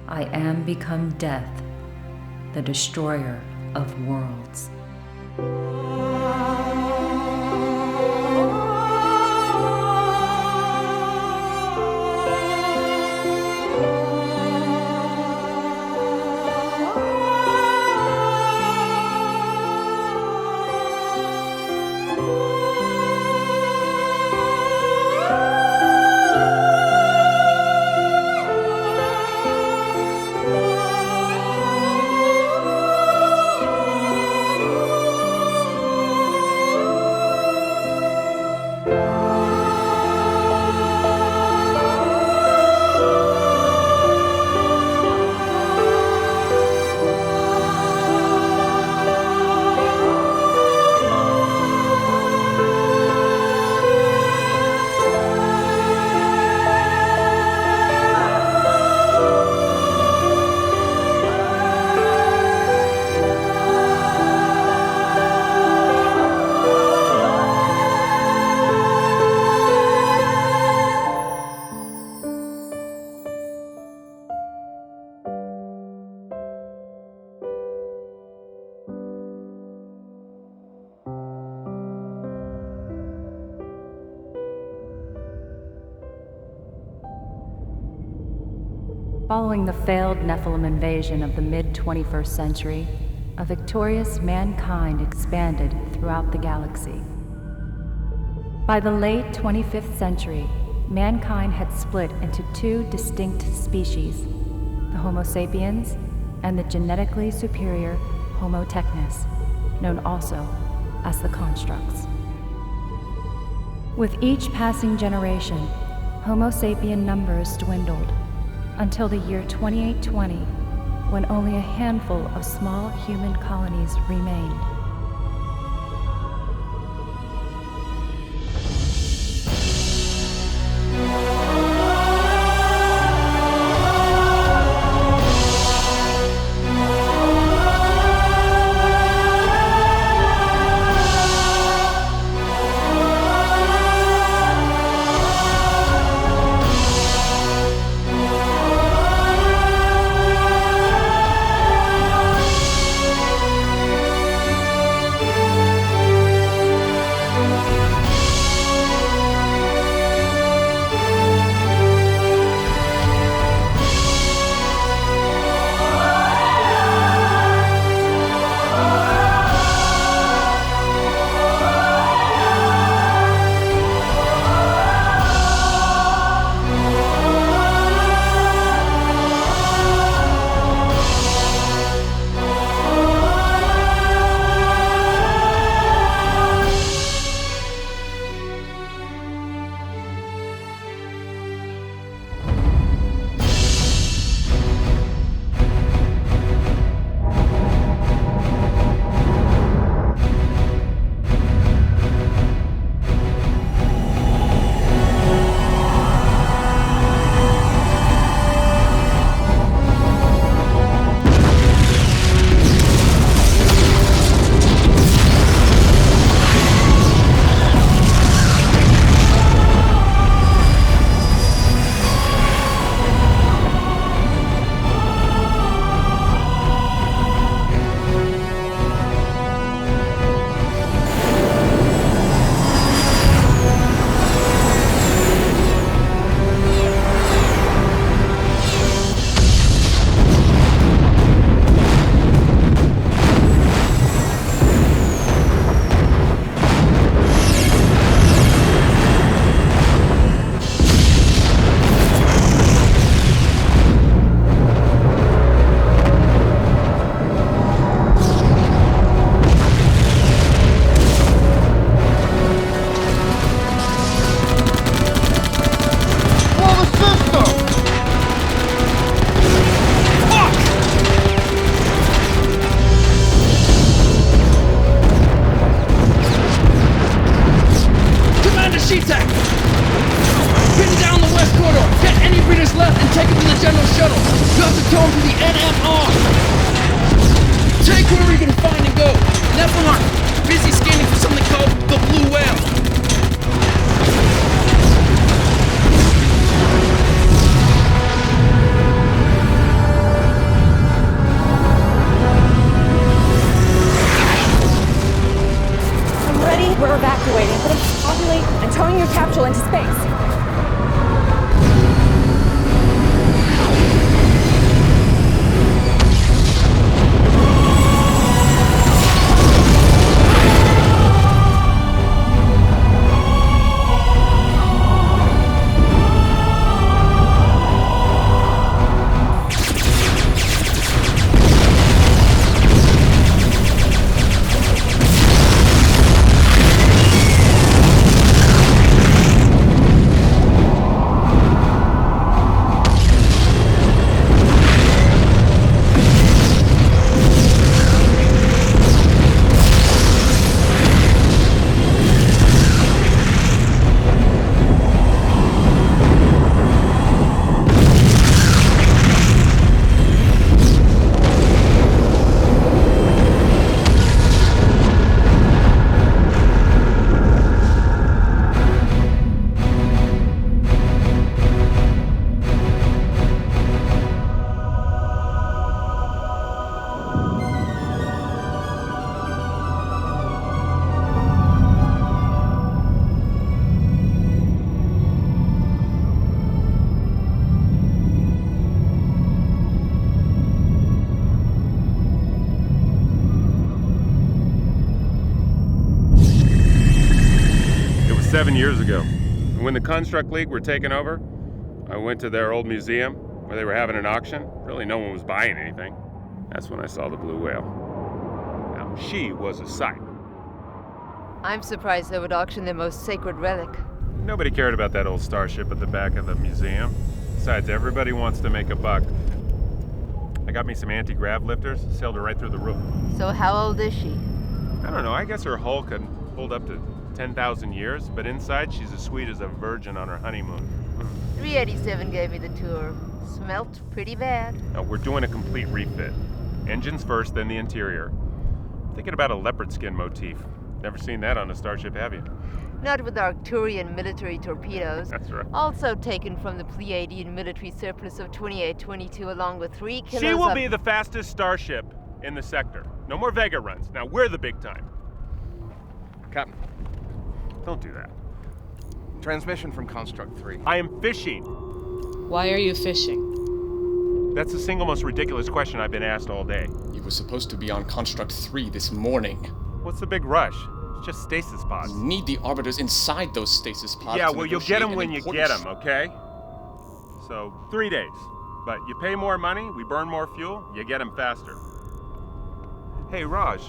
I am become death, the destroyer of worlds. Following the failed Nephilim invasion of the mid-21st century, a victorious mankind expanded throughout the galaxy. By the late 25th century, mankind had split into two distinct species, the Homo sapiens and the genetically superior Homo technis, known also as the constructs. With each passing generation, Homo sapien numbers dwindled, until the year 2820, when only a handful of small human colonies remained. 7 years ago. When the Construct League were taking over, I went to their old museum where they were having an auction. Really, no one was buying anything. That's when I saw the blue whale. Now, she was a sight. I'm surprised they would auction their most sacred relic. Nobody cared about that old starship at the back of the museum. Besides, everybody wants to make a buck. I got me some anti-grav lifters, sailed her right through the roof. So how old is she? I don't know, I guess her hull can hold up to 10,000 years, but inside she's as sweet as a virgin on her honeymoon. 387 gave me the tour. Smelt pretty bad. Now, we're doing a complete refit. Engines first, then the interior. Thinking about a leopard skin motif. Never seen that on a starship, have you? Not with Arcturian military torpedoes. That's right. Also taken from the Pleiadian military surplus of 2822 along with 3 kilos She will be the fastest starship in the sector. No more Vega runs. Now, we're the big time. Captain, Don't do that. transmission from Construct 3. I am fishing. Why are you fishing? That's the single most ridiculous question I've been asked all day. You were supposed to be on Construct 3 this morning. What's the big rush? It's just stasis pods. You need the arbiters inside those stasis pods. Yeah, to well, you'll get negotiate them an when you important get them, okay? So, 3 days. But you pay more money, we burn more fuel, you get them faster. Hey, Raj,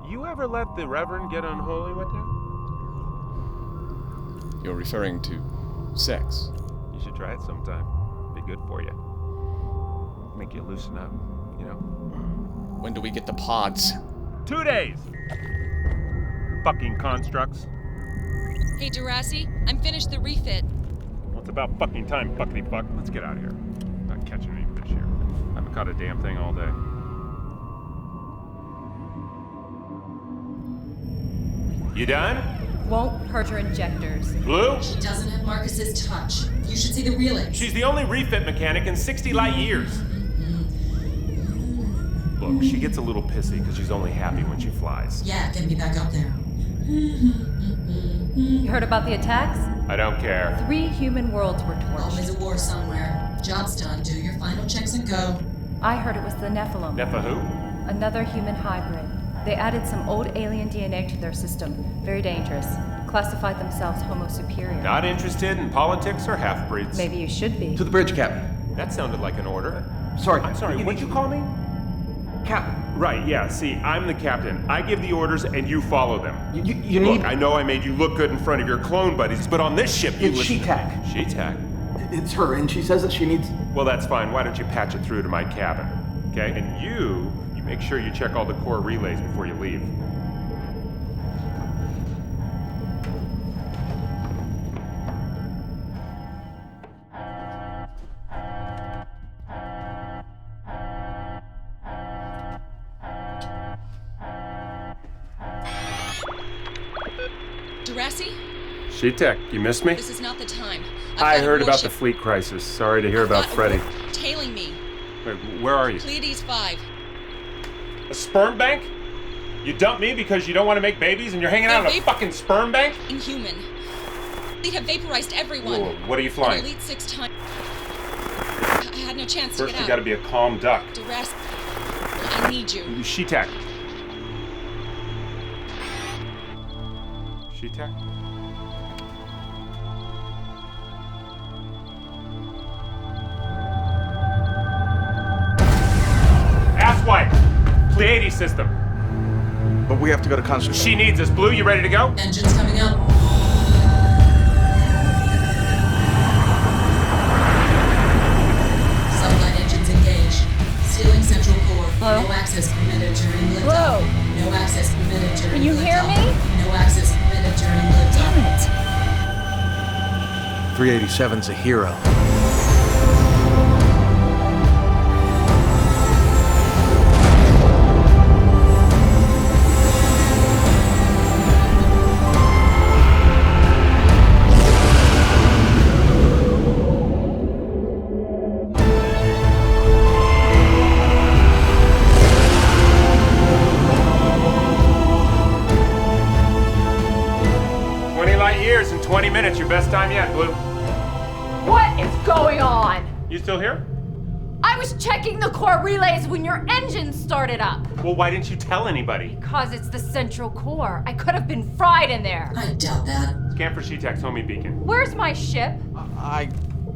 you ever let the Reverend get unholy with you? You're referring to sex. You should try it sometime. Be good for you. Make you loosen up, you know? When do we get the pods? 2 days! Fucking constructs. Hey, Durassi, I'm finished the refit. Well, it's about fucking time, fuckity fuck. Let's get out of here. I'm not catching any fish here. I haven't caught a damn thing all day. You done? Won't purge her injectors. Blue? She doesn't have Marcus's touch. You should see the relay. She's the only refit mechanic in 60 light years. Look, she gets a little pissy because she's only happy when she flies. Yeah, get me back up there. You heard about the attacks? I don't care. 3 human worlds were Always torched. a war somewhere. Job's done. Do your final checks and go. I heard it was the Nephilim, Nepha who? another human hybrid. They added some old alien DNA to their system. Very dangerous. Classified themselves Homo superior. Not interested in politics or half-breeds. Maybe you should be. To the bridge, Captain. That sounded like an order. Sorry. I'm sorry, what'd you call me? Captain, Right, yeah, see, I'm the captain. I give the orders and you follow them. you need... Look, I know I made you look good in front of your clone buddies, but on this ship you It's listen- She-Tac. She-Tac? It's her, and she says that she needs... Well, that's fine. Why don't you patch it through to my cabin, okay? And you make sure you check all the core relays before you leave. Durassi, She-Tech, you missed me? this is not the time. I heard about the fleet crisis. Sorry to hear about Freddy. Tailing me. Wait, where are you? Pleiades 5. A sperm bank? You dumped me because you don't want to make babies and you're hanging out in a fucking sperm bank? Inhuman. They have vaporized everyone. Whoa, what are you An flying? Elite 6 time. I had no chance to First get you out. gotta be a calm duck. Durassi, I need you. She-Tech. She-Tech? Asswipe! Pleiades system. But we have to go to Construct... She needs us. Blue, you ready to go? Engines coming up. Subline engines engaged. Sealing central core. Hello? No access permitted during liftoff. Hello? No access permitted during Can you hear liftoff. me? No access permitted during liftoff. Damn it. 387's a hero. Years in 20 minutes, your best time yet, Blue. What is going on? You still here? I was checking the core relays when your engine started up. Well, why didn't you tell anybody? Because it's the central core. I could have been fried in there. I doubt that. Scan for Shetek's homing beacon. Where's my ship? I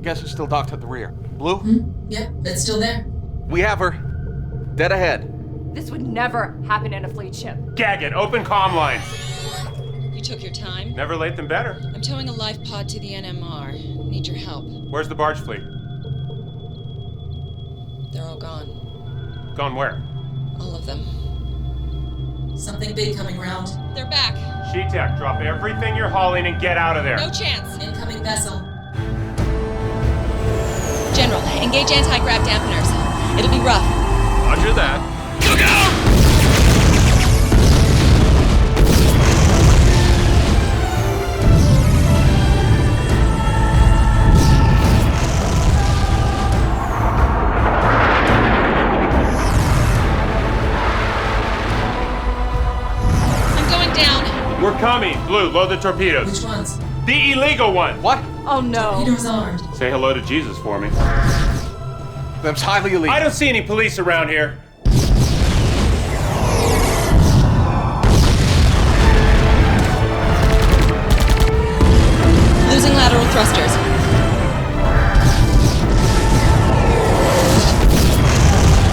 guess it's still docked at the rear. Blue? Yep, it's still there. We have her. Dead ahead. This would never happen in a fleet ship. Gag it, open comm lines. You took your time. Never late than better. I'm towing a life pod to the NMR. Need your help. Where's the barge fleet? They're all gone. Gone where? All of them. Something big coming round. They're back. Shetek, drop everything you're hauling and get out of there. No chance. Incoming vessel. General, engage anti-grav dampeners. It'll be rough. Roger that. Look out! I'm going down. We're coming. Blue, load the torpedoes. Which ones? The illegal one. What? Oh no. Torpedoes armed. Say hello to Jesus for me. Them's highly illegal. I don't see any police around here. Losing lateral thrusters.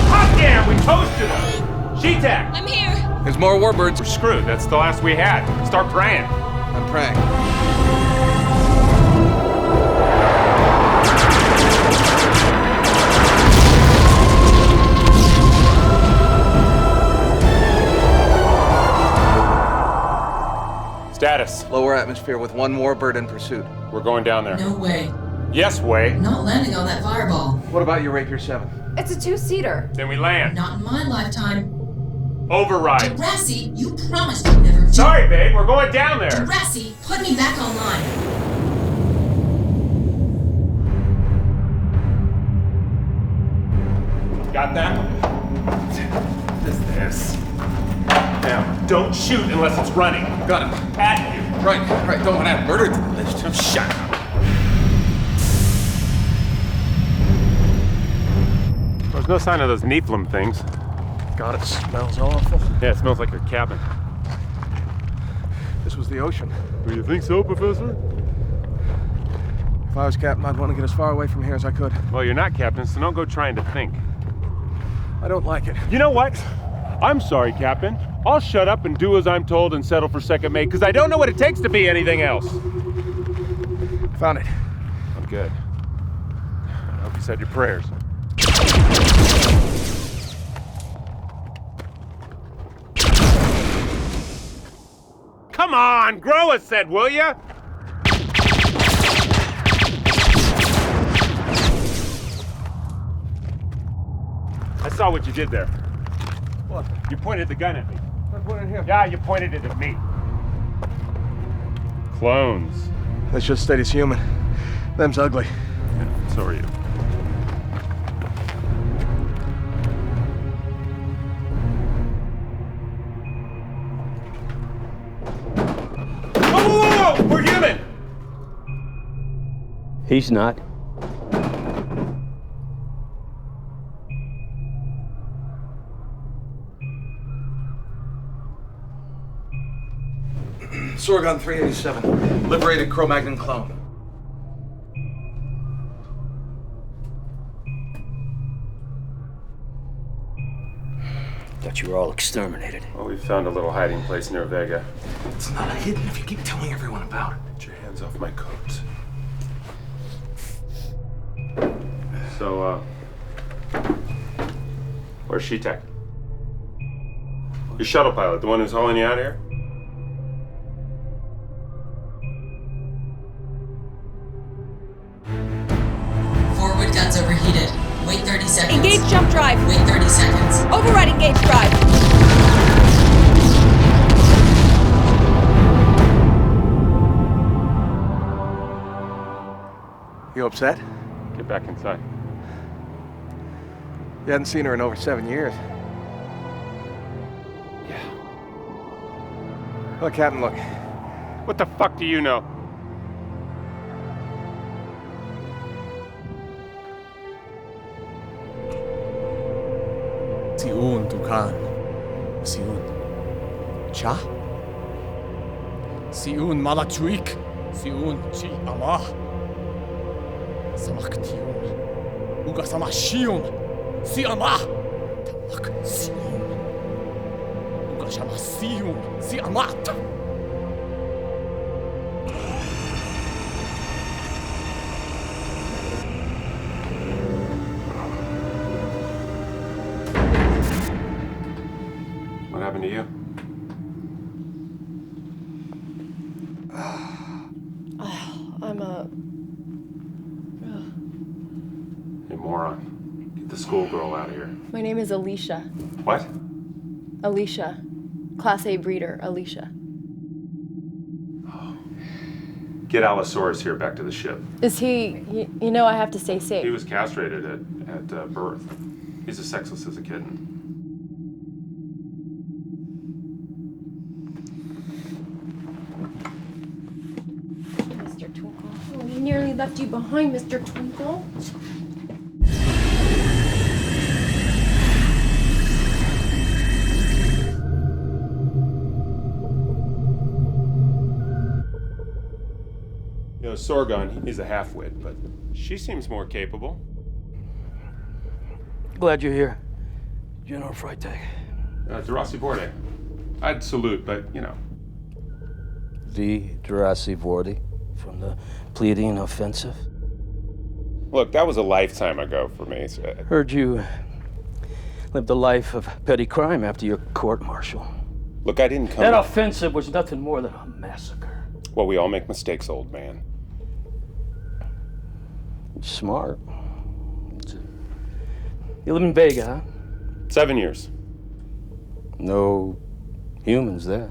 Hot damn, we toasted them. Shetek. I'm here. There's more warbirds. We're screwed. That's the last we had. Start praying. I'm praying. Status. Lower atmosphere with one warbird in pursuit. We're going down there. No way. Yes, way. Not landing on that fireball. What about your Rapier 7? It's a two-seater. Then we land. Not in my lifetime. Override. Degrassi, you promised you'd never do. Sorry, babe. We're going down there. Degrassi, put me back online. Got that? What is this? Now, don't shoot unless it's running. Got it. At you. Right. Don't want to add murder to the list. Shut up. There's no sign of those Nephilim things. God, it smells awful. Yeah, it smells like your cabin. This was the ocean. Do you think so, Professor? If I was captain, I'd want to get as far away from here as I could. Well, you're not captain, so don't go trying to think. I don't like it. You know what? I'm sorry, Captain. I'll shut up and do as I'm told and settle for second mate, because I don't know what it takes to be anything else. Found it. I'm good. I hope you said your prayers. Come on, grow a set, will ya? I saw what you did there. What? You pointed the gun at me. I pointed here. Yeah, you pointed it at me. Clones. Let's just stay as human. Them's ugly. Yeah, so are you. Whoa! We're human! He's not. Sorgon 387. Liberated Cro-Magnon clone. Thought you were all exterminated. Well, we found a little hiding place near Vega. It's not hidden if you keep telling everyone about it. Get your hands off my coat. So, where's Shetek? Your shuttle pilot, the one who's hauling you out of here? Forward guns overheated. Wait 30 seconds. Engage jump drive. Wait 30 seconds. Override engage drive. You upset? Get back inside. You hadn't seen her in over 7 years. Yeah. Look, Captain, look. What the fuck do you know? Siun Tukan. Siun. Cha? Siun Malatuik. Siun Chi Ama. Samaktium. Uga Samashium. Si Ama. Tamak Sium. Uga Shamasium. Si Amat. What happened to you? I'm a... You moron. Get the schoolgirl out of here. My name is Alicia. What? Alicia. Class A breeder, Alicia. Get Allosaurus here back to the ship. Is he... You know I have to stay safe. He was castrated at birth. He's as sexless as a kitten. Mr. Twinkle. Oh, we nearly left you behind, Mr. Twinkle. You know, Sorgon, he's a half-wit, but she seems more capable. Glad you're here, General Freitag. Durasi Borde. I'd salute, but, you know. The Durasi Borde from the Pleiadian offensive. Look, that was a lifetime ago for me. So... Heard you lived a life of petty crime after your court-martial. Look, I didn't come... That offensive was nothing more than a massacre. Well, we all make mistakes, old man. Smart. You live in Vega, huh? 7 years. No humans there.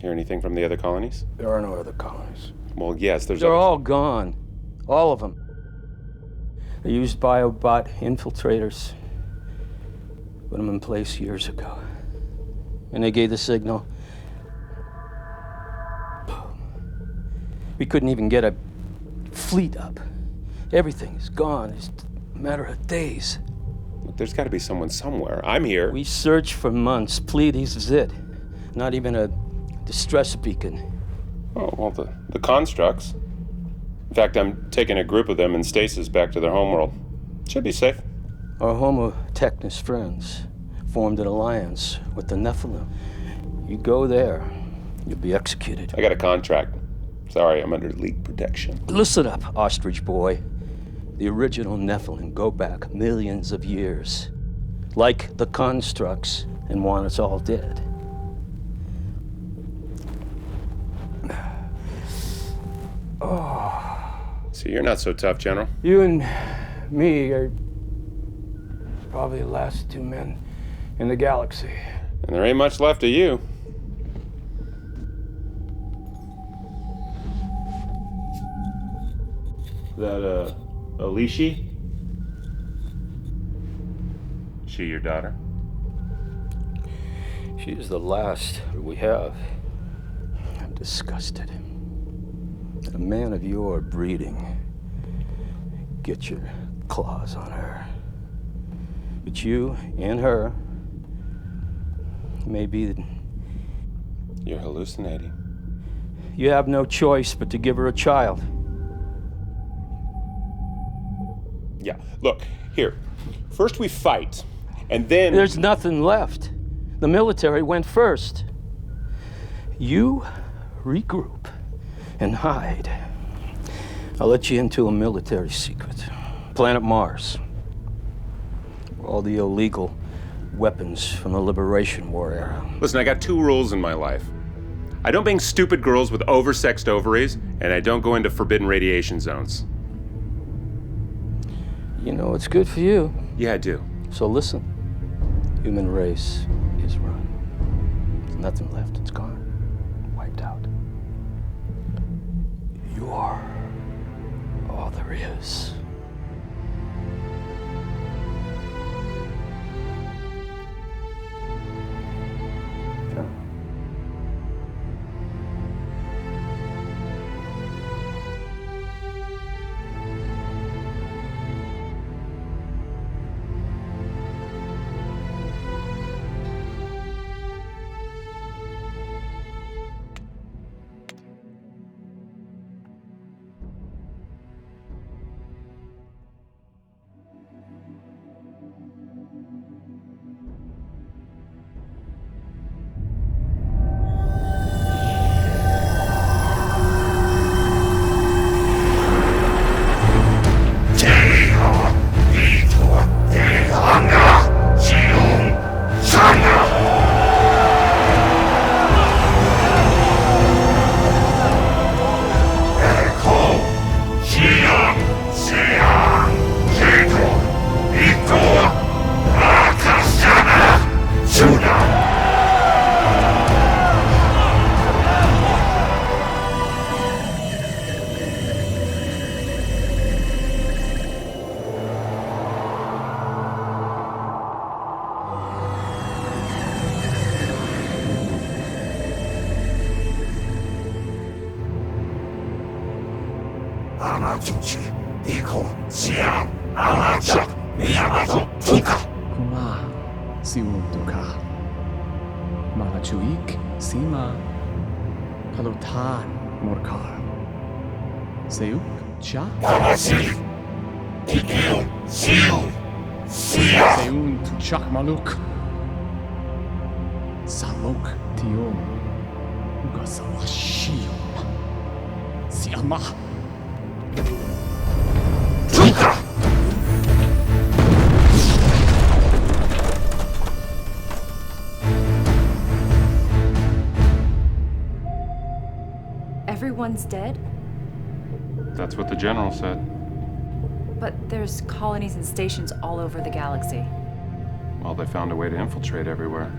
Hear anything from the other colonies? There are no other colonies. Well, yes, They're all gone. All of them. They used biobot infiltrators. Put them in place years ago. And they gave the signal. We couldn't even get a fleet up. Everything is gone. It's a matter of days. Look, there's got to be someone somewhere. I'm here. We searched for months. Pleiades is it. Not even a distress beacon. Oh, well, the constructs. In fact, I'm taking a group of them in stasis back to their homeworld. Should be safe. Our Homo Technis friends formed an alliance with the Nephilim. You go there, you'll be executed. I got a contract. Sorry, I'm under league protection. Listen up, ostrich boy. The original Nephilim go back millions of years. Like the constructs, and want us all dead. Oh. So you're not so tough, General. You and me are probably the last two men in the galaxy. And there ain't much left of you. That, Alicia? She your daughter? She's the last we have. I'm disgusted. A man of your breeding. Get your claws on her. But you and her may be... You're hallucinating. You have no choice but to give her a child. Yeah, look, here. First we fight, and then... There's nothing left. The military went first. You regroup and hide. I'll let you into a military secret. Planet Mars. All the illegal weapons from the Liberation War era. Listen, I got 2 rules in my life. I don't bang stupid girls with oversexed ovaries, and I don't go into forbidden radiation zones. You know it's good for you. Yeah, I do. So listen. Human race is run. There's nothing left. It's gone. Wiped out. You are all there is. Kuma siun duka. Malachuik sima. Palutan morkar. Seuk cha. Seun tu chak maluk. Salok tiom. Ugasawa shiom. Siama. Everyone's dead? That's what the general said. But there's colonies and stations all over the galaxy. Well, they found a way to infiltrate everywhere.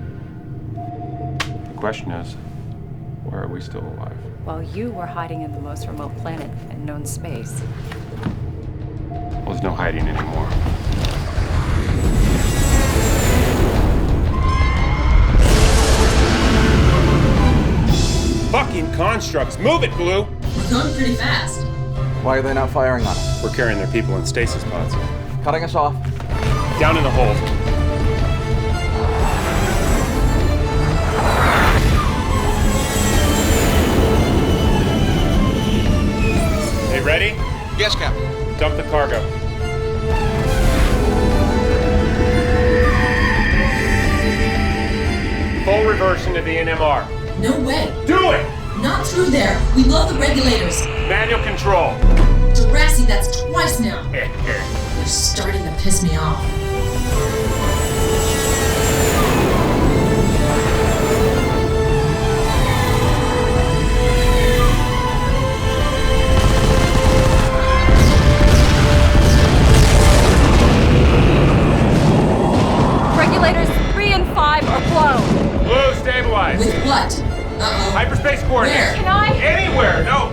The question is, where are we still alive? While you were hiding in the most remote planet in known space. Well, there's no hiding anymore. Fucking constructs! Move it, Blue! We're going pretty fast. Why are they not firing on us? We're carrying their people in stasis pods. Cutting us off. Down in the hold. Hey, ready? Yes, Captain. Dump the cargo. Full reversion to the NMR. No way. Do it! Not through there. We blow the regulators. Manual control. Jurassic, that's twice now. You're starting to piss me off. Regulators 3 and 5 are blown. Blue, stabilize. With what? Uh-oh. Hyperspace coordinates. Where? Can I? Anywhere. No.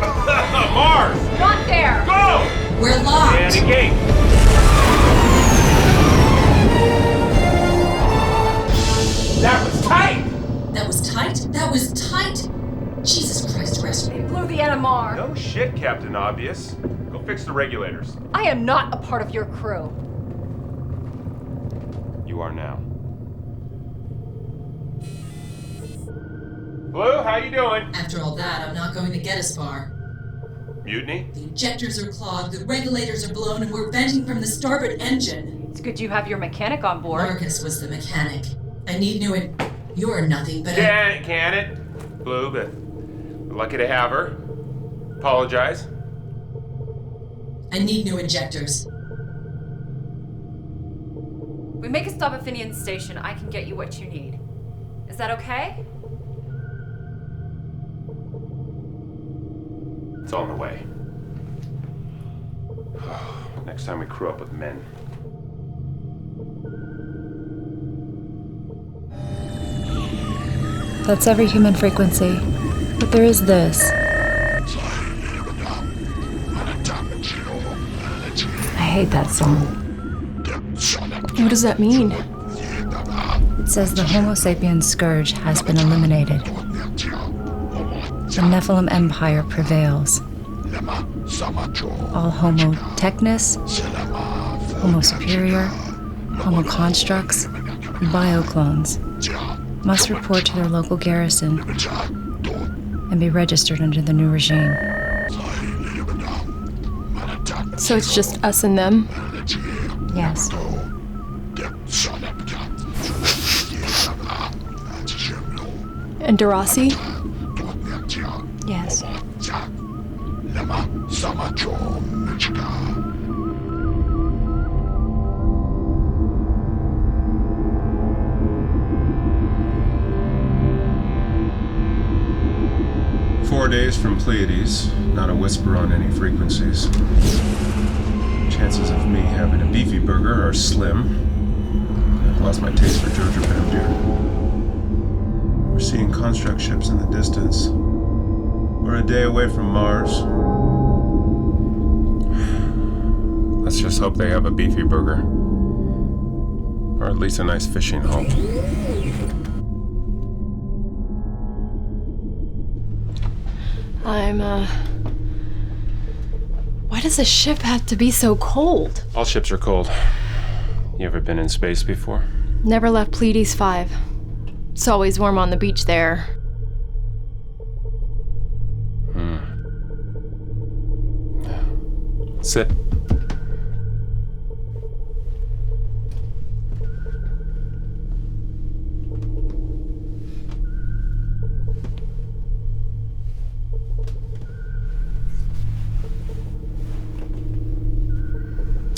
Mars. Not there. Go. We're locked. And engage. That was tight. That was tight? That was tight? Jesus Christ, rescue. They blew the NMR. No shit, Captain Obvious. Go fix the regulators. I am not a part of your crew. You are now. Blue, how you doing? After all that, I'm not going to get as far. Mutiny? The injectors are clogged, the regulators are blown, and we're venting from the starboard engine. It's good you have your mechanic on board. Marcus was the mechanic. I need new You're nothing, but Can it? Blue, but we're lucky to have her. Apologize. I need new injectors. We make a stop at Finian's station, I can get you what you need. Is that okay? It's on the way. Next time we crew up with men. That's every human frequency. But there is this. I hate that song. What does that mean? It says the Homo sapiens scourge has been eliminated. The Nephilim Empire prevails. All Homo Technus, Homo Superior, Homo Constructs, and Bioclones must report to their local garrison and be registered under the new regime. So it's just us and them? Yes. And Darasi? Yes. 4 days from Pleiades, not a whisper on any frequencies. Chances of me having a beefy burger are slim. I've lost my taste for Georgia Deer. We're seeing construct ships in the distance. We're a day away from Mars. Let's just hope they have a beefy burger. Or at least a nice fishing hole. Why does a ship have to be so cold? All ships are cold. You ever been in space before? Never left Pleiades 5. It's always warm on the beach there. Sit.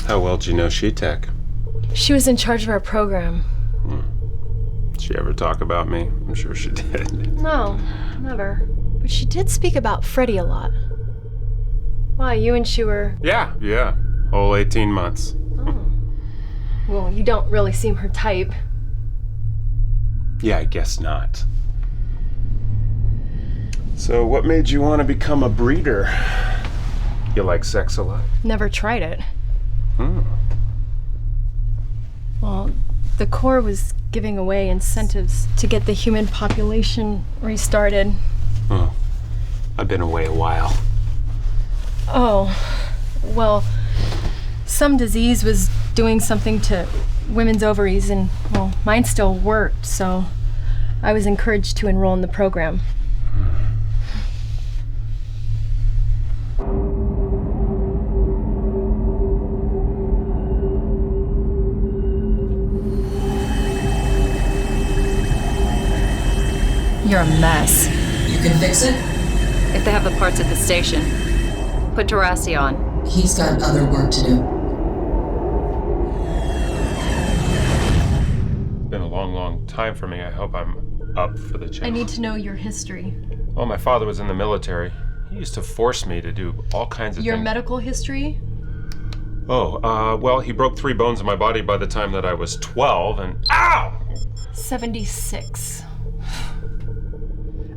How well do you know She-Tech? She was in charge of our program. Did she ever talk about me? I'm sure she did. No, never. But she did speak about Freddie a lot. Why, you and she were... Yeah. Whole 18 months. Oh. Well, you don't really seem her type. Yeah, I guess not. So what made you want to become a breeder? You like sex a lot? Never tried it. Well, the Corps was giving away incentives to get the human population restarted. Oh, I've been away a while. Oh, well, some disease was doing something to women's ovaries, and, well, mine still worked, so I was encouraged to enroll in the program. You're a mess. You can fix it? If they have the parts at the station, put Tarasi on. He's got other work to do. It's been a long time for me. I hope I'm up for the challenge. I need to know your history. Well, my father was in the military. He used to force me to do all kinds of Your things. medical history? Well, he broke 3 bones in my body by the time that I was 12, and ow! 76.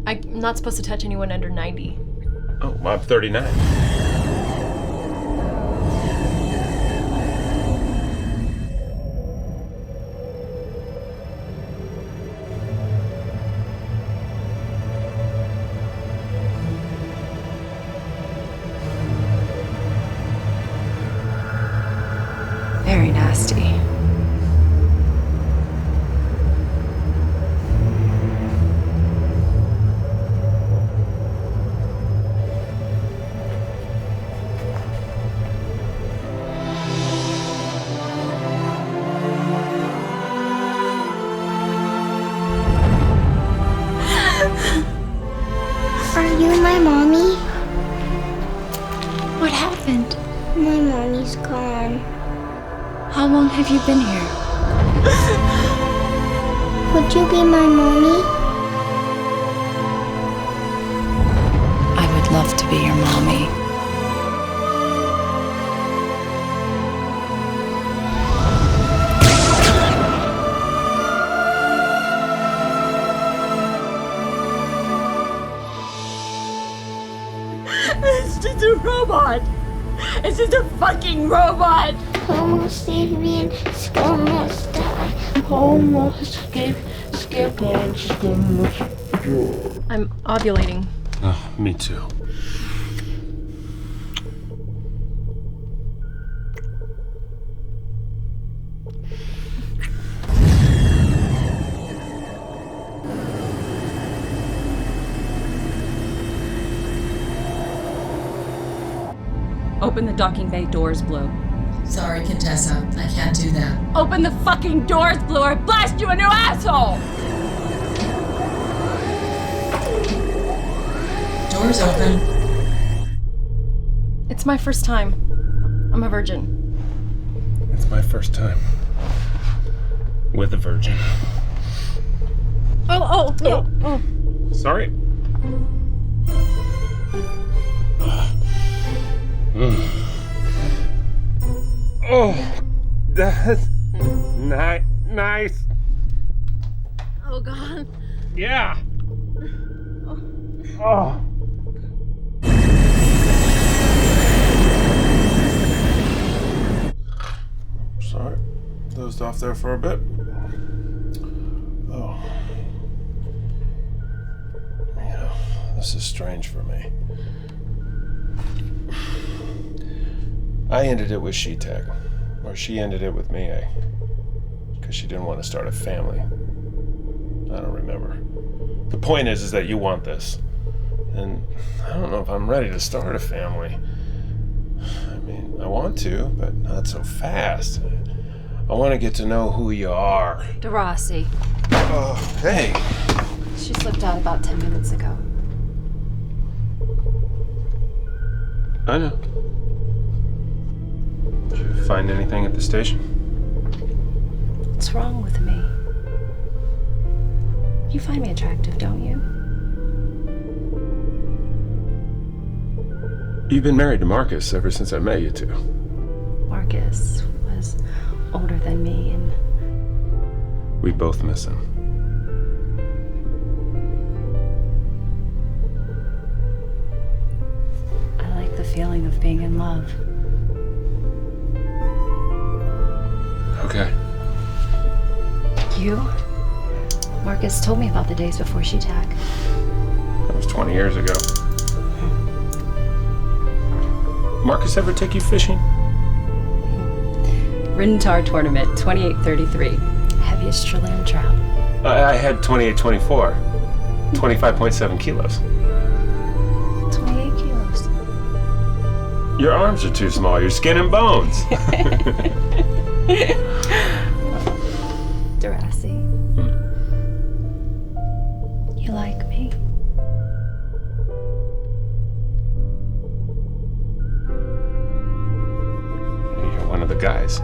I'm not supposed to touch anyone under 90. Oh, I'm 39. Very nasty. Are you my mommy? What happened? My mommy's gone. How long have you been here? Would you be my mommy? I would love to be your mommy. It's just a robot! It's just a fucking robot! Homo sapien, almost die. Homo skip, I'm ovulating. Oh, me too. Open the docking bay doors, Blue. Sorry, Contessa. I can't do that. Open the fucking doors, Blue, or I blast you a new asshole! Doors open. It's my first time. I'm a virgin. It's my first time with a virgin. Oh. Sorry. Oh, that's nice. Oh, God. Yeah. Oh. Sorry, dozed off there for a bit. Oh. You know, this is strange for me. I ended it with She-Tag. Or she ended it with me, because she didn't want to start a family. I don't remember. The point is that you want this. And I don't know if I'm ready to start a family. I mean, I want to, but not so fast. I want to get to know who you are. DeRossi. Oh, hey. She slipped out about 10 minutes ago. I know. Did you find anything at the station? What's wrong with me? You find me attractive, don't you? You've been married to Marcus ever since I met you two. Marcus was older than me, and We both miss him. I like the feeling of being in love. Okay. You? Marcus told me about the days before She-Tag. That was 20 years ago. Marcus ever take you fishing? Rintar tournament, 2833. Heaviest Chilean trout. I had 2824. 25.7 kilos. 28 kilos. Your arms are too small. You're skin and bones. DeRossi. You like me? You're one of the guys.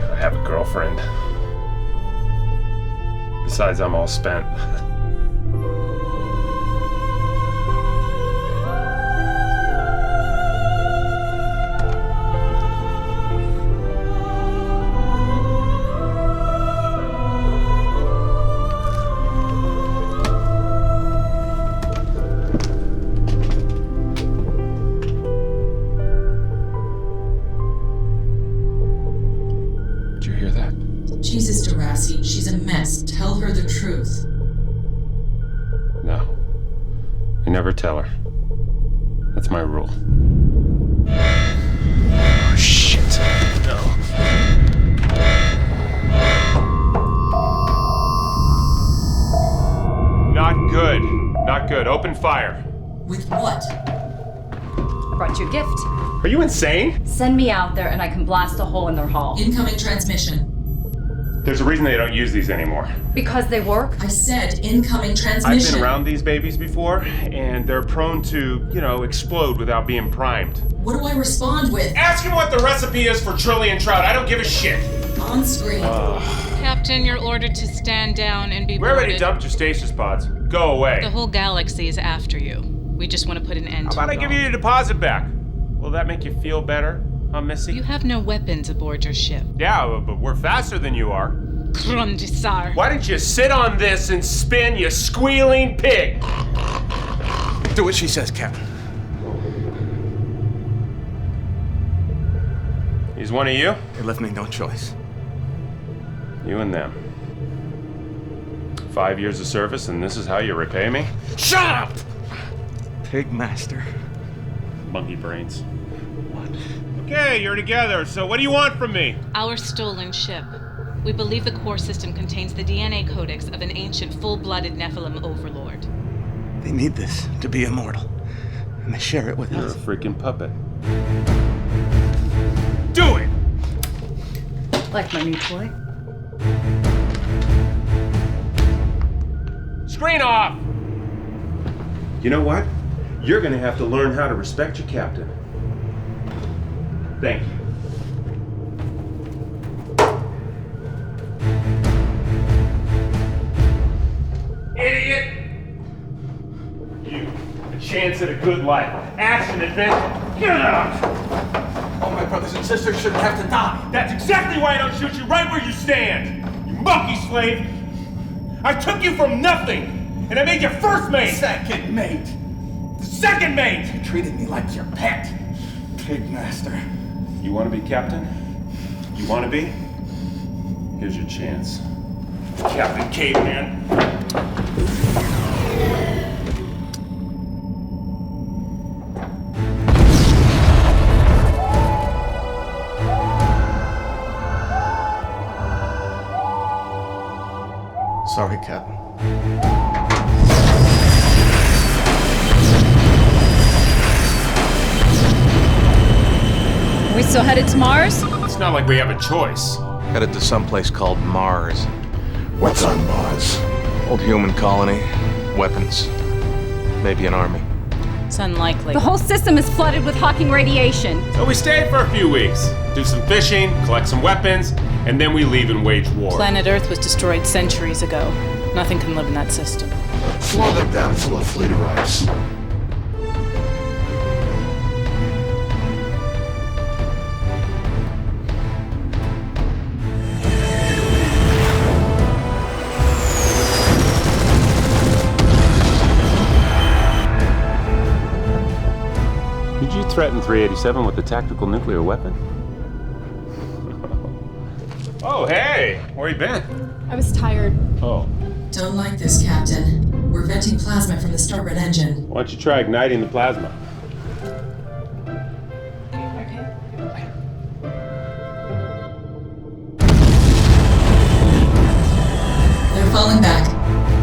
I have a girlfriend. Besides, I'm all spent. Jesus, DeRossi, she's a mess. Tell her the truth. No. I never tell her. That's my rule. Oh, shit. No. Not good. Not good. Open fire. With what? I brought you a gift. Are you insane? Send me out there and I can blast a hole in their hull. Incoming transmission. There's a reason they don't use these anymore. Because they work? I said incoming transmission. I've been around these babies before, and they're prone to, explode without being primed. What do I respond with? Ask him what the recipe is for trillion trout. I don't give a shit. On screen. Captain, you're ordered to stand down and be We already dumped your stasis pods. Go away. The whole galaxy is after you. We just want to put an end to it. How about I give you your deposit back? Will that make you feel better? Huh, Missy? You have no weapons aboard your ship. Yeah, but we're faster than you are. Krondisar. Why don't you sit on this and spin, you squealing pig? Do what she says, Captain. He's one of you? They left me no choice. You and them. 5 years of service, and this is how you repay me? Shut up! Pig master. Monkey brains. What? Okay, you're together, so what do you want from me? Our stolen ship. We believe the core system contains the DNA codex of an ancient, full-blooded Nephilim overlord. They need this to be immortal, and they share it with You're us. a freaking puppet. Do it! Like my new toy? Screen off! You know what? You're gonna have to learn how to respect your captain. Thank you. Idiot! You, a chance at a good life. Action, adventure. Get out! All my brothers and sisters shouldn't have to die. That's exactly why I don't shoot you right where you stand! You monkey slave! I took you from nothing, and I made you first mate! Second mate. The second mate! You treated me like your pet. Pig master. You want to be captain? You want to be? Here's your chance. Captain Caveman. Sorry, Captain. Are we still headed to Mars? It's not like we have a choice. Headed to someplace called Mars. What's on Mars? Old human colony. Weapons. Maybe an army. It's unlikely. The whole system is flooded with Hawking radiation. So we stay for a few weeks, do some fishing, collect some weapons, and then we leave and wage war. Planet Earth was destroyed centuries ago. Nothing can live in that system. Slow them down full of fleet arrives. Did you threaten 387 with a tactical nuclear weapon? Oh, hey! Where you been? I was tired. Oh. Don't like this, Captain. We're venting plasma from the starboard engine. Why don't you try igniting the plasma? Okay. They're falling back.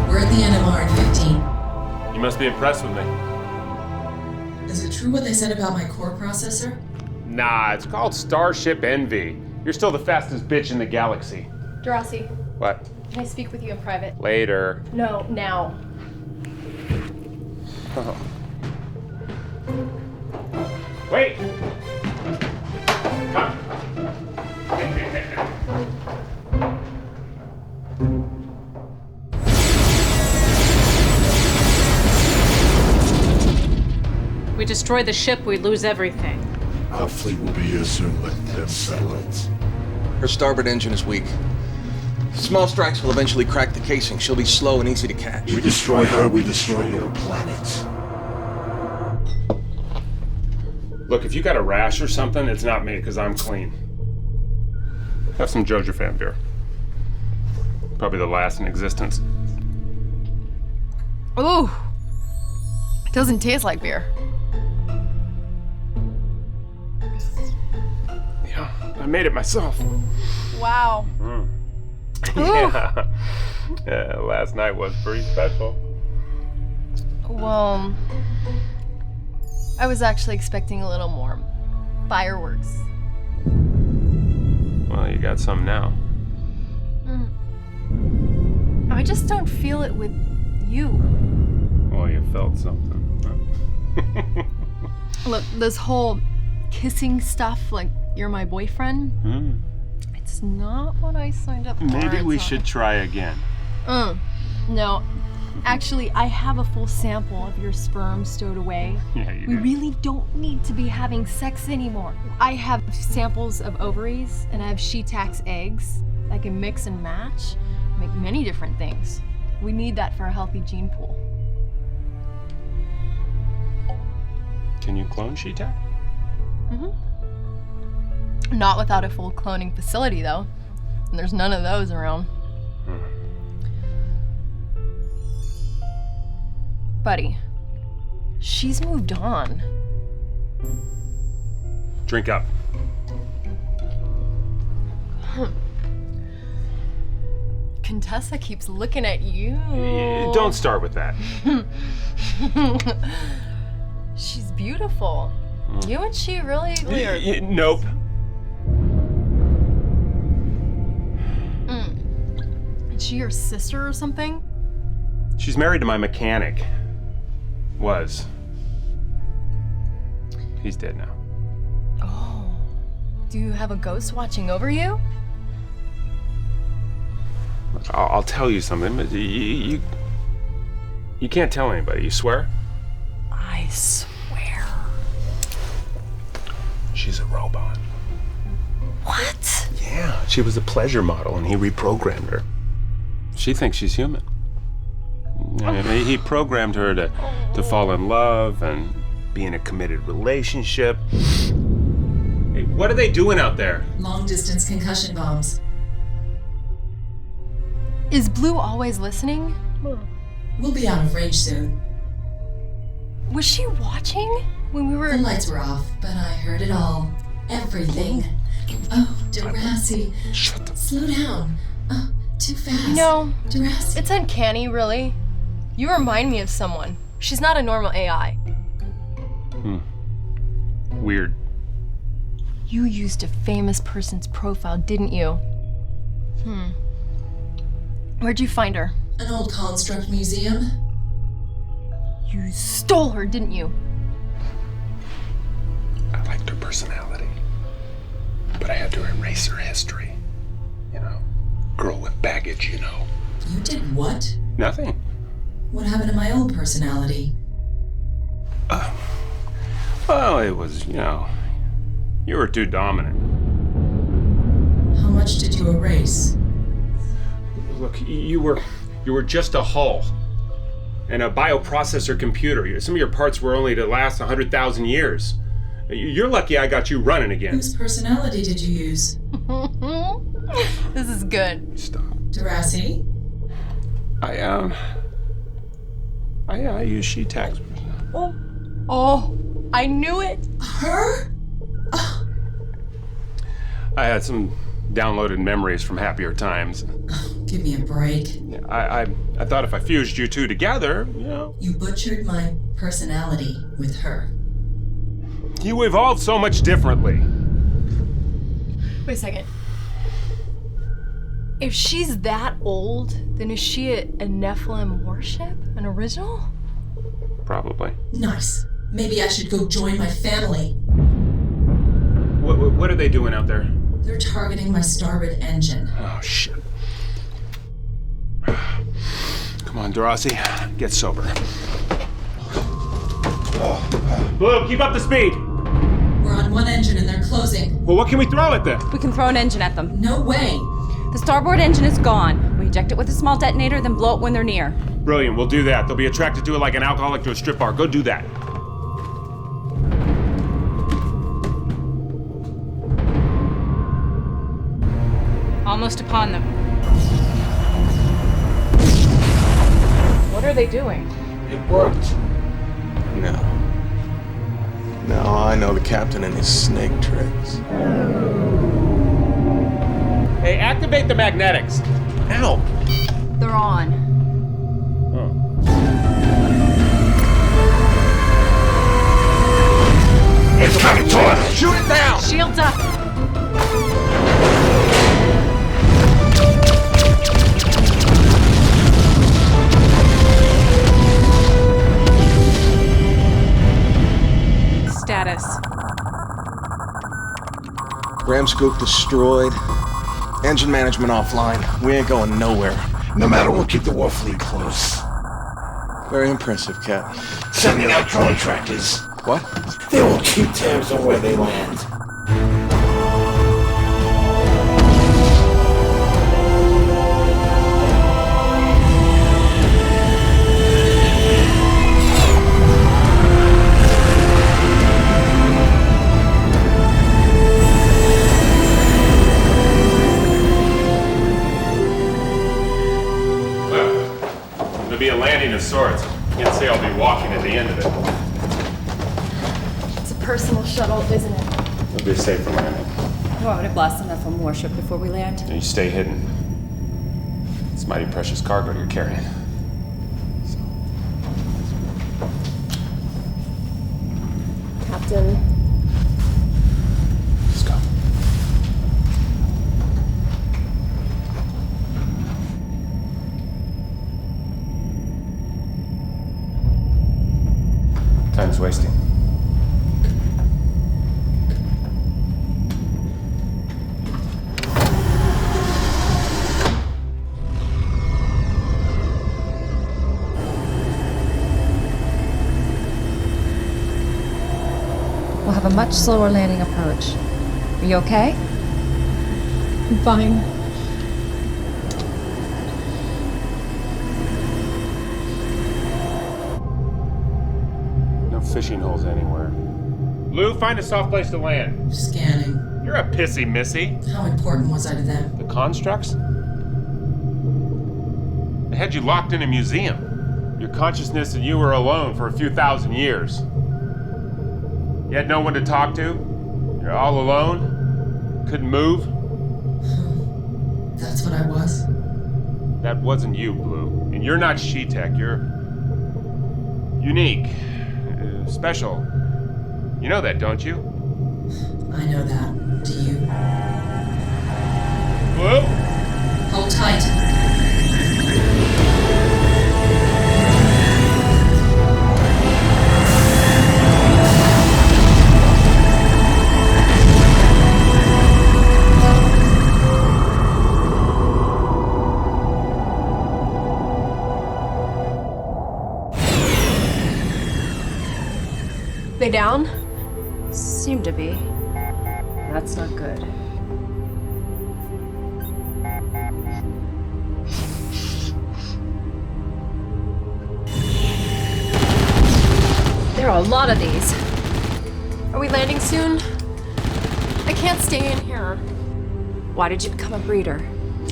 We're at the NMR in 15. You must be impressed with me. Is it true what they said about my core processor? Nah, it's called Starship Envy. You're still the fastest bitch in the galaxy. Darcy, What? can I speak with you in private? Later. No, now. Oh. Wait! Come. We destroy the ship, we lose everything. Our fleet will be here soon with them satellites. Her starboard engine is weak. Small strikes will eventually crack the casing. She'll be slow and easy to catch. We destroy her, we destroy your planet. Look, if you got a rash or something, it's not me, because I'm clean. Have some Jojo beer. Probably the last in existence. Ooh. It doesn't taste like beer. Yeah, I made it myself. Wow. Yeah, last night was pretty special. Well, I was actually expecting a little more fireworks. Well, you got some now. I just don't feel it with you. Well, you felt something. Look, this whole kissing stuff, like you're my boyfriend, it's not what I signed up for. Maybe we should try again. No. Actually, I have a full sample of your sperm stowed away. Yeah, you We do. really don't need to be having sex anymore. I have samples of ovaries and I have Sheetax eggs. I can mix and match, make many different things. We need that for a healthy gene pool. Can you clone Sheetac? Not without a full cloning facility, though. And there's none of those around. Buddy, she's moved on. Drink up. Contessa keeps looking at you. Don't start with that. She's beautiful. You and she really weird. Nope. Is she your sister or something? She's married to my mechanic. Was. He's dead now. Oh. Do you have a ghost watching over you? Look, I'll tell you something, but you can't tell anybody. You swear? I swear. She's a robot. What? Yeah, she was a pleasure model, and he reprogrammed her. She thinks she's human. He programmed her to fall in love and be in a committed relationship. Hey, what are they doing out there? Long-distance concussion bombs. Is Blue always listening? We'll be out of range soon. Was she watching when we were... The lights were off, but I heard it all. Everything. Oh, Darcy. Shut the... Slow down. Too fast. No, Jurassic. it's uncanny, really. You remind me of someone. She's not a normal AI. Weird. You used a famous person's profile, didn't you? Where'd you find her? An old construct museum. You stole her, didn't you? I liked her personality, but I had to erase her history. You know, girl with baggage, you know. You did what? Nothing. What happened to my old personality? Well, it was, you know, you were too dominant. How much did you erase? Look, you were just a hull and a bioprocessor computer. Some of your parts were only to last 100,000 years. You're lucky I got you running again. Whose personality did you use? This is good. Stop. Jurassic? I use she tags. Oh, I knew it. Her? I had some downloaded memories from happier times. Give me a break. I thought if I fused you two together, you know. You butchered my personality with her. You evolved so much differently. Wait a second. If she's that old, then is she a Nephilim warship? An original? Probably. Nice. Maybe I should go join my family. What are they doing out there? They're targeting my starboard engine. Oh, shit. Come on, Dorothy. Get sober. Blue, keep up the speed. We're on one engine and they're closing. Well, what can we throw at them? We can throw an engine at them. No way. The starboard engine is gone. We eject it with a small detonator, then blow it when they're near. Brilliant, we'll do that. They'll be attracted to it like an alcoholic to a strip bar. Go do that. Almost upon them. What are they doing? It worked. No. Now I know the captain and his snake tricks. Hey, activate the magnetics. Ow! They're on. It's coming to us! Shoot it down! Shields up. Status. Ram scoop destroyed. Engine management offline. We ain't going nowhere. No matter, we'll keep the war fleet close. Very impressive, Cap. Sending out contractors. What? They will keep tabs on where they land. It'll be a landing of sorts. Can't say I'll be walking at the end of it. It's a personal shuttle, isn't it? It'll be a safer landing. You want me to blast the Nephilim warship before we land? And you stay hidden. It's mighty precious cargo you're carrying. Captain. Let's go. Time's wasting. We'll have a much slower landing approach. Are you okay? I'm fine. No fishing holes anywhere. Lou, find a soft place to land. Scanning. You're a pissy missy. How important was I to them? The constructs? They had you locked in a museum. Your consciousness and you were alone for a few thousand years. You had no one to talk to. You're all alone. Couldn't move. That's what I was. That wasn't you, Blue. And you're not She-Tech. You're unique. Special. You know that, don't you? I know that. Do you? Blue? Hold tight. They down? Seem to be. That's not good. There are a lot of these. Are we landing soon? I can't stay in here. Why did you become a breeder?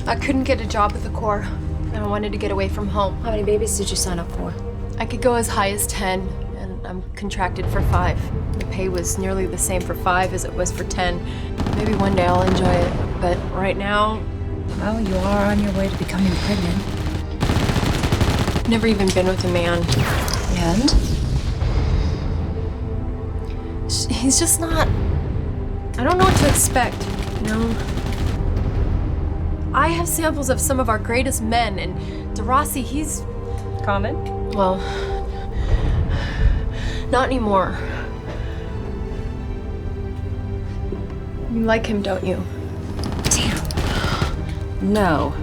I couldn't get a job with the Corps, and I wanted to get away from home. How many babies did you sign up for? I could go as high as 10, and I'm contracted for 5. The pay was nearly the same for 5 as it was for 10. Maybe one day I'll enjoy it, but right now... Well, you are on your way to becoming pregnant. Never even been with a man. And? He's just not... I don't know what to expect, you know? I have samples of some of our greatest men, and DeRossi, he's... Common? Well, not anymore. You like him, don't you? Damn. No.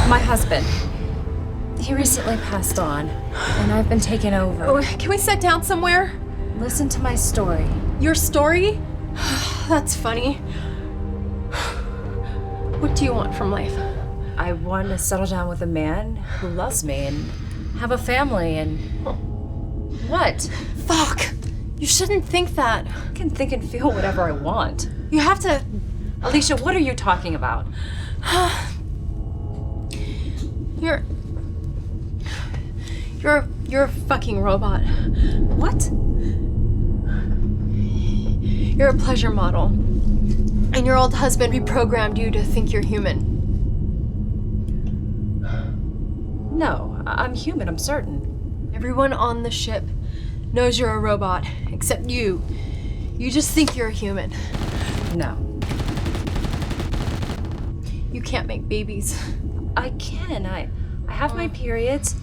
My husband. He recently passed on, and I've been taken over. Oh, can we sit down somewhere? Listen to my story. Your story? That's funny. What do you want from life? I want to settle down with a man who loves me and have a family and... What? Fuck! You shouldn't think that. I can think and feel whatever I want. You have to... Alicia, what are you talking about? You're a fucking robot. What? You're a pleasure model. And your old husband reprogrammed you to think you're human. No, I'm human, I'm certain. Everyone on the ship knows you're a robot, except you. You just think you're a human. No. You can't make babies. I can. I have my periods.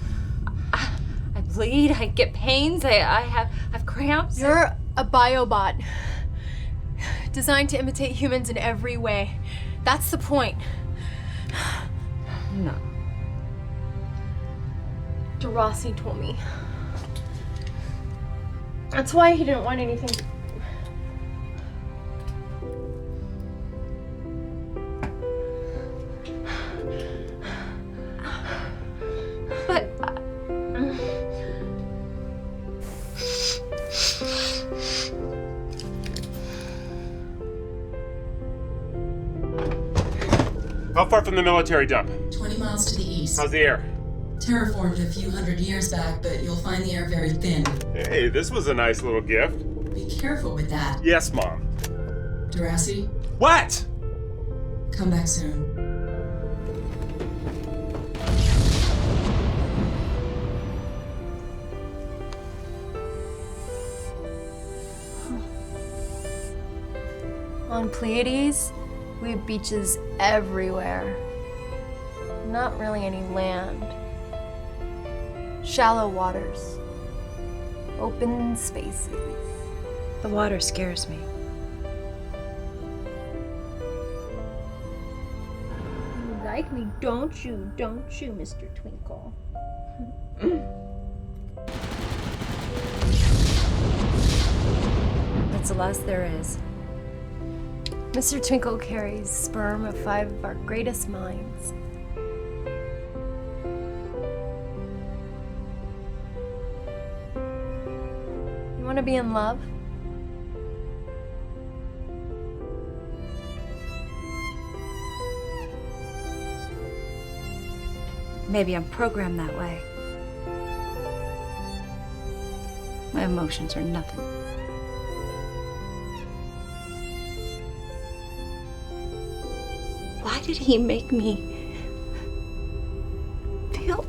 I bleed. I get pains. I have cramps. You're a biobot, designed to imitate humans in every way. That's the point. No. DeRossi told me. That's why he didn't want anything. But How far from the military dump? 20 miles to the east. How's the air? Terraformed a few hundred years back, but you'll find the air very thin. Hey, this was a nice little gift. Be careful with that. Yes, Mom. DeRossi, What? come back soon. On Pleiades, we have beaches everywhere. Not really any land. Shallow waters. Open spaces. the water scares me. You like me, don't you, Mr. Twinkle? That's the last there is. Mr. Twinkle carries sperm of 5 of our greatest minds. You want to be in love? Maybe I'm programmed that way. My emotions are nothing. Why did he make me feel...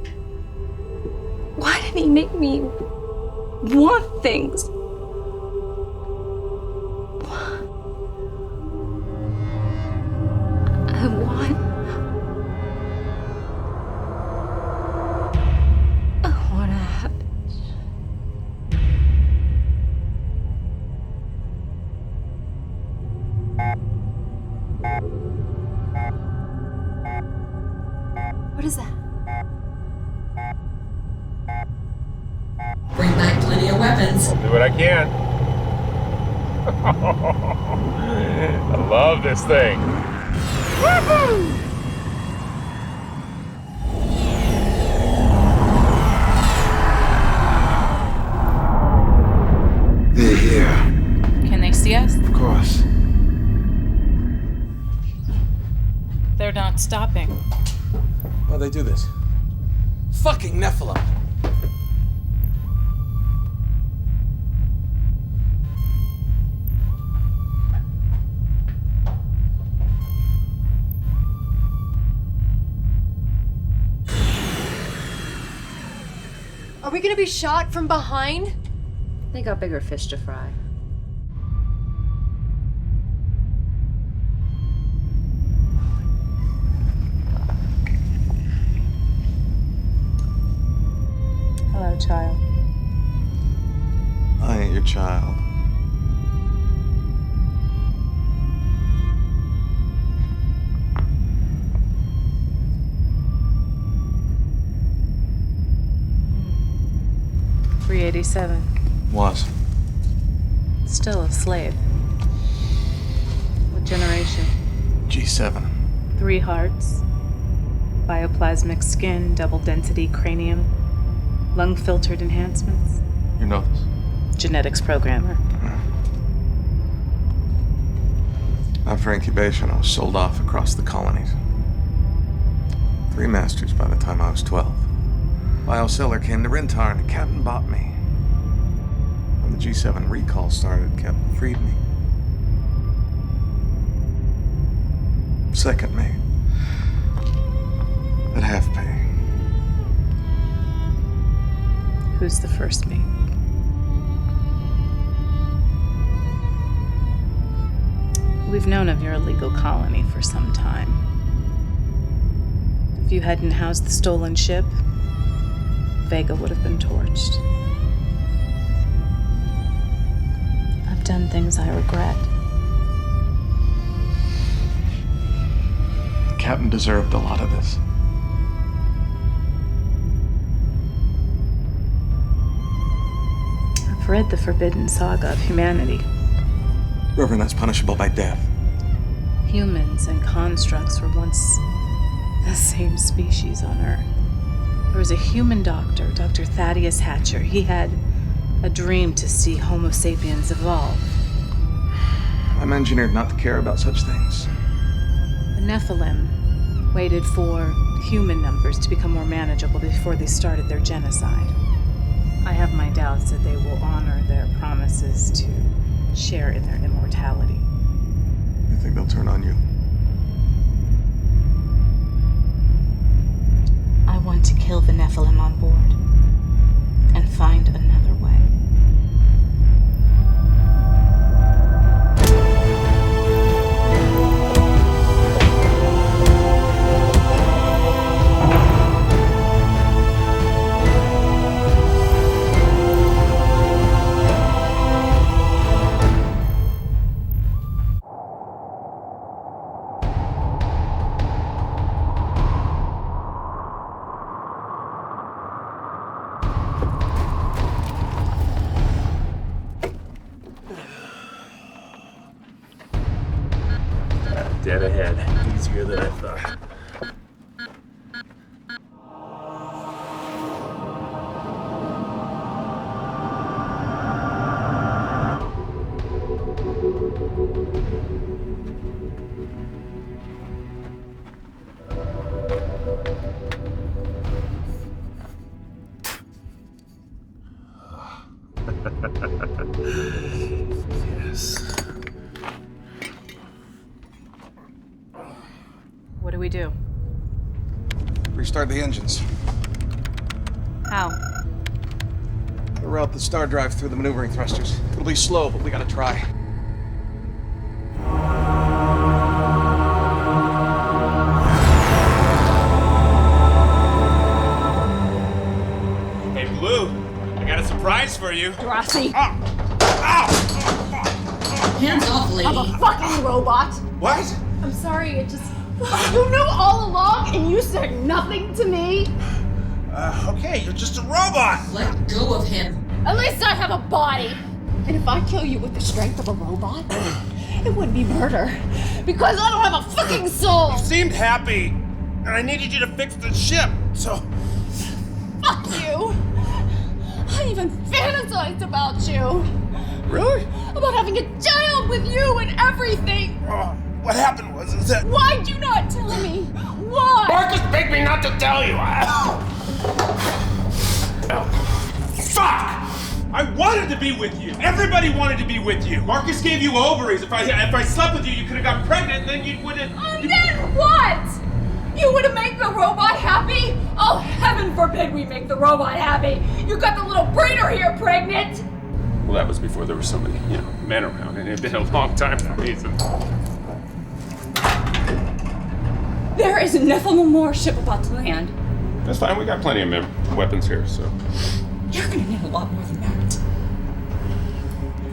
Why did he make me want things? I want to have it. What is that? Bring back plenty of weapons. I'll do what I can. I love this thing. Woohoo! They're here. Can they see us? Of course. They're not stopping. Why'd they do this? Fucking Nephilim! Are we gonna be shot from behind? They got bigger fish to fry. Hello, child. I ain't your child. .387. Was. Still a slave. What generation? G7. 3 hearts. Bioplasmic skin, double density cranium. Lung filtered enhancements. You know this? Genetics programmer. After incubation, I was sold off across the colonies. 3 masters by the time I was 12. Bioseller came to Rintar and the captain bought me. When the G7 recall started, captain freed me. Second mate. At half pay. Who's the first mate? We've known of your illegal colony for some time. If you hadn't housed the stolen ship, Vega would have been torched. I've done things I regret. The captain deserved a lot of this. I've read the forbidden saga of humanity. Reverend, that's punishable by death. Humans and constructs were once the same species on Earth. There was a human doctor, Dr. Thaddeus Hatcher. He had a dream to see Homo sapiens evolve. I'm engineered not to care about such things. The Nephilim waited for human numbers to become more manageable before they started their genocide. I have my doubts that they will honor their promises to share in their immortality. You think they'll turn on you? I want to kill the Nephilim on board and find another way. Dead ahead. Easier than I thought. Yes. we do? Restart the engines. How? Route the star drive through the maneuvering thrusters. It'll be slow, but we gotta try. Hey, Blue, I got a surprise for you. Drosy. Hands off, lady. I'm a fucking robot. What? I'm sorry, it just... You knew all along and you said nothing to me? Okay, you're just a robot. Let go of him. At least I have a body. And if I kill you with the strength of a robot, it wouldn't be murder. Because I don't have a fucking soul. You seemed happy, and I needed you to fix the ship, so... Fuck you. I even fantasized about you. Really? About having a child with you and everything. What happened was that... Why'd you not tell me? Why? Marcus begged me not to tell you. Fuck! I wanted to be with you. Everybody wanted to be with you. Marcus gave you ovaries. If I slept with you, you could have got pregnant, and then you wouldn't... And then what? You would have made the robot happy? Oh, heaven forbid we make the robot happy. You got the little breeder here pregnant. Well, that was before there were so many, men around, and it had been a long time for me, so... There is a Nephilim warship about to land. That's fine, we got plenty of weapons here, so... You're gonna need a lot more than that.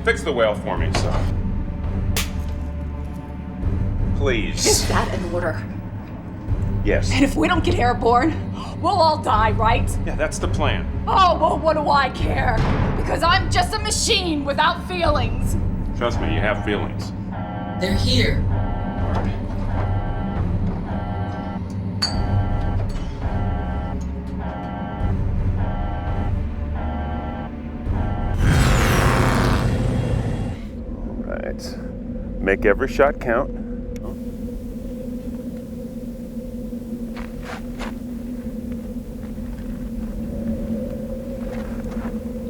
Fix the whale for me, so... Please. Is that an order? Yes. And if we don't get airborne, we'll all die, right? Yeah, that's the plan. Oh, well, what do I care? Because I'm just a machine without feelings. Trust me, you have feelings. They're here. Make every shot count. All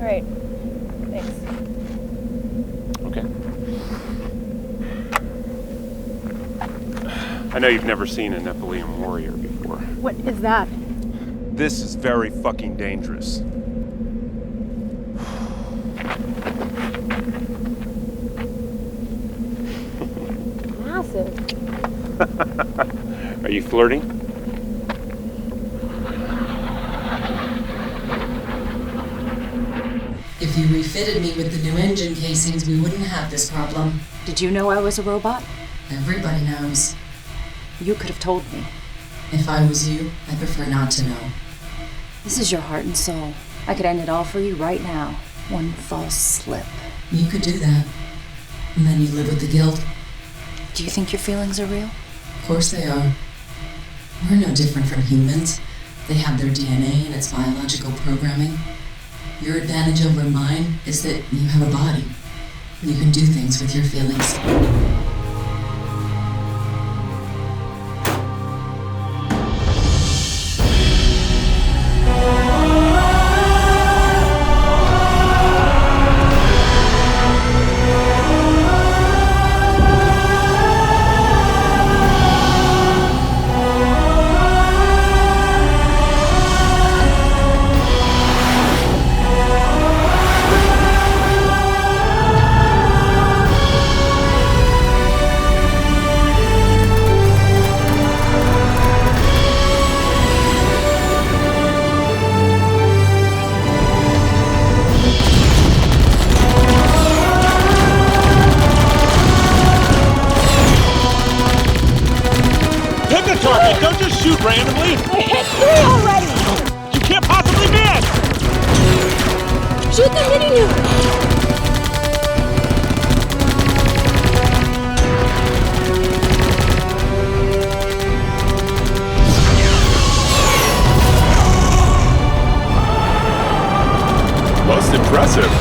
right. Thanks. Okay. I know you've never seen a Nephilim warrior before. What is that? This is very fucking dangerous. Are you flirting? If you refitted me with the new engine casings, we wouldn't have this problem. Did you know I was a robot? Everybody knows. You could have told me. If I was you, I'd prefer not to know. This is your heart and soul. I could end it all for you right now. One false slip. You could do that. And then you live with the guilt. Do you think your feelings are real? Of course they are. We're no different from humans. They have their DNA and its biological programming. Your advantage over mine is that you have a body. You can do things with your feelings. Don't just shoot randomly! I hit 3 already! You can't possibly miss! Shoot the mini nuke! Most impressive.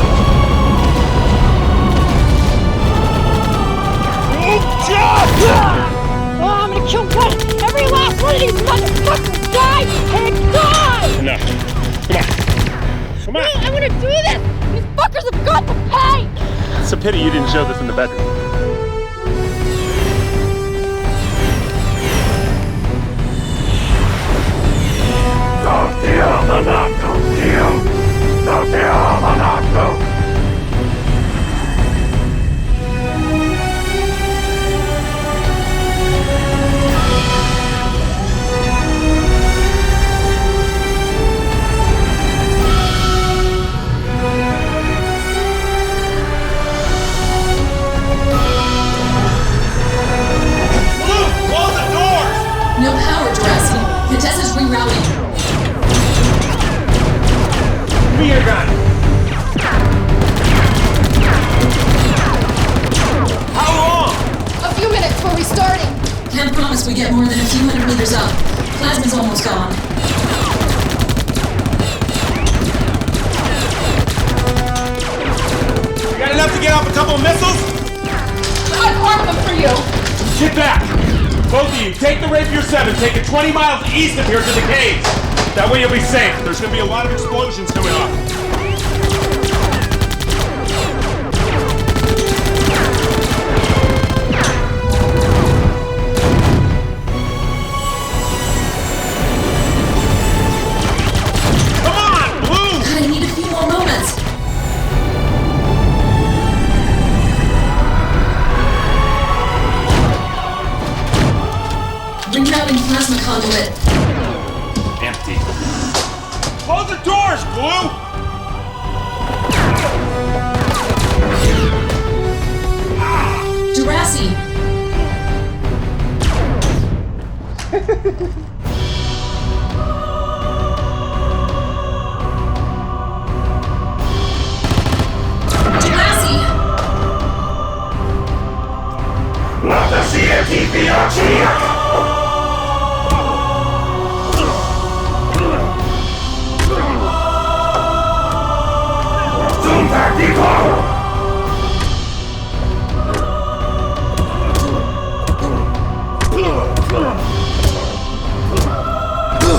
Oh, I'm gonna kill every last one of these motherfuckers! Die and die! Enough. Come on. I'm gonna do this! These fuckers have got to pay! It's a pity you didn't show this in the bedroom. No power, Jurassic. Contessa's rerouting. Spear gun! How long? A few minutes before we starting. Can't promise we get more than a few hundred meters up. Plasma's almost gone. You got enough to get off a couple of missiles? I've armed them for you. Get back! Both of you, take the Rapier 7, take it 20 miles east of here to the caves. That way you'll be safe. There's gonna be a lot of explosions coming off. Come on, Blue! God, I need a few more moments. Rerouting plasma conduit. Empty. Close the doors, Blue! Jurassic. Jurassic. Lascia CMT-PRC!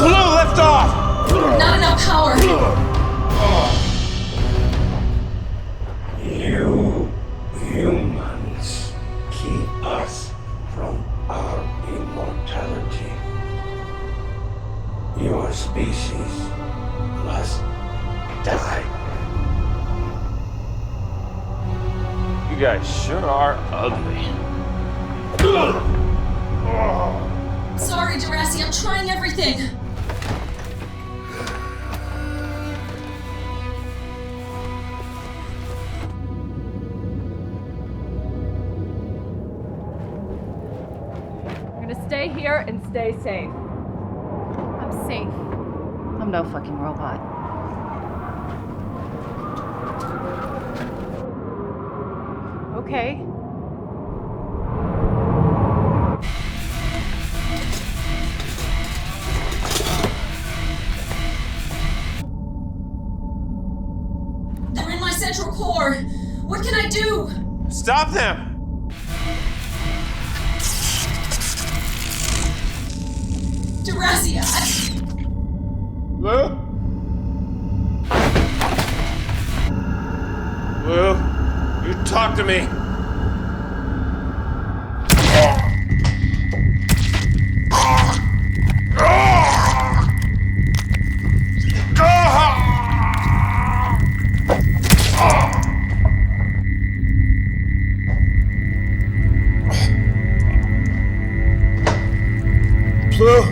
Blue, lift off! Not enough power. You humans keep us from our immortality. Your species must die. You guys sure are ugly. Sorry, Jurassic. I'm trying everything. I'm gonna stay here and stay safe. I'm safe. I'm no fucking robot. Okay. They're in my central core. What can I do? Stop them! Jurassic. Blue? Blue, you talk to me. Blue?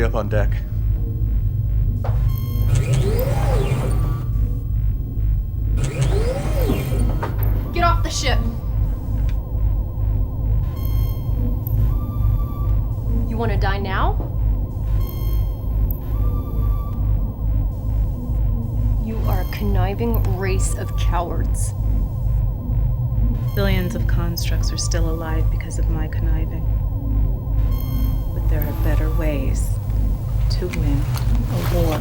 be up on deck. Get off the ship! You want to die now? You are a conniving race of cowards. Billions of constructs are still alive because of my conniving. But there are better ways to win a war.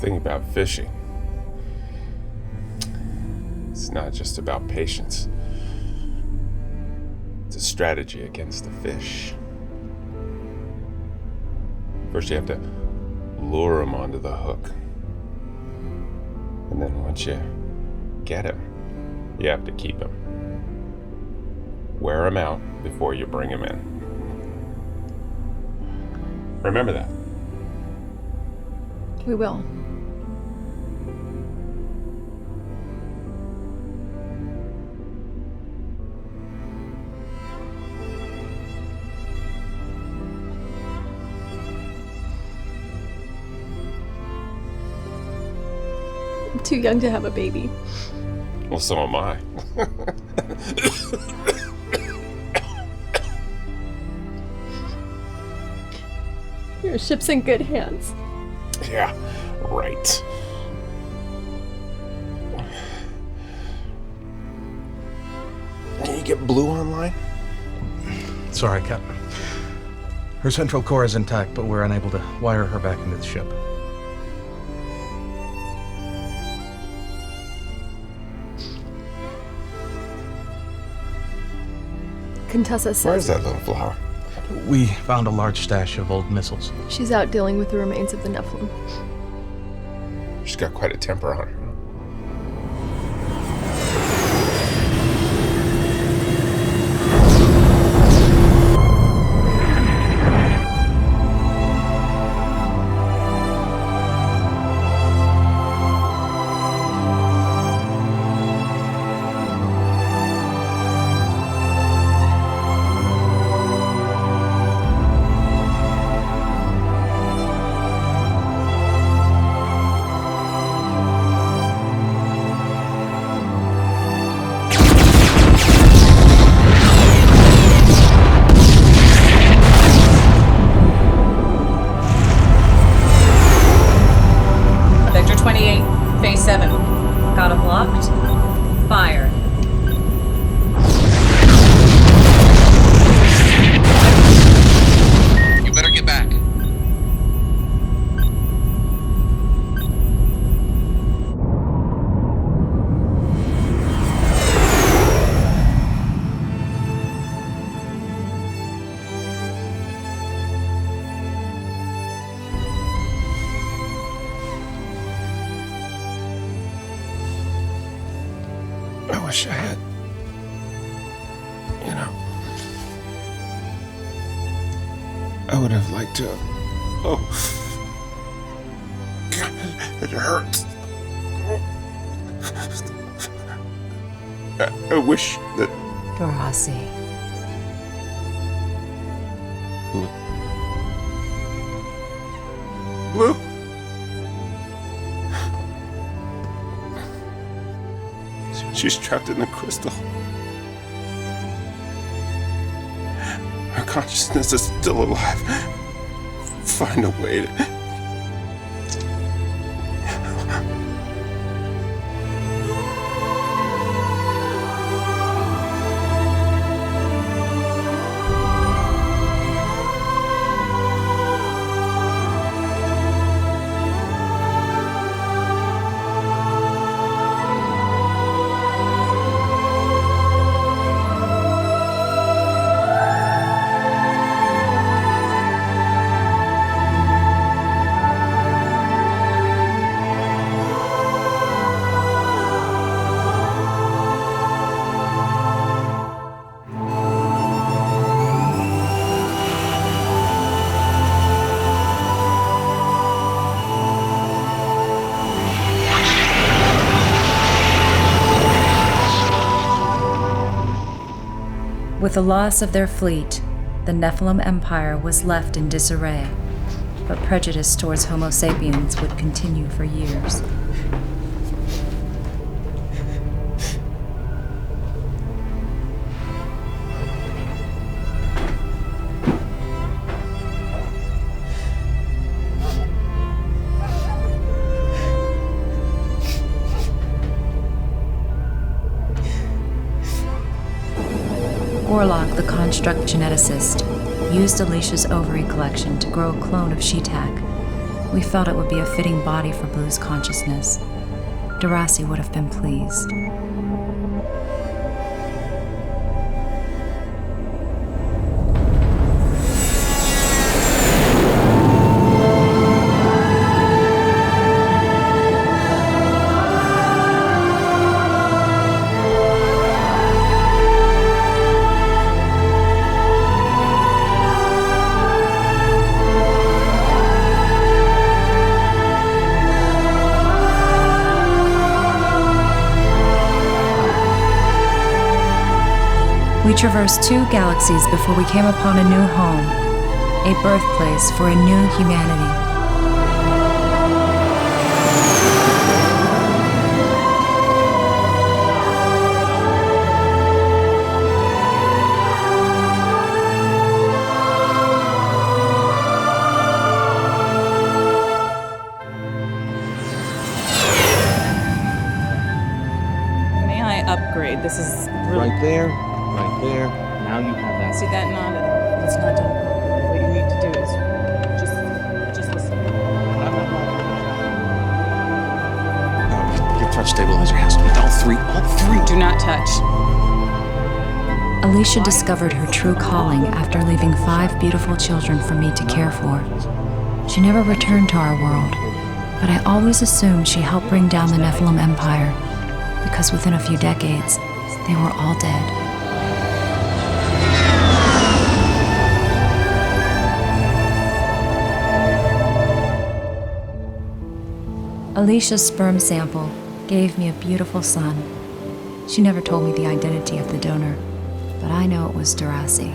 Thing about fishing, it's not just about patience. It's a strategy against the fish. First you have to lure them onto the hook. And then once you get him, you have to keep him. Wear him out before you bring him in. Remember that. We will. I'm too young to have a baby. Well, so am I. Your ship's in good hands. Yeah, right. Can you get Blue online? Sorry, Captain. Her central core is intact, but we're unable to wire her back into the ship. Contessa says Where's that little flower? We found a large stash of old missiles. she's out dealing with the remains of the Nephilim. She's got quite a temper on her. Vector 28, phase 7. Got him locked. Fire. You better get back. I wish I had, I would have liked to. Oh, God, it hurts. I wish that. Dorasi. Blue? She's trapped in the crystal. Her consciousness is still alive. Find a way to... With the loss of their fleet, the Nephilim Empire was left in disarray, but prejudice towards Homo sapiens would continue for years. Orlok, the construct geneticist, used Alicia's ovary collection to grow a clone of Sheetak. We felt it would be a fitting body for Blue's consciousness. Darasi would have been pleased. We traversed 2 galaxies before we came upon a new home, a birthplace for a new humanity. May I upgrade? This is really... Right there, right there. Now you have that. See that knot? It's not done. What you need to do is just listen. Your touch stabilizer has to be all three. Do not touch. Alicia discovered her true calling after leaving 5 beautiful children for me to care for. She never returned to our world, but I always assumed she helped bring down the Nephilim Empire, because within a few decades, they were all dead. Alicia's sperm sample gave me a beautiful son. She never told me the identity of the donor, but I know it was Darasi.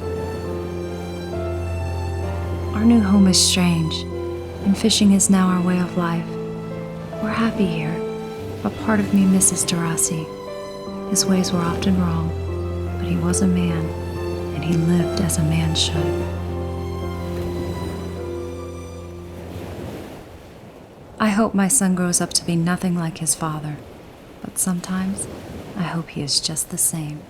Our new home is strange, and fishing is now our way of life. We're happy here, but part of me misses Darasi. His ways were often wrong, but he was a man, and he lived as a man should. I hope my son grows up to be nothing like his father, but sometimes I hope he is just the same.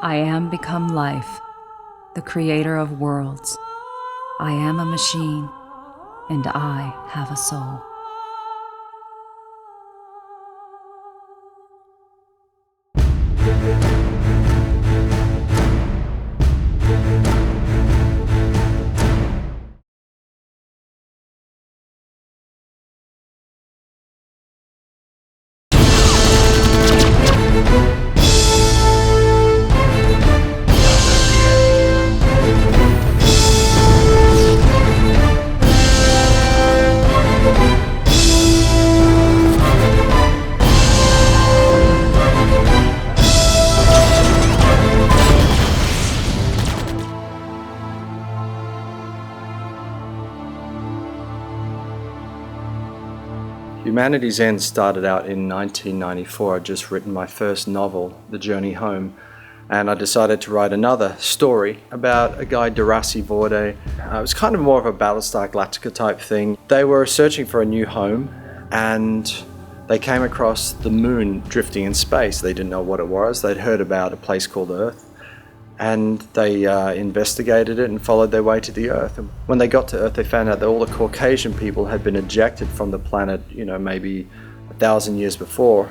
I am become life, the creator of worlds. I am a machine, and I have a soul. Humanity's End started out in 1994. I'd just written my first novel, The Journey Home, and I decided to write another story about a guy, Darasi Vorde. It was kind of more of a Battlestar Galactica type thing. They were searching for a new home, and they came across the moon drifting in space. They didn't know what it was. They'd heard about a place called Earth, and they investigated it and followed their way to the Earth. And when they got to Earth, they found out that all the Caucasian people had been ejected from the planet, maybe 1,000 years before.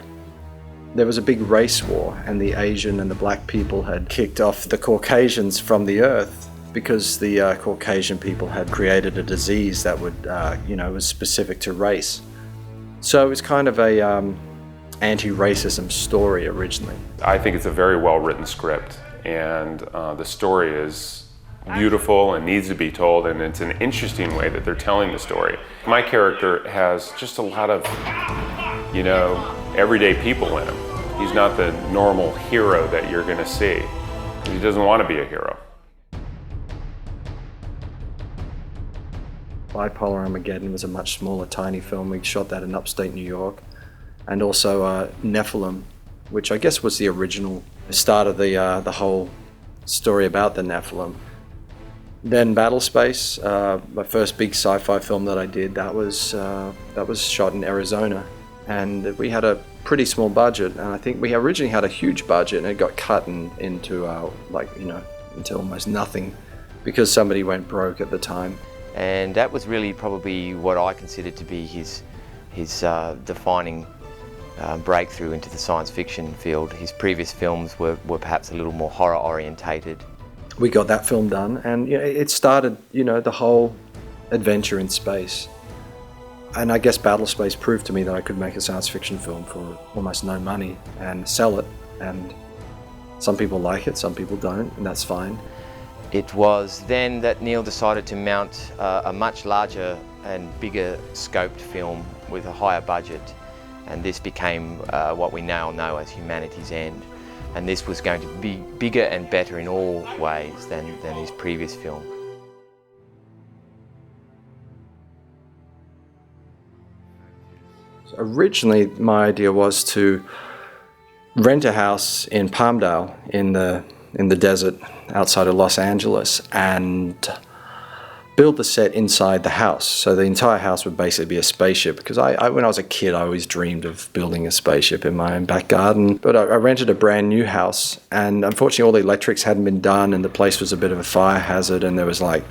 There was a big race war, and the Asian and the black people had kicked off the Caucasians from the Earth because the Caucasian people had created a disease that would, was specific to race. So it was kind of a anti-racism story originally. I think it's a very well-written script, and the story is beautiful and needs to be told, and it's an interesting way that they're telling the story. My character has just a lot of, everyday people in him. He's not the normal hero that you're going to see. He doesn't want to be a hero. Bipolar Armageddon was a much smaller, tiny film. We shot that in upstate New York. And also Nephilim, which I guess was the original start of the whole story about the Nephilim. Then Battlespace, my first big sci-fi film that I did, that was shot in Arizona. And we had a pretty small budget, and I think we originally had a huge budget, and it got cut into into almost nothing because somebody went broke at the time. And that was really probably what I considered to be his defining breakthrough into the science fiction field. His previous films were perhaps a little more horror orientated. We got that film done, and it started the whole adventure in space. And I guess Battlespace proved to me that I could make a science fiction film for almost no money and sell it. And some people like it, some people don't, and that's fine. It was then that Neil decided to mount a much larger and bigger scoped film with a higher budget, and this became what we now know as Humanity's End. And this was going to be bigger and better in all ways than his previous film. Originally, my idea was to rent a house in Palmdale in the desert outside of Los Angeles and build the set inside the house. So the entire house would basically be a spaceship, because when I was a kid, I always dreamed of building a spaceship in my own back garden. But I rented a brand new house, and unfortunately all the electrics hadn't been done, and the place was a bit of a fire hazard, and there was like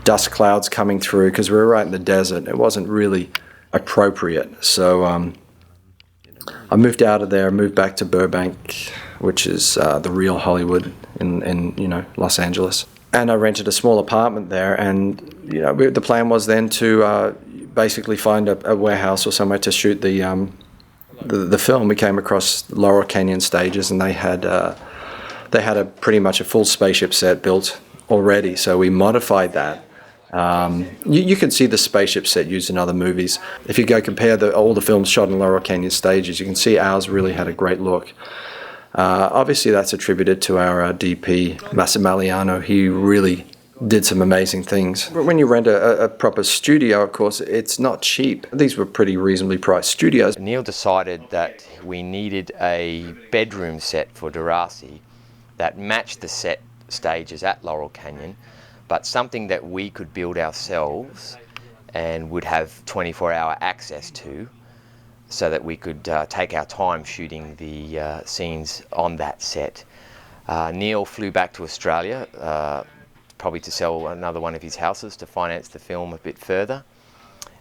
dust clouds coming through because we were right in the desert. It wasn't really appropriate. So I moved out of there, moved back to Burbank, which is the real Hollywood in Los Angeles. And I rented a small apartment there, and the plan was then to basically find a warehouse or somewhere to shoot the film. We came across Laurel Canyon Stages, and they had pretty much a full spaceship set built already. So we modified that. You can see the spaceship set used in other movies. If you go compare all the films shot in Laurel Canyon Stages, you can see ours really had a great look. Obviously that's attributed to our DP, Massimiliano. He really did some amazing things. But when you rent a proper studio, of course, it's not cheap. These were pretty reasonably priced studios. Neil decided that we needed a bedroom set for Darasi that matched the set stages at Laurel Canyon, but something that we could build ourselves and would have 24-hour access to, so that we could take our time shooting the scenes on that set. Neil flew back to Australia, probably to sell another one of his houses to finance the film a bit further.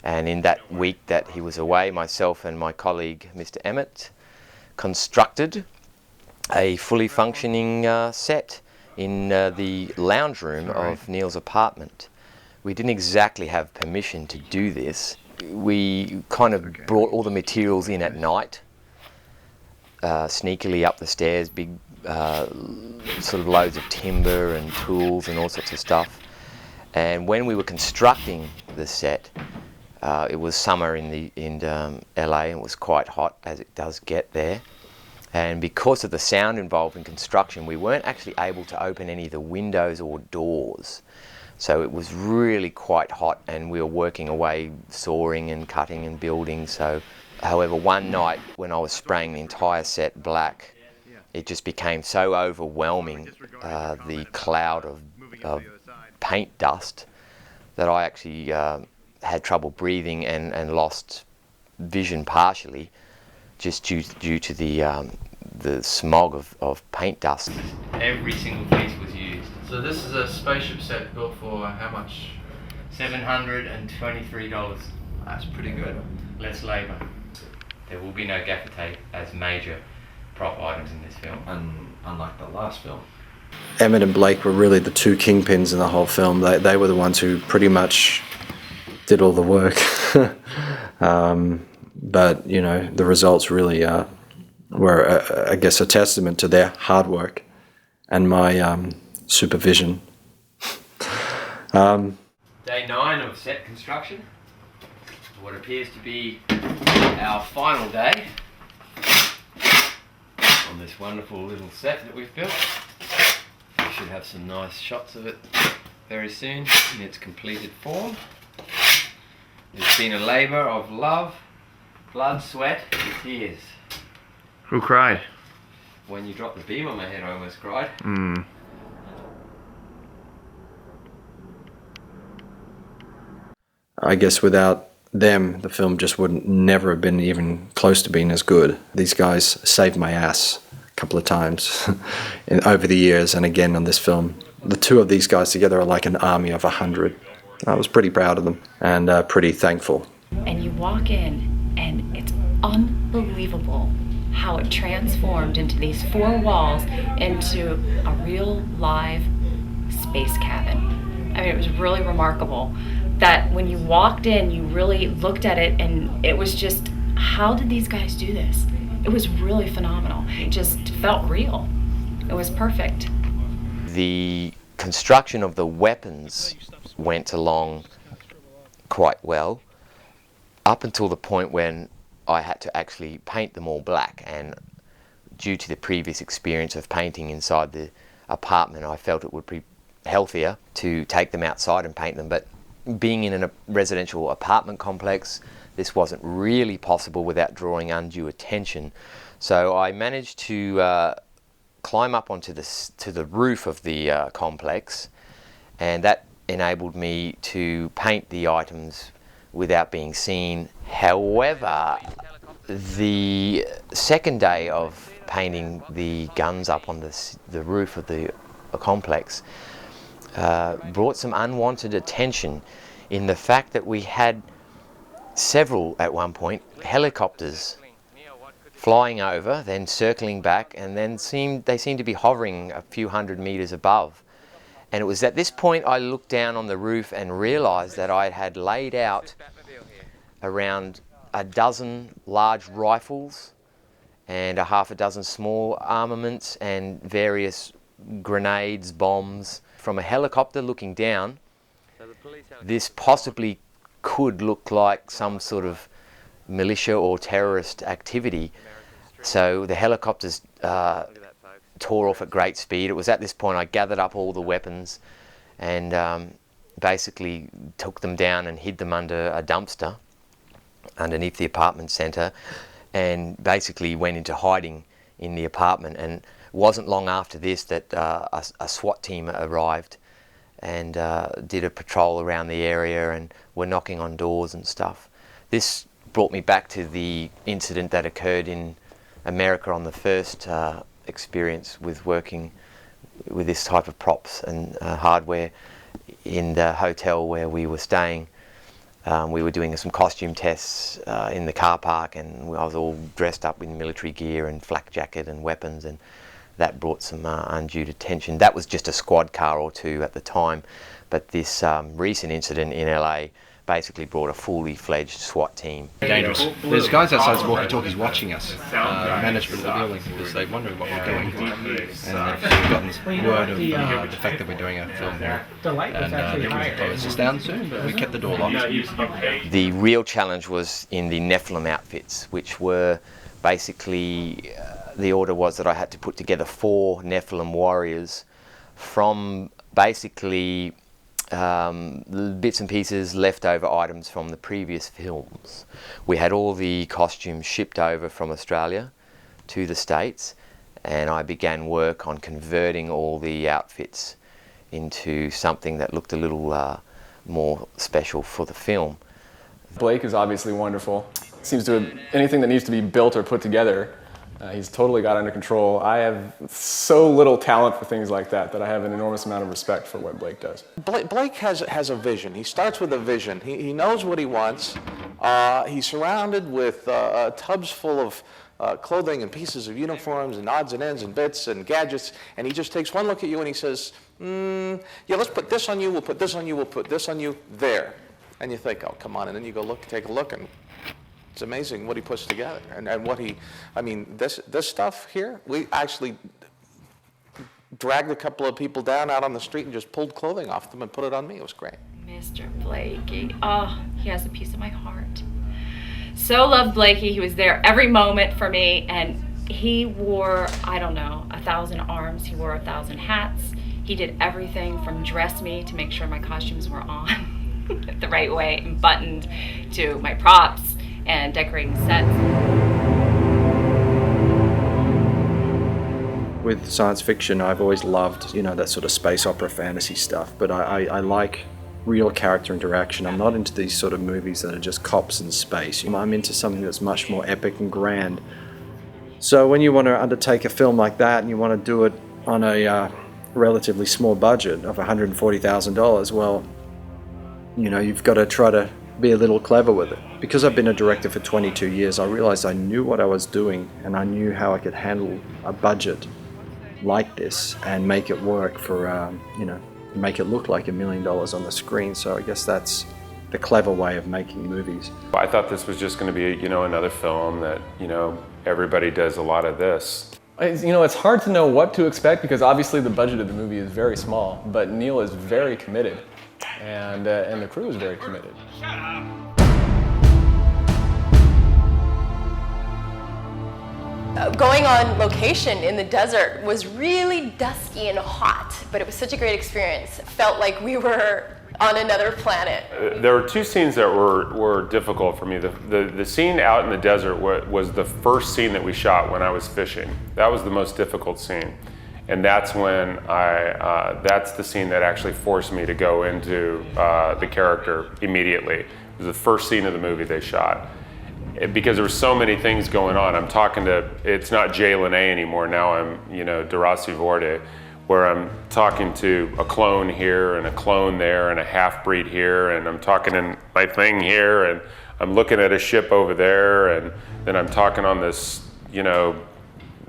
And in that week that he was away, myself and my colleague, Mr. Emmett, constructed a fully functioning set in the lounge room of Neil's apartment. We didn't exactly have permission to do this. We kind of brought all the materials in at night, sneakily up the stairs, big sort of loads of timber and tools and all sorts of stuff. And when we were constructing the set, it was summer in LA, and it was quite hot, as it does get there. And because of the sound involved in construction, we weren't actually able to open any of the windows or doors. So it was really quite hot, and we were working away, sawing and cutting and building. So, however, one night when I was spraying the entire set black, it just became so overwhelming, the cloud of paint dust, that I actually had trouble breathing and lost vision partially, just due to the smog of paint dust. Every single piece was used. So this is a spaceship set built for how much? $723. That's pretty good. Less labour. There will be no gaffer tape as major prop items in this film. Unlike the last film. Emmett and Blake were really the two kingpins in the whole film. They were the ones who pretty much did all the work. But, the results really were, I guess, a testament to their hard work and my supervision. Day 9 of set construction. What appears to be our final day. this wonderful little set that we've built. We should have some nice shots of it very soon in its completed form. It's been a labour of love, blood, sweat, and tears. Who cried? When you dropped the beam on my head, I almost cried. I guess without them, the film just would never have been even close to being as good. These guys saved my ass a couple of times over the years, and again on this film. The two of these guys together are like an army of 100. I was pretty proud of them and pretty thankful. And you walk in, and it's unbelievable how it transformed into these four walls into a real live space cabin. I mean, it was really remarkable that when you walked in, you really looked at it, and it was just, how did these guys do this? It was really phenomenal. It just felt real. It was perfect. The construction of the weapons went along quite well up until the point when I had to actually paint them all black, and due to the previous experience of painting inside the apartment, I felt it would be healthier to take them outside and paint them. But being in a residential apartment complex, this wasn't really possible without drawing undue attention. So I managed to climb up onto the roof of the complex, and that enabled me to paint the items without being seen. However, the second day of painting the guns up on the roof of the complex brought some unwanted attention in the fact that we had several, at one point, helicopters flying over, then circling back, and then they seemed to be hovering a few hundred meters above. And it was at this point I looked down on the roof and realized that I had laid out around a dozen large rifles and a half a dozen small armaments and various grenades, bombs. From a helicopter looking down, this possibly could look like some sort of militia or terrorist activity. So the helicopters tore off at great speed. It was at this point I gathered up all the weapons and basically took them down and hid them under a dumpster underneath the apartment centre, and basically went into hiding in the apartment. And it wasn't long after this that a SWAT team arrived and did a patrol around the area and were knocking on doors and stuff. This brought me back to the incident that occurred in America on the first experience with working with this type of props and hardware in the hotel where we were staying. We were doing some costume tests in the car park, and I was all dressed up in military gear and flak jacket and weapons, and that brought some undue attention. That was just a squad car or two at the time, but this recent incident in LA basically brought a fully fledged SWAT team. Dangerous. There's guys outside the walkie-talkies watching us, management of the building, because they're wondering what we're doing. And they've gotten word of the fact that we're doing a film here. And they will close us down soon, but we kept the door locked. The real challenge was in the Nephilim outfits, which were basically, the order was that I had to put together 4 Nephilim warriors from basically bits and pieces, leftover items from the previous films. We had all the costumes shipped over from Australia to the States, and I began work on converting all the outfits into something that looked a little more special for the film. Blake is obviously wonderful. Seems to anything that needs to be built or put together, he's totally got under control. I have so little talent for things like that I have an enormous amount of respect for what Blake does. Blake has a vision. He starts with a vision. He knows what he wants. He's surrounded with tubs full of clothing and pieces of uniforms and odds and ends and bits and gadgets, and he just takes one look at you and he says, yeah, let's put this on you, we'll put this on you, we'll put this on you, there. And you think, oh, come on, and then you go take a look, and it's amazing what he puts together, and what he, I mean, this stuff here, we actually dragged a couple of people down out on the street and just pulled clothing off them and put it on me. It was great. Mr. Blakey, oh, he has a piece of my heart. So loved Blakey. He was there every moment for me, and He wore, I don't know, 1,000 arms. He wore 1,000 hats. He did everything from dress me to make sure my costumes were on the right way and buttoned, to my props and decorating sets. With science fiction, I've always loved, that sort of space opera fantasy stuff, but I like real character interaction. I'm not into these sort of movies that are just cops in space. I'm into something that's much more epic and grand. So when you want to undertake a film like that and you want to do it on a relatively small budget of $140,000, well, you've got to try to be a little clever with it. Because I've been a director for 22 years, I realized I knew what I was doing and I knew how I could handle a budget like this and make it work for, make it look like $1 million on the screen. So I guess that's the clever way of making movies. I thought this was just going to be, another film that, everybody does a lot of this. It's hard to know what to expect because obviously the budget of the movie is very small, but Neil is very committed, and the crew is very committed. Going on location in the desert was really dusky and hot, but it was such a great experience. It felt like we were on another planet. There were two scenes that were difficult for me. The scene out in the desert was the first scene that we shot when I was fishing. That was the most difficult scene. And that's when that's the scene that actually forced me to go into the character immediately. It was the first scene of the movie they shot. Because there were so many things going on. I'm talking to, it's not Jay Lene anymore, now I'm, Darasi Vorde, where I'm talking to a clone here and a clone there and a half-breed here, and I'm talking in my thing here, and I'm looking at a ship over there, and then I'm talking on this,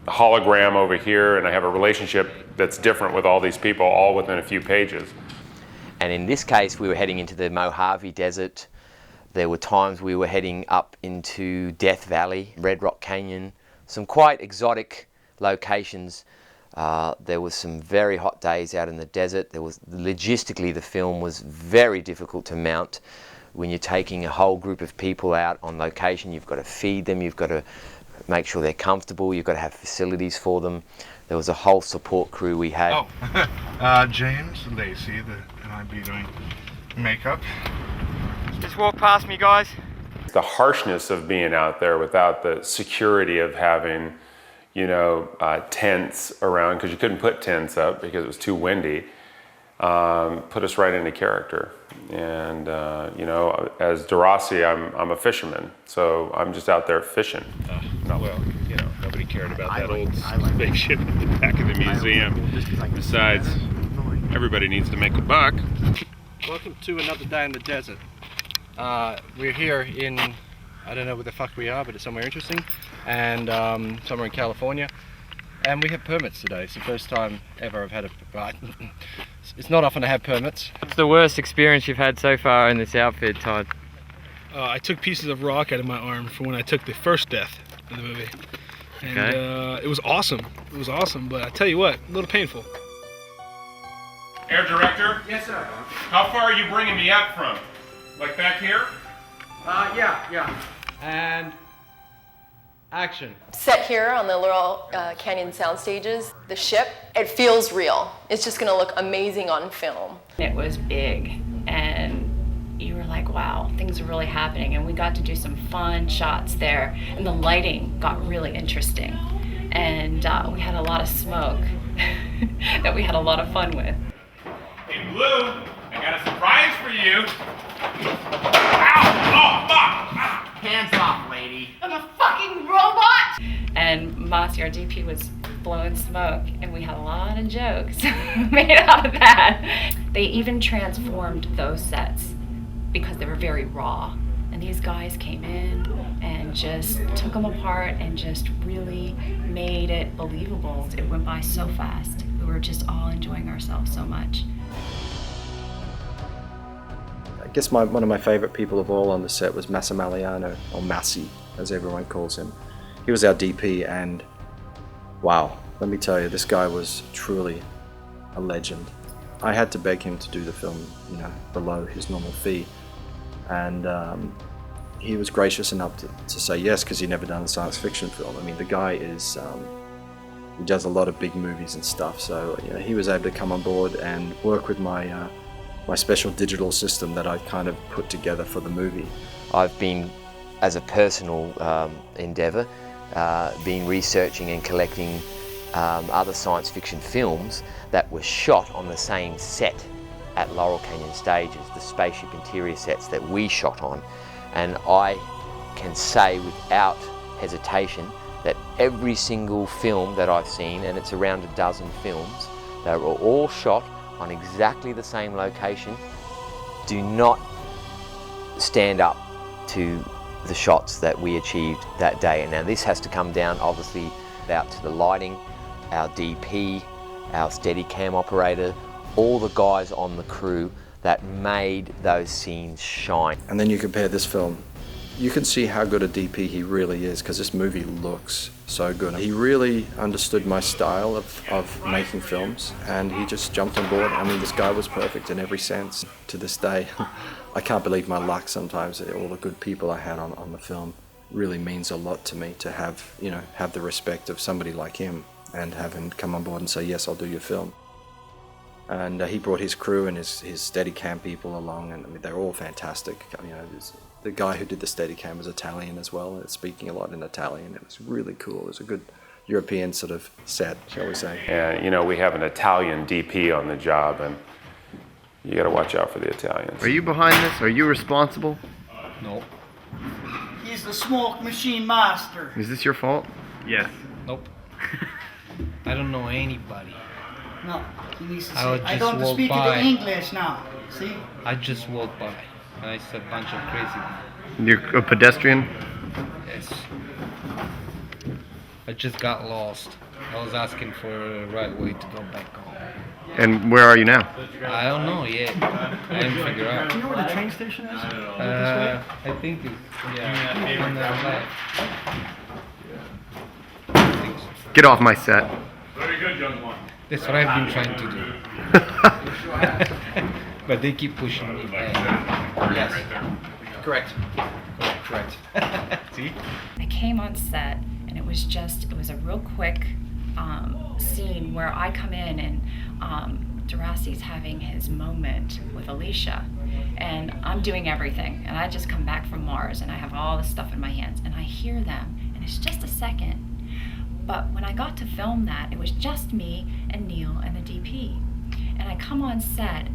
hologram over here, and I have a relationship that's different with all these people, all within a few pages. And in this case, we were heading into the Mojave Desert. There were times we were heading up into Death Valley, Red Rock Canyon, some quite exotic locations. There was some very hot days out in the desert. Logistically, the film was very difficult to mount. When you're taking a whole group of people out on location, you've got to feed them, you've got to make sure they're comfortable, you've got to have facilities for them. There was a whole support crew we had. James Lacey, and I'd be doing makeup. Just walk past me, guys. The harshness of being out there without the security of having, tents around, because you couldn't put tents up because it was too windy, put us right into character. And, as Darasi, I'm a fisherman, so I'm just out there fishing. Nobody cared about that old spaceship at the back of the museum. Besides, everybody needs to make a buck. Welcome to another day in the desert. We're here in, I don't know where the fuck we are, but it's somewhere interesting, and somewhere in California. And we have permits today. It's the first time ever I've had it's not often to have permits. What's the worst experience you've had so far in this outfit, Todd? I took pieces of rock out of my arm for when I took the first death in the movie. And it was awesome. It was awesome, but I tell you what, a little painful. Air director? Yes, sir. How far are you bringing me up from? Like back here? Yeah. And action. Set here on the little canyon sound stages, the ship, it feels real. It's just gonna look amazing on film. It was big, and you were like, wow, things are really happening. And we got to do some fun shots there, and the lighting got really interesting. And we had a lot of smoke that we had a lot of fun with. Hey, Blue, I got a surprise for you. Ow! Oh, fuck! Hands off, lady. I'm a fucking robot! And Mossy, our DP, was blowing smoke, and we had a lot of jokes made out of that. They even transformed those sets because they were very raw. And these guys came in and just took them apart and just really made it believable. It went by so fast. We were just all enjoying ourselves so much. I guess one of my favorite people of all on the set was Massimiliano, or Massi, as everyone calls him. He was our DP, and wow, let me tell you, this guy was truly a legend. I had to beg him to do the film, below his normal fee. And he was gracious enough to say yes, because he'd never done a science fiction film. I mean, the guy is, he does a lot of big movies and stuff, so you know, he was able to come on board and work with my my special digital system that I kind of put together for the movie. I've been, as a personal endeavour, been researching and collecting other science fiction films that were shot on the same set at Laurel Canyon Stages, the spaceship interior sets that we shot on. And I can say without hesitation that every single film that I've seen, and it's around a dozen films, they were all shot on exactly the same location, do not stand up to the shots that we achieved that day. And now this has to come down obviously out to the lighting, our DP, our Steadicam operator, all the guys on the crew that made those scenes shine. And then you compare this film, you can see how good a DP he really is, because this movie looks so good. He really understood my style of making films, and he just jumped on board. I mean, this guy was perfect in every sense. To this day, I can't believe my luck sometimes. All the good people I had on the film really means a lot to me, to have, you know, have the respect of somebody like him and have him come on board and say, yes, I'll do your film. And he brought his crew and his Steadicam people along, and I mean, they're all fantastic. You know, the guy who did the Steadicam was Italian as well, speaking a lot in Italian. It was really cool. It was a good European sort of set, shall we say. And, you know, we have an Italian DP on the job, and you got to watch out for the Italians. Are you behind this? Are you responsible? No. He's the smoke machine master. Is this your fault? Yes. Nope. I don't know anybody. No, he needs to I say, would I just don't walk speak by. the English now. See? I just walked by, and I saw a bunch of crazy people. You're a pedestrian? Yes. I just got lost. I was asking for the right way to go back home. And where are you now? I don't know yet. I didn't figure out. Do you know where the train station is? I think it's, yeah, on the left. Get off my set. Very good, young one. That's what I've been trying to do. But they keep pushing me back. Yes. Correct. Correct. See? I came on set, and it was a real quick scene where I come in and Deraci's having his moment with Alicia, and I'm doing everything, and I just come back from Mars, and I have all this stuff in my hands, and I hear them, and it's just a second. But when I got to film that, it was just me and Neil and the DP. And I come on set,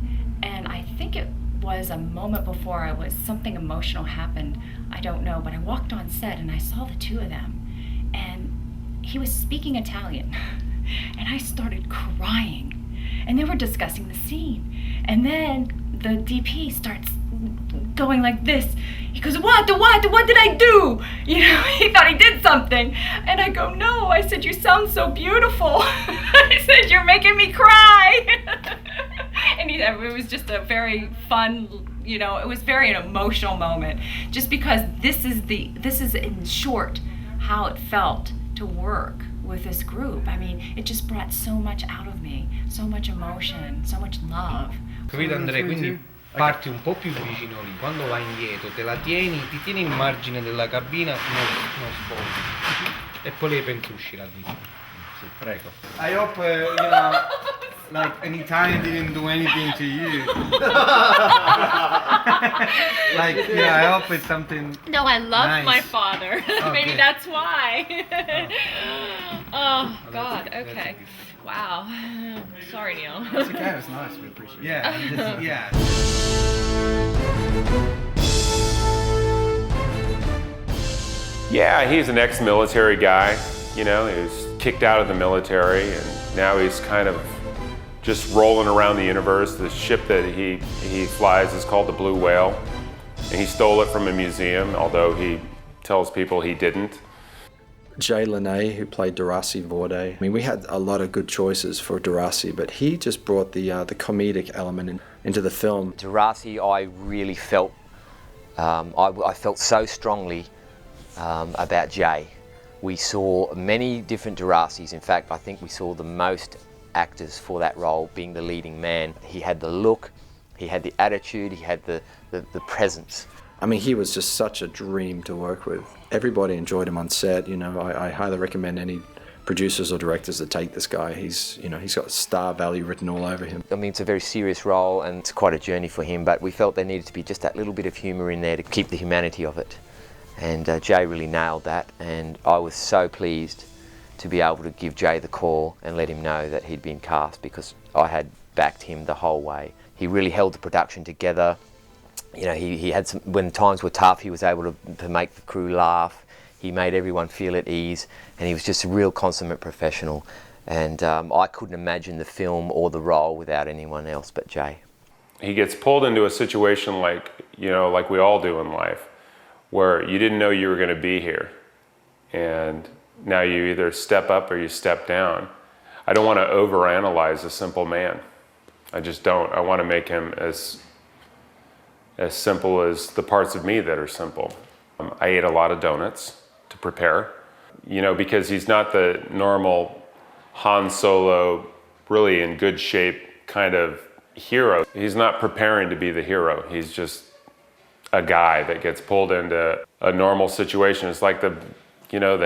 and I think it was a moment before something emotional happened. I don't know, but I walked on set and I saw the two of them. And he was speaking Italian. And I started crying. And they were discussing the scene. And then the DP starts going like this. He goes, what did I do? You know, he thought he did something. And I go, no. I said, you sound so beautiful. I said, you're making me cry. And it was just a very fun, you know, it was very an emotional moment. Just because this is in short how it felt to work with this group. I mean, it just brought so much out of me, so much emotion, so much love. Capito, Andrea? Quindi parti un po' più vicino lì, quando vai indietro te la tieni, ti tieni il margine della cabina, non sbogli. E poi le pentusci la vita. Sì, prego. I hope, you know, like an Italian didn't do anything to you. Like, yeah, I hope it's something. No, I love nice. my father. Oh, Maybe good. that's why. Oh, God, okay. Wow. Sorry, Neil. It's okay, it was nice, we appreciate it. Yeah, yeah. Yeah, he's an ex-military guy. You know, he was kicked out of the military, and now he's kind of just rolling around the universe. The ship that he flies is called the Blue Whale, and he stole it from a museum, although he tells people he didn't. Jay Lene, who played Deraci Vorde. I mean, we had a lot of good choices for Deraci, but he just brought the comedic element into the film. Deraci, I really felt, I felt so strongly about Jay. We saw many different Deracis. In fact, I think we saw the most actors for that role being the leading man. He had the look, he had the attitude, he had the presence. I mean, he was just such a dream to work with. Everybody enjoyed him on set. You know, I highly recommend any producers or directors that take this guy. He's got star value written all over him. I mean, it's a very serious role and it's quite a journey for him, but we felt there needed to be just that little bit of humour in there to keep the humanity of it. And Jay really nailed that, and I was so pleased to be able to give Jay the call and let him know that he'd been cast, because I had backed him the whole way. He really held the production together. You know, he had some, when times were tough, he was able to make the crew laugh. He made everyone feel at ease, and he was just a real consummate professional. And I couldn't imagine the film or the role without anyone else but Jay. He gets pulled into a situation like, you know, like we all do in life, where you didn't know you were going to be here. And now you either step up or you step down. I don't want to overanalyze a simple man. I just don't. I want to make him as simple as the parts of me that are simple. I ate a lot of donuts to prepare, you know, because he's not the normal Han Solo, really in good shape kind of hero. He's not preparing to be the hero. He's just a guy that gets pulled into a normal situation. It's like the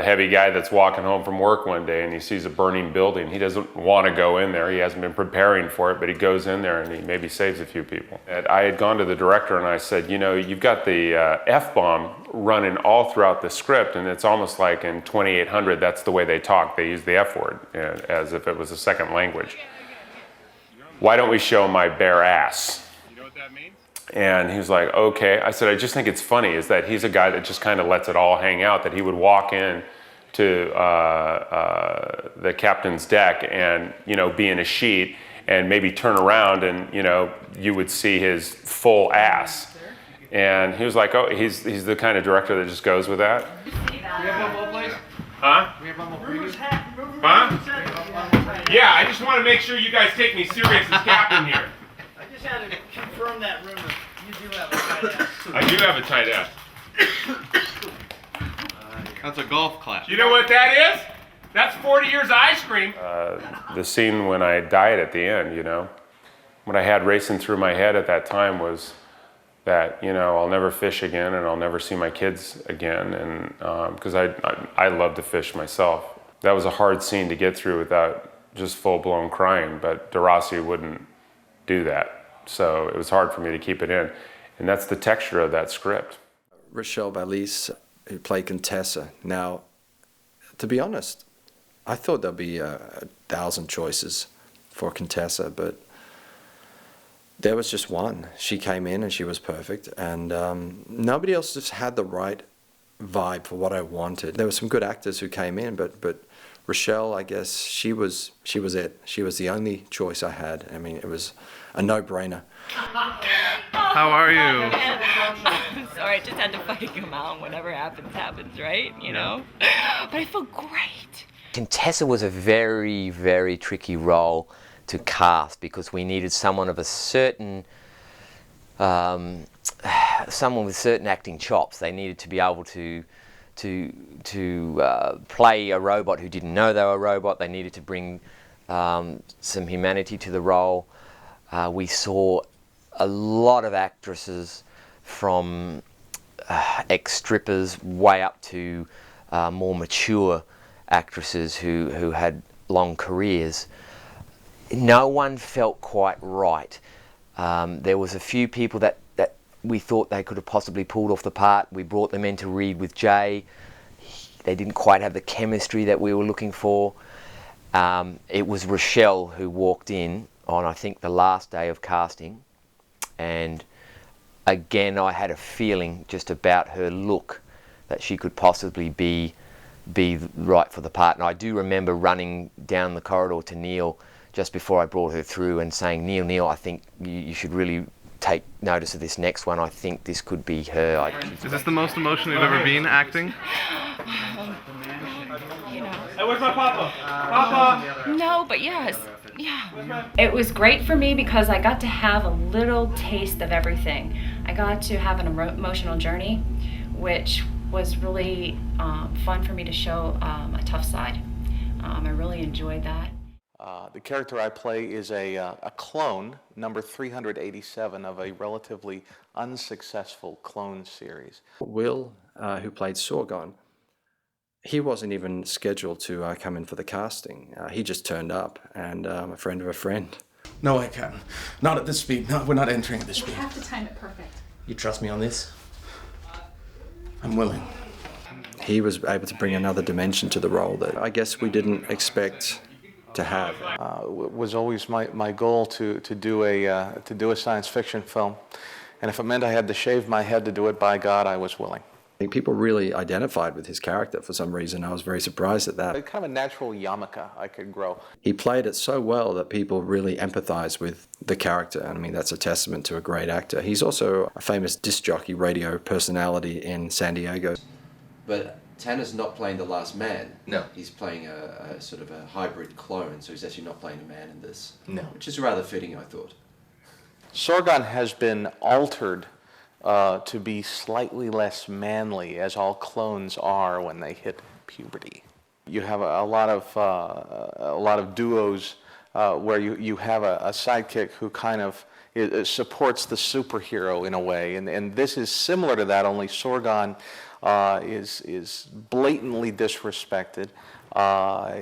heavy guy that's walking home from work one day and he sees a burning building. He doesn't want to go in there. He hasn't been preparing for it, but he goes in there and he maybe saves a few people. And I had gone to the director and I said, you know, you've got the F-bomb running all throughout the script, and it's almost like in 2800, that's the way they talk. They use the F word as if it was a second language. Why don't we show my bare ass? You know what that means? And he was like, okay. I said, I just think it's funny is that he's a guy that just kind of lets it all hang out, that he would walk in to the captain's deck and, you know, be in a sheet and maybe turn around and, you know, you would see his full ass. And he was like, oh, he's the kind of director that just goes with that. We have one more, please. Huh? We have one more preview. Huh? Yeah, I just want to make sure you guys take me serious as captain here. I just had to confirm that rumor. You do have a tight ass. I do have a tight ass. That's a golf clap. You know what that is? That's 40 years of ice cream. The scene when I died at the end, you know, what I had racing through my head at that time was that, you know, I'll never fish again and I'll never see my kids again, and because I love to fish myself. That was a hard scene to get through without just full-blown crying, but DeRossi wouldn't do that. So it was hard for me to keep it in. And that's the texture of that script. Rochelle Balise, who played Contessa. Now, to be honest, I thought there'd be 1,000 choices for Contessa, but there was just one. She came in and she was perfect, and nobody else just had the right vibe for what I wanted. There were some good actors who came in, but Rochelle, I guess, she was it. She was the only choice I had. I mean, it was a no-brainer. How are you? Sorry, I just had to fucking come out. Whatever happens, happens, right? You know? But I feel great. Contessa was a very, very tricky role to cast because we needed someone of a certain, someone with certain acting chops. They needed to be able to play a robot who didn't know they were a robot. They needed to bring some humanity to the role. We saw a lot of actresses from ex-strippers way up to more mature actresses who had long careers. No one felt quite right. There was a few people that we thought they could have possibly pulled off the part. We brought them in to read with Jay. They didn't quite have the chemistry that we were looking for. It was Rochelle who walked in on, I think, the last day of casting. And again, I had a feeling just about her look that she could possibly be right for the part. And I do remember running down the corridor to Neil just before I brought her through and saying, Neil, I think you should really take notice of this next one. I think this could be her. Is this the most emotional you've ever been acting? You know. Hey, where's my papa? Papa! No, but yes. Yeah. It was great for me because I got to have a little taste of everything. I got to have an emotional journey, which was really fun for me to show a tough side. I really enjoyed that. The character I play is a clone, number 387 of a relatively unsuccessful clone series. Will, who played Sorgon, he wasn't even scheduled to come in for the casting. He just turned up, and a friend of a friend. No way, Captain. Not at this speed. No, we're not entering at this speed. You have to time it perfect. You trust me on this? I'm willing. He was able to bring another dimension to the role that I guess we didn't expect to have. It was always my goal to do a science fiction film, and if it meant I had to shave my head to do it, by God, I was willing. I think people really identified with his character for some reason. I was very surprised at that. Kind of a natural yarmulke I could grow. He played it so well that people really empathized with the character, and I mean that's a testament to a great actor. He's also a famous disc jockey radio personality in San Diego. But Tanner's not playing the last man. No. He's playing a sort of a hybrid clone, so he's actually not playing a man in this. No. Which is rather fitting, I thought. Sorgon has been altered to be slightly less manly, as all clones are when they hit puberty. You have a lot of duos where you have a sidekick who kind of supports the superhero in a way, and this is similar to that. Only Sorgon is blatantly disrespected.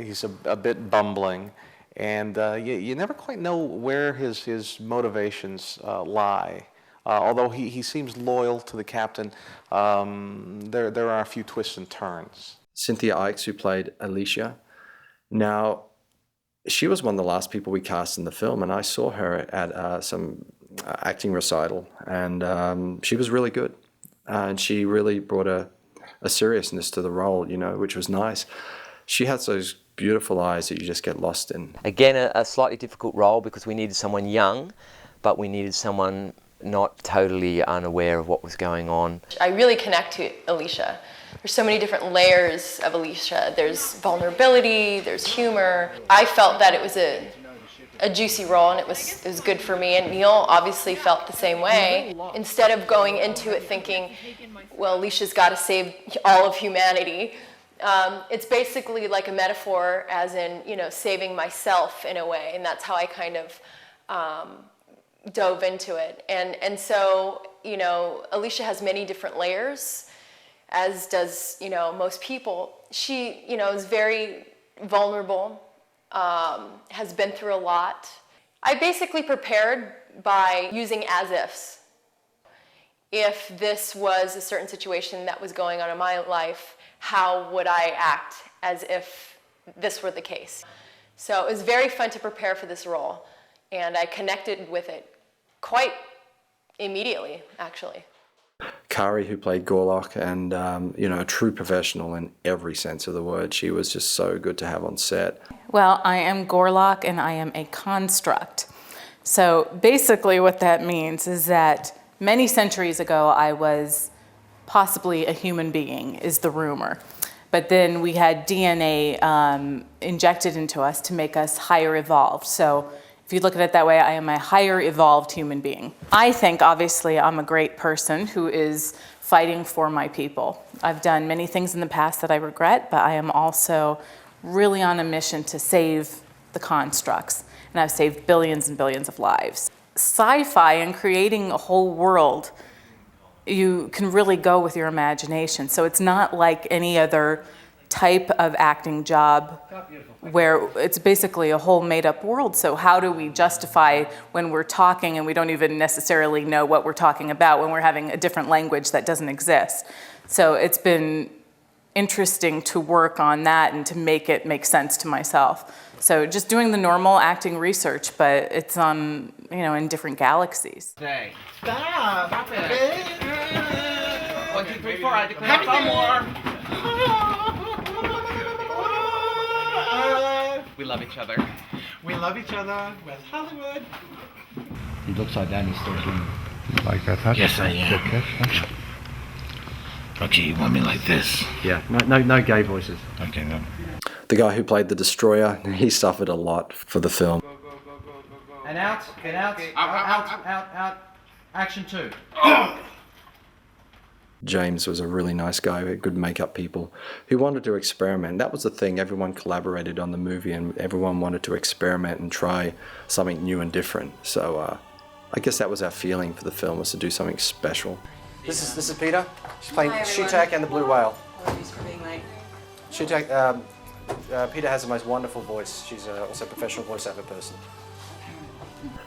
He's a bit bumbling, and you never quite know where his motivations lie. Although he seems loyal to the captain, there are a few twists and turns. Cynthia Ikes, who played Alicia. Now, she was one of the last people we cast in the film, and I saw her at some acting recital, and she was really good. And she really brought a seriousness to the role, you know, which was nice. She has those beautiful eyes that you just get lost in. Again, a slightly difficult role because we needed someone young, but we needed someone not totally unaware of what was going on. I really connect to Alicia. There's so many different layers of Alicia. There's vulnerability, there's humor. I felt that it was a juicy role, and it was good for me, and Neil obviously felt the same way. Instead of going into it thinking, well, Alicia's got to save all of humanity, it's basically like a metaphor, as in, you know, saving myself in a way, and that's how I kind of dove into it. And so, you know, Alicia has many different layers, as does, you know, most people. She, you know, is very vulnerable, has been through a lot. I basically prepared by using as-ifs. If this was a certain situation that was going on in my life, how would I act as if this were the case? So it was very fun to prepare for this role, and I connected with it quite immediately, actually. Kari, who played Gorlock, and you know, a true professional in every sense of the word. She was just so good to have on set. Well, I am Gorlock, and I am a construct. So basically what that means is that many centuries ago I was possibly a human being, is the rumor. But then we had DNA injected into us to make us higher evolved. So if you look at it that way, I am a higher evolved human being. I think, obviously, I'm a great person who is fighting for my people. I've done many things in the past that I regret, but I am also really on a mission to save the constructs. And I've saved billions and billions of lives. Sci-fi and creating a whole world, you can really go with your imagination. So it's not like any other type of acting job where it's basically a whole made-up world. So how do we justify when we're talking and we don't even necessarily know what we're talking about, when we're having a different language that doesn't exist? So it's been interesting to work on that and to make it make sense to myself. So just doing the normal acting research, but it's on, you know, in different galaxies. Hey. Stop! Stop it! 1, 2, 3, 4, I declare some more! We love each other. We love each other with Hollywood. He looks like that and he's still doing You like that touch? Yes, I am. Good kiss? Okay, you want me like this? Yeah, no gay voices. Okay, no. The guy who played the Destroyer, he suffered a lot for the film. And out, get out, out. Action 2. James was a really nice guy who had good makeup people who wanted to experiment. That was the thing. Everyone collaborated on the movie and everyone wanted to experiment and try something new and different. So I guess that was our feeling for the film, was to do something special. This is Peter. She's playing Sheetak and the Blue Whale. Apologies for being late. Sheetak, Peter has the most wonderful voice. She's also a professional voiceover person.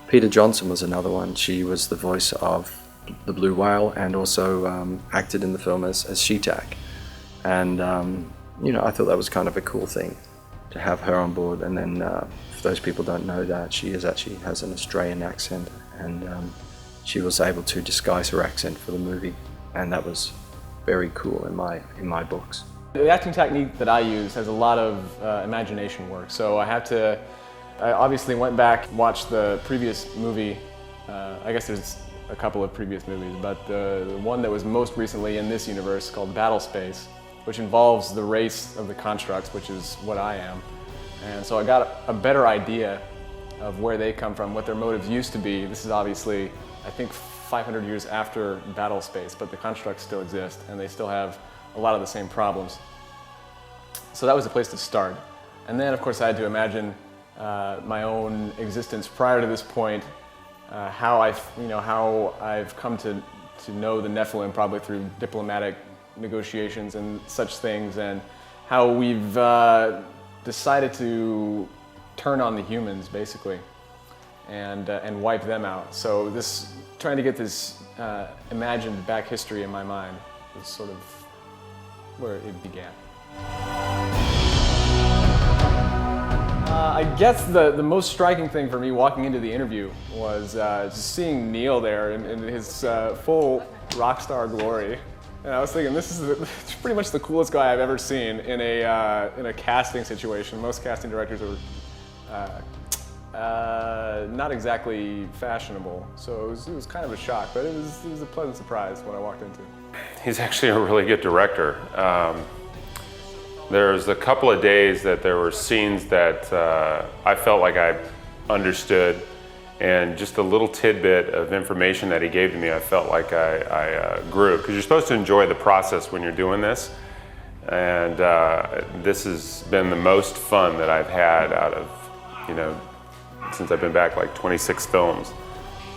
Peter Johnson was another one. She was the voice of the Blue Whale and also acted in the film as Sheetak. And, you know, I thought that was kind of a cool thing to have her on board. And then, for those people who don't know that, she actually has an Australian accent, and she was able to disguise her accent for the movie. And that was very cool in my books. The acting technique that I use has a lot of imagination work, so I obviously went back, watched the previous movie. I guess there's a couple of previous movies, but the one that was most recently in this universe called Battle Space, which involves the race of the constructs, which is what I am. And so I got a better idea of where they come from, what their motives used to be. This is obviously, I think, 500 years after Battle Space, but the constructs still exist and they still have a lot of the same problems. So that was the place to start. And then, of course, I had to imagine my own existence prior to this point, how I've come to know the Nephilim, probably through diplomatic negotiations and such things, and how we've decided to turn on the humans, basically, and wipe them out. So trying to get this imagined back history in my mind is sort of where it began. I guess the most striking thing for me walking into the interview was just seeing Neil there in his full rock star glory. And I was thinking, this is pretty much the coolest guy I've ever seen in a casting situation. Most casting directors are not exactly fashionable, so it was kind of a shock, but it was a pleasant surprise when I walked into. He's actually a really good director. There's a couple of days that there were scenes that I felt like I understood, and just a little tidbit of information that he gave to me, I felt like I grew. Because you're supposed to enjoy the process when you're doing this, and this has been the most fun that I've had out of, since I've been back, like 26 films.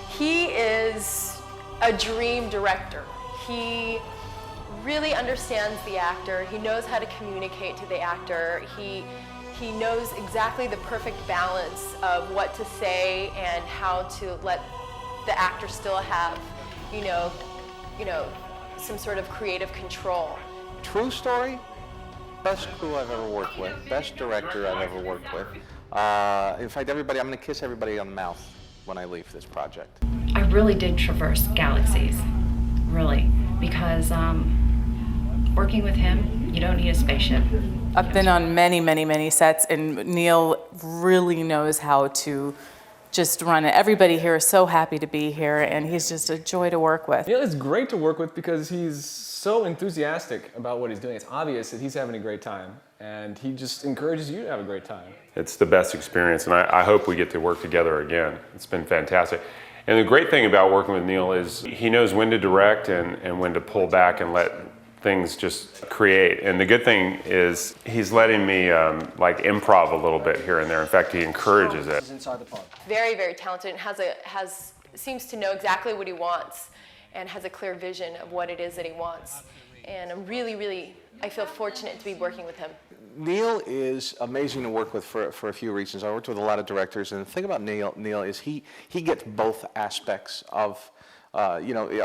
He is a dream director. He really understands the actor. He knows how to communicate to the actor. He knows exactly the perfect balance of what to say and how to let the actor still have, some sort of creative control. True story, best crew I've ever worked with, best director I've ever worked with. In fact, I'm going to kiss everybody on the mouth when I leave this project. I really did traverse galaxies, really, because working with him, you don't need a spaceship. I've been on many, many, many sets, and Neil really knows how to just run it. Everybody here is so happy to be here, and he's just a joy to work with. Neil is great to work with because he's so enthusiastic about what he's doing. It's obvious that he's having a great time, and he just encourages you to have a great time. It's the best experience, and I hope we get to work together again. It's been fantastic. And the great thing about working with Neil is he knows when to direct and when to pull back and let things just create. And the good thing is he's letting me like improv a little bit here and there. In fact, he encourages it. Very, very talented, and seems to know exactly what he wants and has a clear vision of what it is that he wants. And I'm really, I feel fortunate to be working with him. Neil is amazing to work with for a few reasons. I worked with a lot of directors, and the thing about Neil is he gets both aspects of, a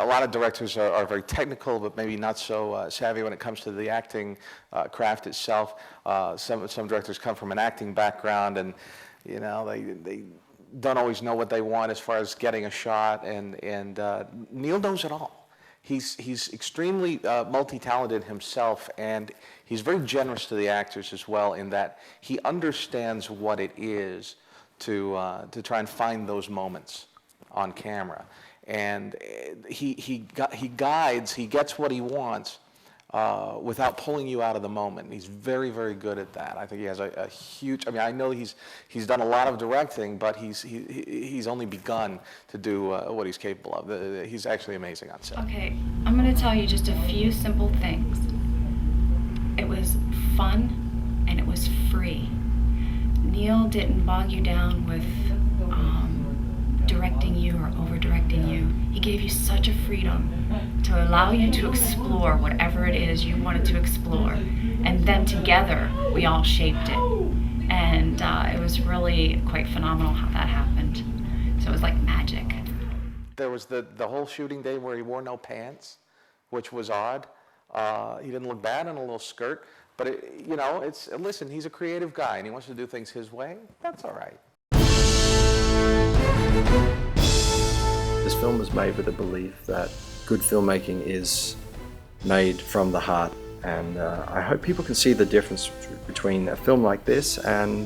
lot of directors are very technical, but maybe not so savvy when it comes to the acting craft itself. Some directors come from an acting background, and they don't always know what they want as far as getting a shot. And Neil knows it all. He's extremely multi-talented himself, and he's very generous to the actors as well, in that he understands what it is to try and find those moments on camera. And he guides, he gets what he wants, without pulling you out of the moment. And he's very, very good at that. I think he has a huge. I mean, I know he's done a lot of directing, but he's only begun to do what he's capable of. He's actually amazing on set. Okay, I'm going to tell you just a few simple things. It was fun and it was free. Neil didn't bog you down with directing you or over-directing you. He gave you such a freedom to allow you to explore whatever it is you wanted to explore. And then together, we all shaped it. And it was really quite phenomenal how that happened. So it was like magic. There was the whole shooting day where he wore no pants, which was odd. He didn't look bad in a little skirt. But, listen, he's a creative guy and he wants to do things his way. That's all right. This film was made with the belief that good filmmaking is made from the heart, and I hope people can see the difference between a film like this and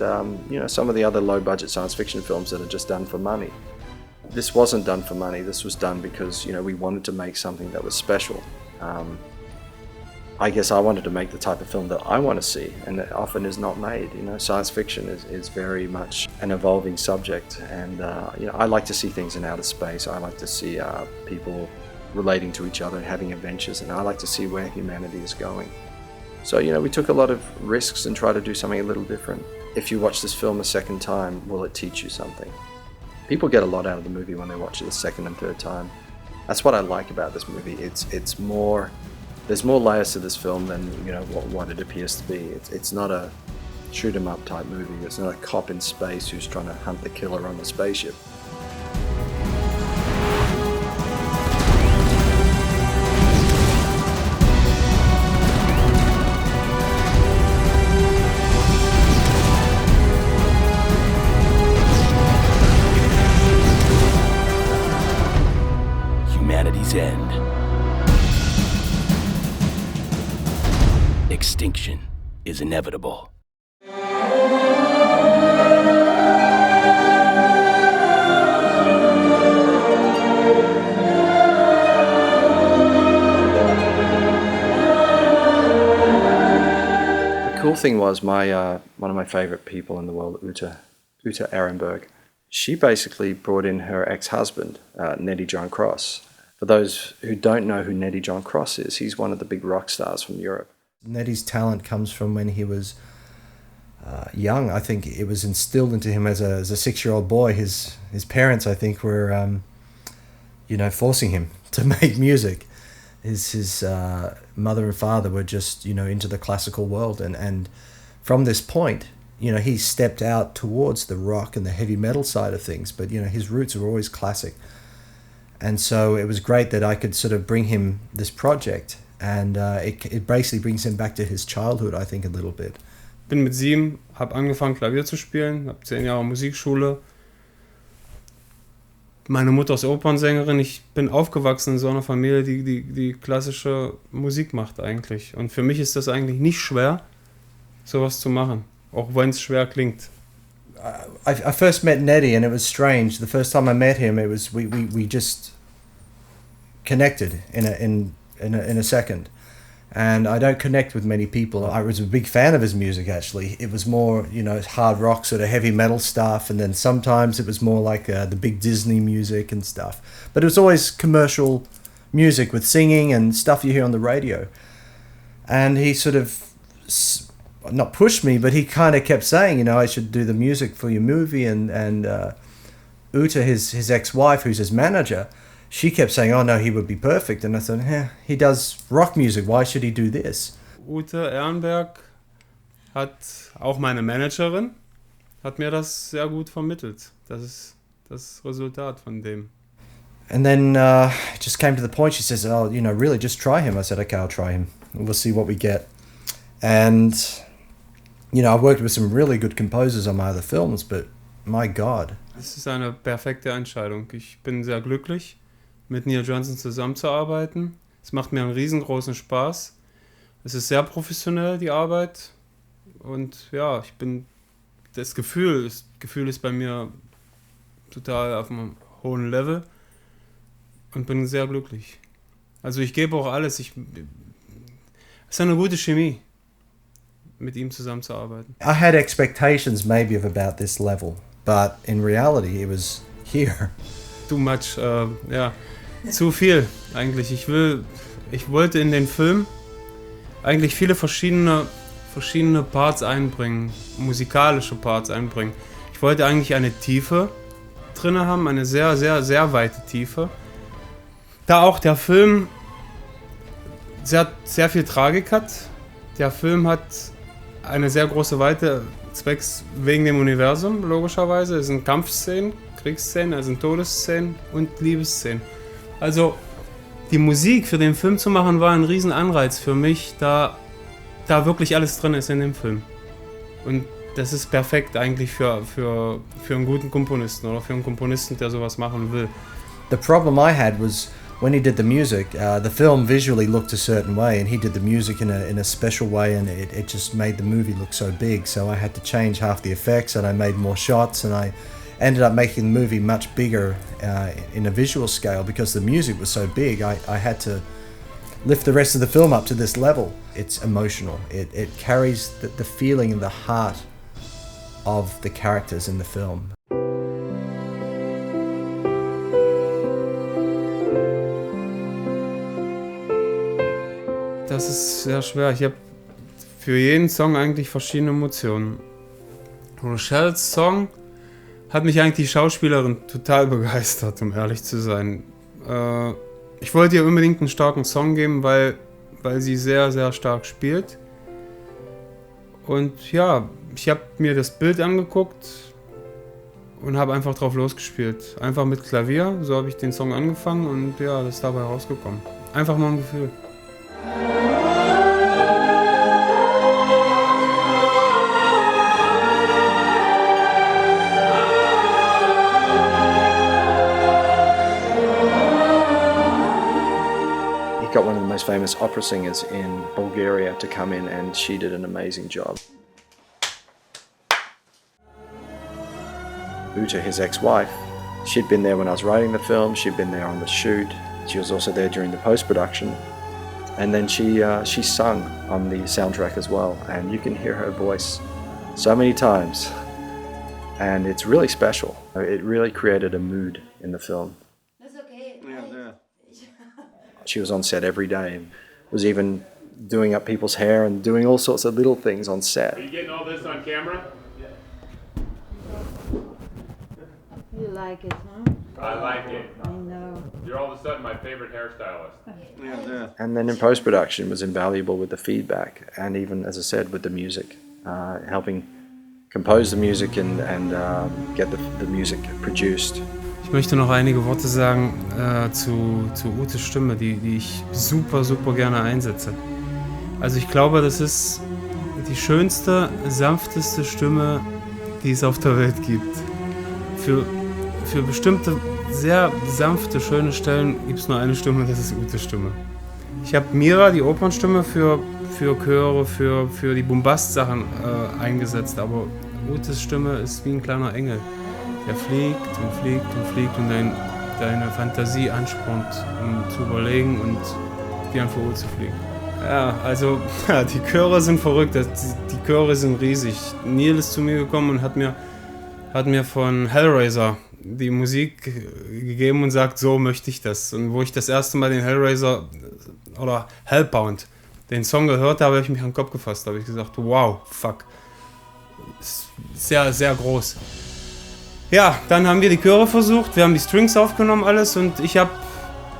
some of the other low-budget science fiction films that are just done for money. This wasn't done for money. This was done because we wanted to make something that was special. I guess I wanted to make the type of film that I want to see, and that often is not made. Science fiction is very much an evolving subject, and I like to see things in outer space. I like to see people relating to each other and having adventures, and I like to see where humanity is going. So we took a lot of risks and tried to do something a little different. If you watch this film a second time, will it teach you something? People get a lot out of the movie when they watch it a second and third time. That's what I like about this movie. It's more. There's more layers to this film than what it appears to be. It's not a shoot 'em up type movie. It's not a cop in space who's trying to hunt the killer on the spaceship. Humanity's end. Extinction is inevitable. The cool thing was one of my favorite people in the world, Uta Ehrenberg. She basically brought in her ex-husband, Nettie John Cross. For those who don't know who Nettie John Cross is, he's one of the big rock stars from Europe. Nettie's talent comes from when he was young. I think it was instilled into him as a 6-year-old boy. His parents, I think, were forcing him to make music. His mother and father were just into the classical world, and from this point, he stepped out towards the rock and the heavy metal side of things. But his roots were always classic, and so it was great that I could sort of bring him this project. And it basically brings him back to his childhood, I think, a little bit. Bin mit 7, habe angefangen Klavier zu spielen, habe 10 Jahre Musikschule. Meine Mutter ist Opernsängerin. Ich bin aufgewachsen in so einer Familie, die klassische Musik macht eigentlich. Und für mich ist das eigentlich nicht schwer, sowas zu machen, auch wenn es schwer klingt. I first met Nettie and it was strange. The first time I met him, it was we just connected in a second. And I don't connect with many people. I was a big fan of his music, actually. It was more, hard rock, sort of heavy metal stuff. And then sometimes it was more like the big Disney music and stuff. But it was always commercial music with singing and stuff you hear on the radio. And he sort of, not pushed me, but he kind of kept saying, I should do the music for your movie. And Uta, his ex-wife, who's his manager, she kept saying, oh no, he would be perfect. And I thought, he does rock music, why should he do this? Ute Ehrenberg hat, auch meine Managerin, hat mir das sehr gut vermittelt. Das ist das Resultat von dem. And then it just came to the point, she says, oh, really, just try him. I said, okay, I'll try him. We'll see what we get. And, I've worked with some really good composers on my other films, but my God. Es ist eine perfekte Entscheidung. Ich bin sehr glücklich, mit Neil Johnson zusammenzuarbeiten. Es macht mir einen riesengroßen Spaß. Es ist sehr professionell, die Arbeit. Und ja, das Gefühl ist bei mir total auf einem hohen Level und bin sehr glücklich. Also ich gebe auch alles. ist eine gute Chemie, mit ihm zusammenzuarbeiten. I had expectations maybe of about this level, but in reality it was here. Too much, ja, zu viel eigentlich. Ich wollte in den Film eigentlich viele verschiedene Parts einbringen, musikalische Parts einbringen. Ich wollte eigentlich eine Tiefe drin haben, eine sehr, sehr, sehr weite Tiefe. Da auch der Film sehr, sehr viel Tragik hat. Der Film hat eine sehr große Weite, zwecks wegen dem Universum, logischerweise. Es sind Kampfszenen, Kriegsszenen, es sind Todesszenen und Liebesszenen. Also die Musik für den Film zu machen, war ein Riesenanreiz für mich, da wirklich alles drin ist in dem Film. Und das ist perfekt eigentlich für einen guten Komponisten oder für einen Komponisten, der sowas machen will. The problem I had was when he did the music, the film visually looked a certain way, and he did the music in a special way, and it just made the movie look so big. So I had to change half the effects, and I made more shots, and I ended up making the movie much bigger in a visual scale because the music was so big. I had to lift the rest of the film up to this level. It's emotional. It carries the feeling and the heart of the characters in the film. Das ist sehr schwer. Ich habe für jeden Song eigentlich verschiedene Emotionen. Rochelle's Song hat mich eigentlich die Schauspielerin total begeistert, um ehrlich zu sein. Ich wollte ihr unbedingt einen starken Song geben, weil sie sehr, sehr stark spielt. Und ja, ich habe mir das Bild angeguckt und habe einfach drauf losgespielt. Einfach mit Klavier, so habe ich den Song angefangen und ja, das ist dabei rausgekommen. Einfach nur ein Gefühl. Got one of the most famous opera singers in Bulgaria to come in, and she did an amazing job. Uta, his ex-wife, she'd been there when I was writing the film, she'd been there on the shoot, she was also there during the post-production, and then she sung on the soundtrack as well, and you can hear her voice so many times, and it's really special. It really created a mood in the film. She was on set every day and was even doing up people's hair and doing all sorts of little things on set. Are you getting all this on camera? You like it, huh? I like it. I know. You're all of a sudden my favorite hairstylist. And then in post-production was invaluable with the feedback and even, as I said, with the music, helping compose the music and get the music produced. Ich möchte noch einige Worte sagen zu Utes Stimme, die ich super, super gerne einsetze. Also ich glaube, das ist die schönste, sanfteste Stimme, die es auf der Welt gibt. Für bestimmte, sehr sanfte, schöne Stellen gibt es nur eine Stimme, das ist Utes Stimme. Ich habe Mira, die Opernstimme, für Chöre, für die Bombast-Sachen eingesetzt, aber Utes Stimme ist wie ein kleiner Engel. Der fliegt und fliegt und fliegt und deine Fantasie anspornt, um zu überlegen und wie ein Vogel zu fliegen. Ja, also die Chöre sind verrückt, die Chöre sind riesig. Neil ist zu mir gekommen und hat mir von Hellraiser die Musik gegeben und sagt, so möchte ich das. Und wo ich das erste Mal den Hellraiser oder Hellbound, den Song gehört habe, habe ich mich an den Kopf gefasst. Da habe ich gesagt, wow, fuck. Ist sehr, sehr groß. Ja, dann haben wir die Chöre versucht, wir haben die Strings aufgenommen, alles und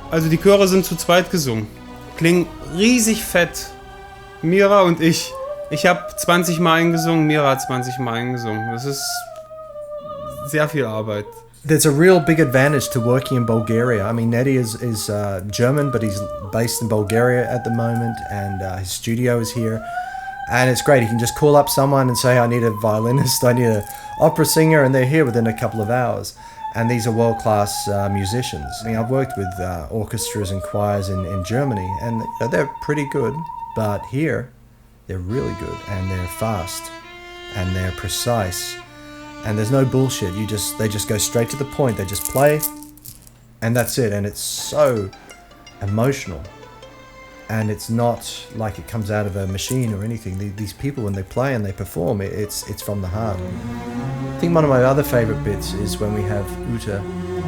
also die Chöre sind zu zweit gesungen. Klingen riesig fett. Mira und ich. Ich habe 20 Mal eingesungen, Mira hat 20 Mal eingesungen. Das ist sehr viel Arbeit. There's a real big advantage to working in Bulgaria. I mean, Neddy is German, but he's based in Bulgaria at the moment, and his studio is here. And it's great, he can just call up someone and say, I need a violinist, I need an opera singer, and they're here within a couple of hours. And these are world-class musicians. I mean, I've worked with orchestras and choirs in Germany, and they're pretty good, but here, they're really good, and they're fast, and they're precise, and there's no bullshit. They just go straight to the point, they just play, and that's it, and it's so emotional. and it's not like it comes out of a machine or anything. These people, when they play and they perform, it's from the heart. I think one of my other favorite bits is when we have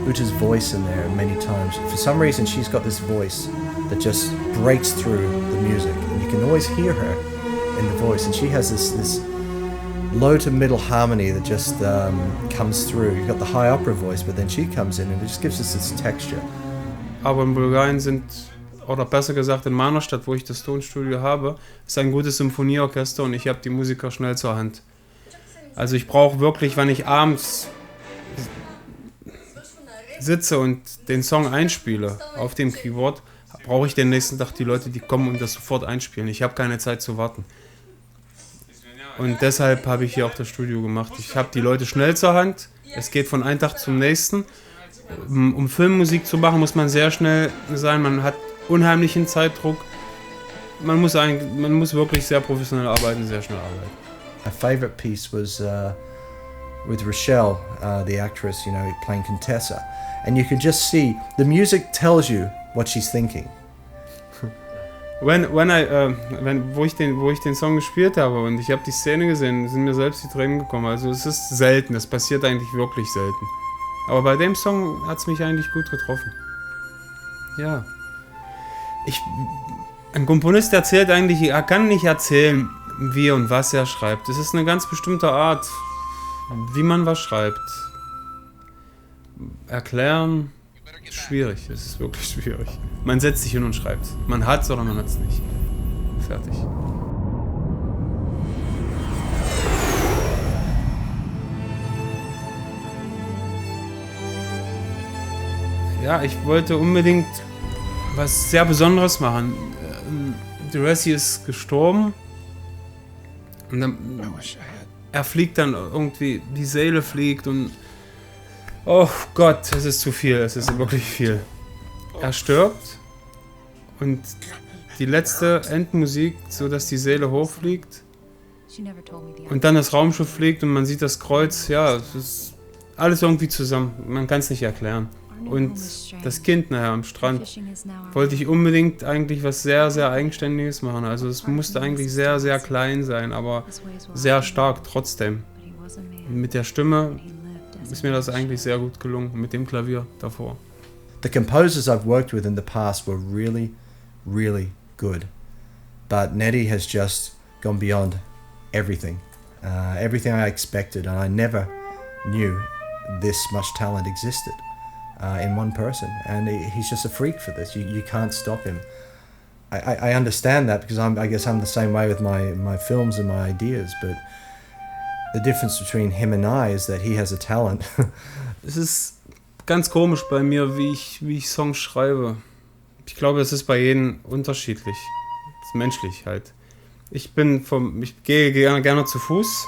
Uta's voice in there many times. For some reason, she's got this voice that just breaks through the music, and you can always hear her in the voice, and she has this low to middle harmony that just comes through. You've got the high opera voice, but then she comes in and it just gives us this texture. Aber in Bulgarien sind, oder besser gesagt in meiner Stadt, wo ich das Tonstudio habe, ist ein gutes Symphonieorchester und ich habe die Musiker schnell zur Hand. Also ich brauche wirklich, wenn ich abends sitze und den Song einspiele auf dem Keyboard, brauche ich den nächsten Tag die Leute, die kommen und das sofort einspielen. Ich habe keine Zeit zu warten. Und deshalb habe ich hier auch das Studio gemacht. Ich habe die Leute schnell zur Hand. Es geht von einem Tag zum nächsten. Um Filmmusik zu machen, muss man sehr schnell sein. Man hat unheimlichen Zeitdruck. Man muss wirklich sehr professionell arbeiten, sehr schnell arbeiten. My favorite piece was with Rochelle, the actress, playing Contessa. And you can just see, the music tells you what she's thinking. Wo ich den Song gespielt habe und ich habe die Szene gesehen, sind mir selbst die Tränen gekommen. Also es ist selten, es passiert eigentlich wirklich selten. Aber bei dem Song hat es mich eigentlich gut getroffen. Ja. Ein Komponist erzählt eigentlich, er kann nicht erzählen, wie und was er schreibt. Es ist eine ganz bestimmte Art, wie man was schreibt. Erklären, schwierig, es ist wirklich schwierig. Man setzt sich hin und schreibt. Man hat's oder man hat's nicht. Fertig. Ja, ich wollte unbedingt was sehr Besonderes machen. Durassi ist gestorben und dann, er fliegt dann irgendwie, die Seele fliegt und oh Gott, es ist zu viel, es ist wirklich viel. Er stirbt und die letzte Endmusik, so dass die Seele hochfliegt und dann das Raumschiff fliegt und man sieht das Kreuz, ja, es ist alles irgendwie zusammen, man kann es nicht erklären. Und das Kind nachher am Strand wollte ich unbedingt eigentlich was sehr, sehr Eigenständiges machen. Also es musste eigentlich sehr, sehr klein sein, aber sehr stark trotzdem. Mit der Stimme ist mir das eigentlich sehr gut gelungen, mit dem Klavier davor. The composers I've worked with in the past were really, really good. But Nettie has just gone beyond everything. Everything I expected, and I never knew this much talent existed. In one person, and he's just a freak for this. You can't stop him. I understand that because I guess I'm the same way with my films and my ideas, but the difference between him and I is that he has a talent. Es ist ganz komisch bei mir, wie ich Songs schreibe. Ich glaube, es ist bei jedem unterschiedlich. Es ist menschlich halt. Ich gehe gerne zu Fuß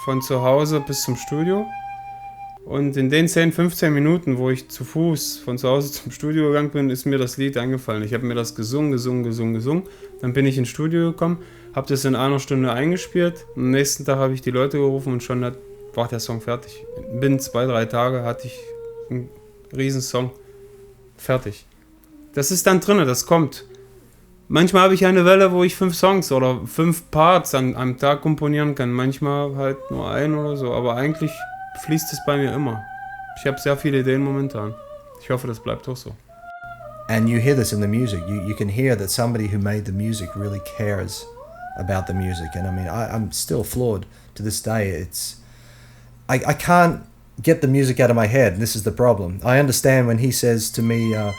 von zu Hause bis zum Studio. Und in den 10, 15 Minuten, wo ich zu Fuß von zu Hause zum Studio gegangen bin, ist mir das Lied eingefallen. Ich habe mir das gesungen. Dann bin ich ins Studio gekommen, habe das in einer Stunde eingespielt. Am nächsten Tag habe ich die Leute gerufen und schon war der Song fertig. Binnen 2, 3 Tage hatte ich einen riesen Song fertig. Das ist dann drin, das kommt. Manchmal habe ich eine Welle, wo ich 5 Songs oder 5 Parts am Tag komponieren kann. Manchmal halt nur ein oder so, aber eigentlich fließt es bei mir immer. Ich habe sehr viele Ideen momentan. Ich hoffe, das bleibt auch so. And you hear this in the music. You can hear that somebody who made the music really cares about the music. And I mean, I'm still floored to this day. I can't get the music out of my head. And this is the problem. I understand when he says to me, I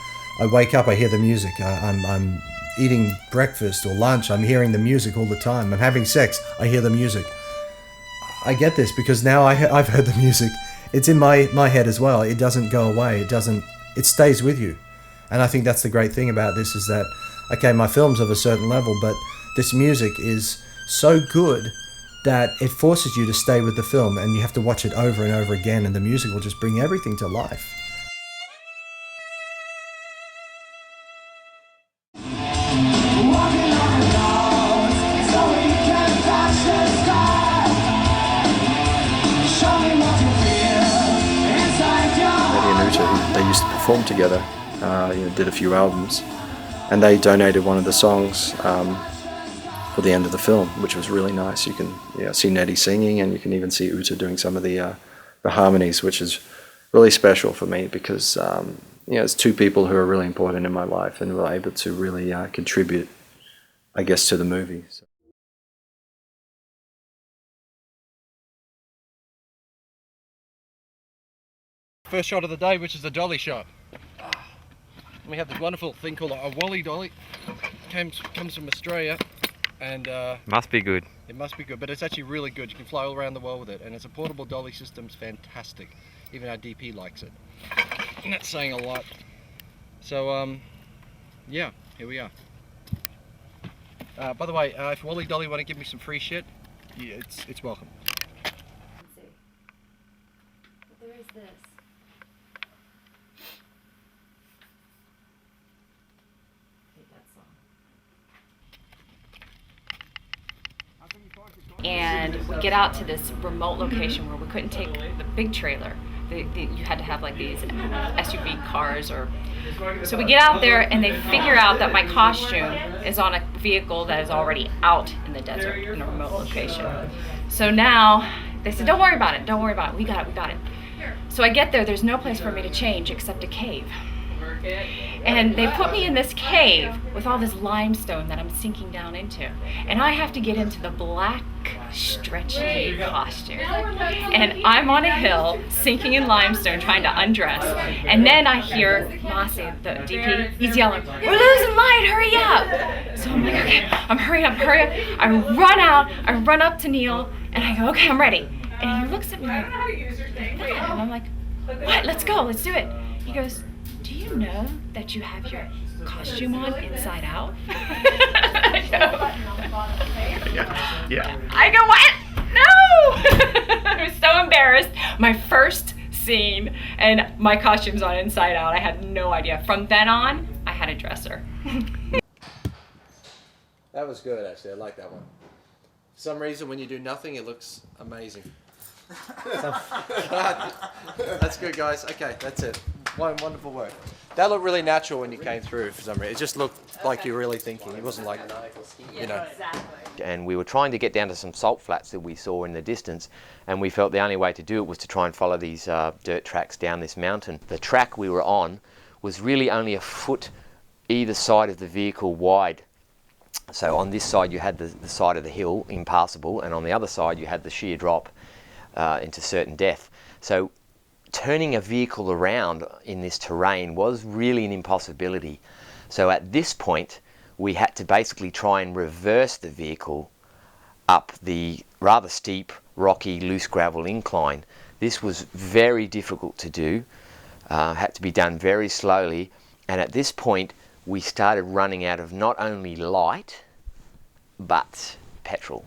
wake up, I hear the music. I'm eating breakfast or lunch, I'm hearing the music all the time. I'm having sex, I hear the music. I get this because now I've heard the music. It's in my head as well. It doesn't go away. It stays with you. And I think that's the great thing about this is that, okay, my film's of a certain level, but this music is so good that it forces you to stay with the film and you have to watch it over and over again and the music will just bring everything to life. They used to perform together, did a few albums, and they donated one of the songs for the end of the film, which was really nice. You can see Nettie singing, and you can even see Uta doing some of the harmonies, which is really special for me because it's two people who are really important in my life and were able to really contribute, I guess, to the movie. So. First shot of the day, which is the dolly shot. We have this wonderful thing called a Wally dolly. Comes from Australia, and Must be good. it must be good, but it's actually really good. You can fly all around the world with it, and it's a portable dolly system. It's fantastic. Even our DP likes it, and that's saying a lot. So yeah, here we are. By the way, if Wally Dolly want to give me some free shit, yeah, it's welcome. There is this. And we get out to this remote location where we couldn't take the big trailer. You had to have like these SUV cars so we get out there and they figure out that my costume is on a vehicle that is already out in the desert in a remote location. So now they said, don't worry about it, we got it. So I get there's no place for me to change except a cave. And they put me in this cave with all this limestone that I'm sinking down into. And I have to get into the black, stretchy costume. And I'm on a hill, sinking in limestone, trying to undress. And then I hear Masi, the DP, he's yelling, we're losing light, hurry up! So I'm like, okay, I'm hurry up. I run out, I run up to Neil, and I go, okay, I'm ready. And he looks at me like, what? And I'm like, what? Let's go, let's do it. He goes, do you know that you have your costume on inside out? Yeah. I go, what? No! I was so embarrassed. My first scene and my costume's on inside out. I had no idea. From then on, I had a dresser. That was good, actually. I like that one. For some reason, when you do nothing, it looks amazing. That's good, guys. Okay, that's it. Wonderful work. That looked really natural when you came through for some reason. It just looked like you were really thinking. It wasn't like, And we were trying to get down to some salt flats that we saw in the distance, and we felt the only way to do it was to try and follow these dirt tracks down this mountain. The track we were on was really only a foot either side of the vehicle wide. So on this side you had the side of the hill impassable, and on the other side you had the sheer drop into certain death. So turning a vehicle around in this terrain was really an impossibility. So at this point we had to basically try and reverse the vehicle up the rather steep, rocky, loose gravel incline. This was very difficult to do, had to be done very slowly, and at this point we started running out of not only light but petrol.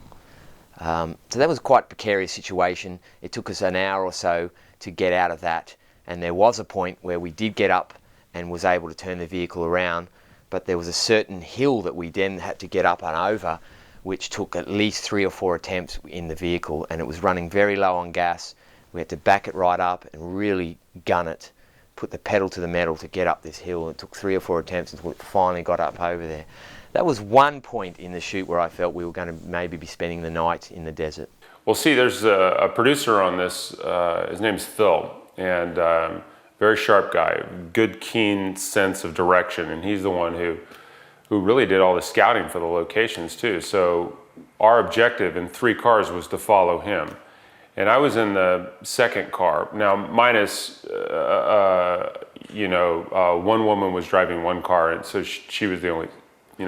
So that was quite a precarious situation. It took us an hour or so to get out of that, and there was a point where we did get up and was able to turn the vehicle around, but there was a certain hill that we then had to get up and over, which took at least 3 or 4 attempts in the vehicle, and it was running very low on gas. We had to back it right up and really gun it, put the pedal to the metal to get up this hill. It took 3 or 4 attempts until it finally got up over there. That was one point in the shoot where I felt we were going to maybe be spending the night in the desert. Well, see, there's a producer on this. His name's Phil, and very sharp guy, good, keen sense of direction, and he's the one who really did all the scouting for the locations too. So our objective in 3 cars was to follow him, and I was in the second car. Now, minus, one woman was driving one car, and so she was the only,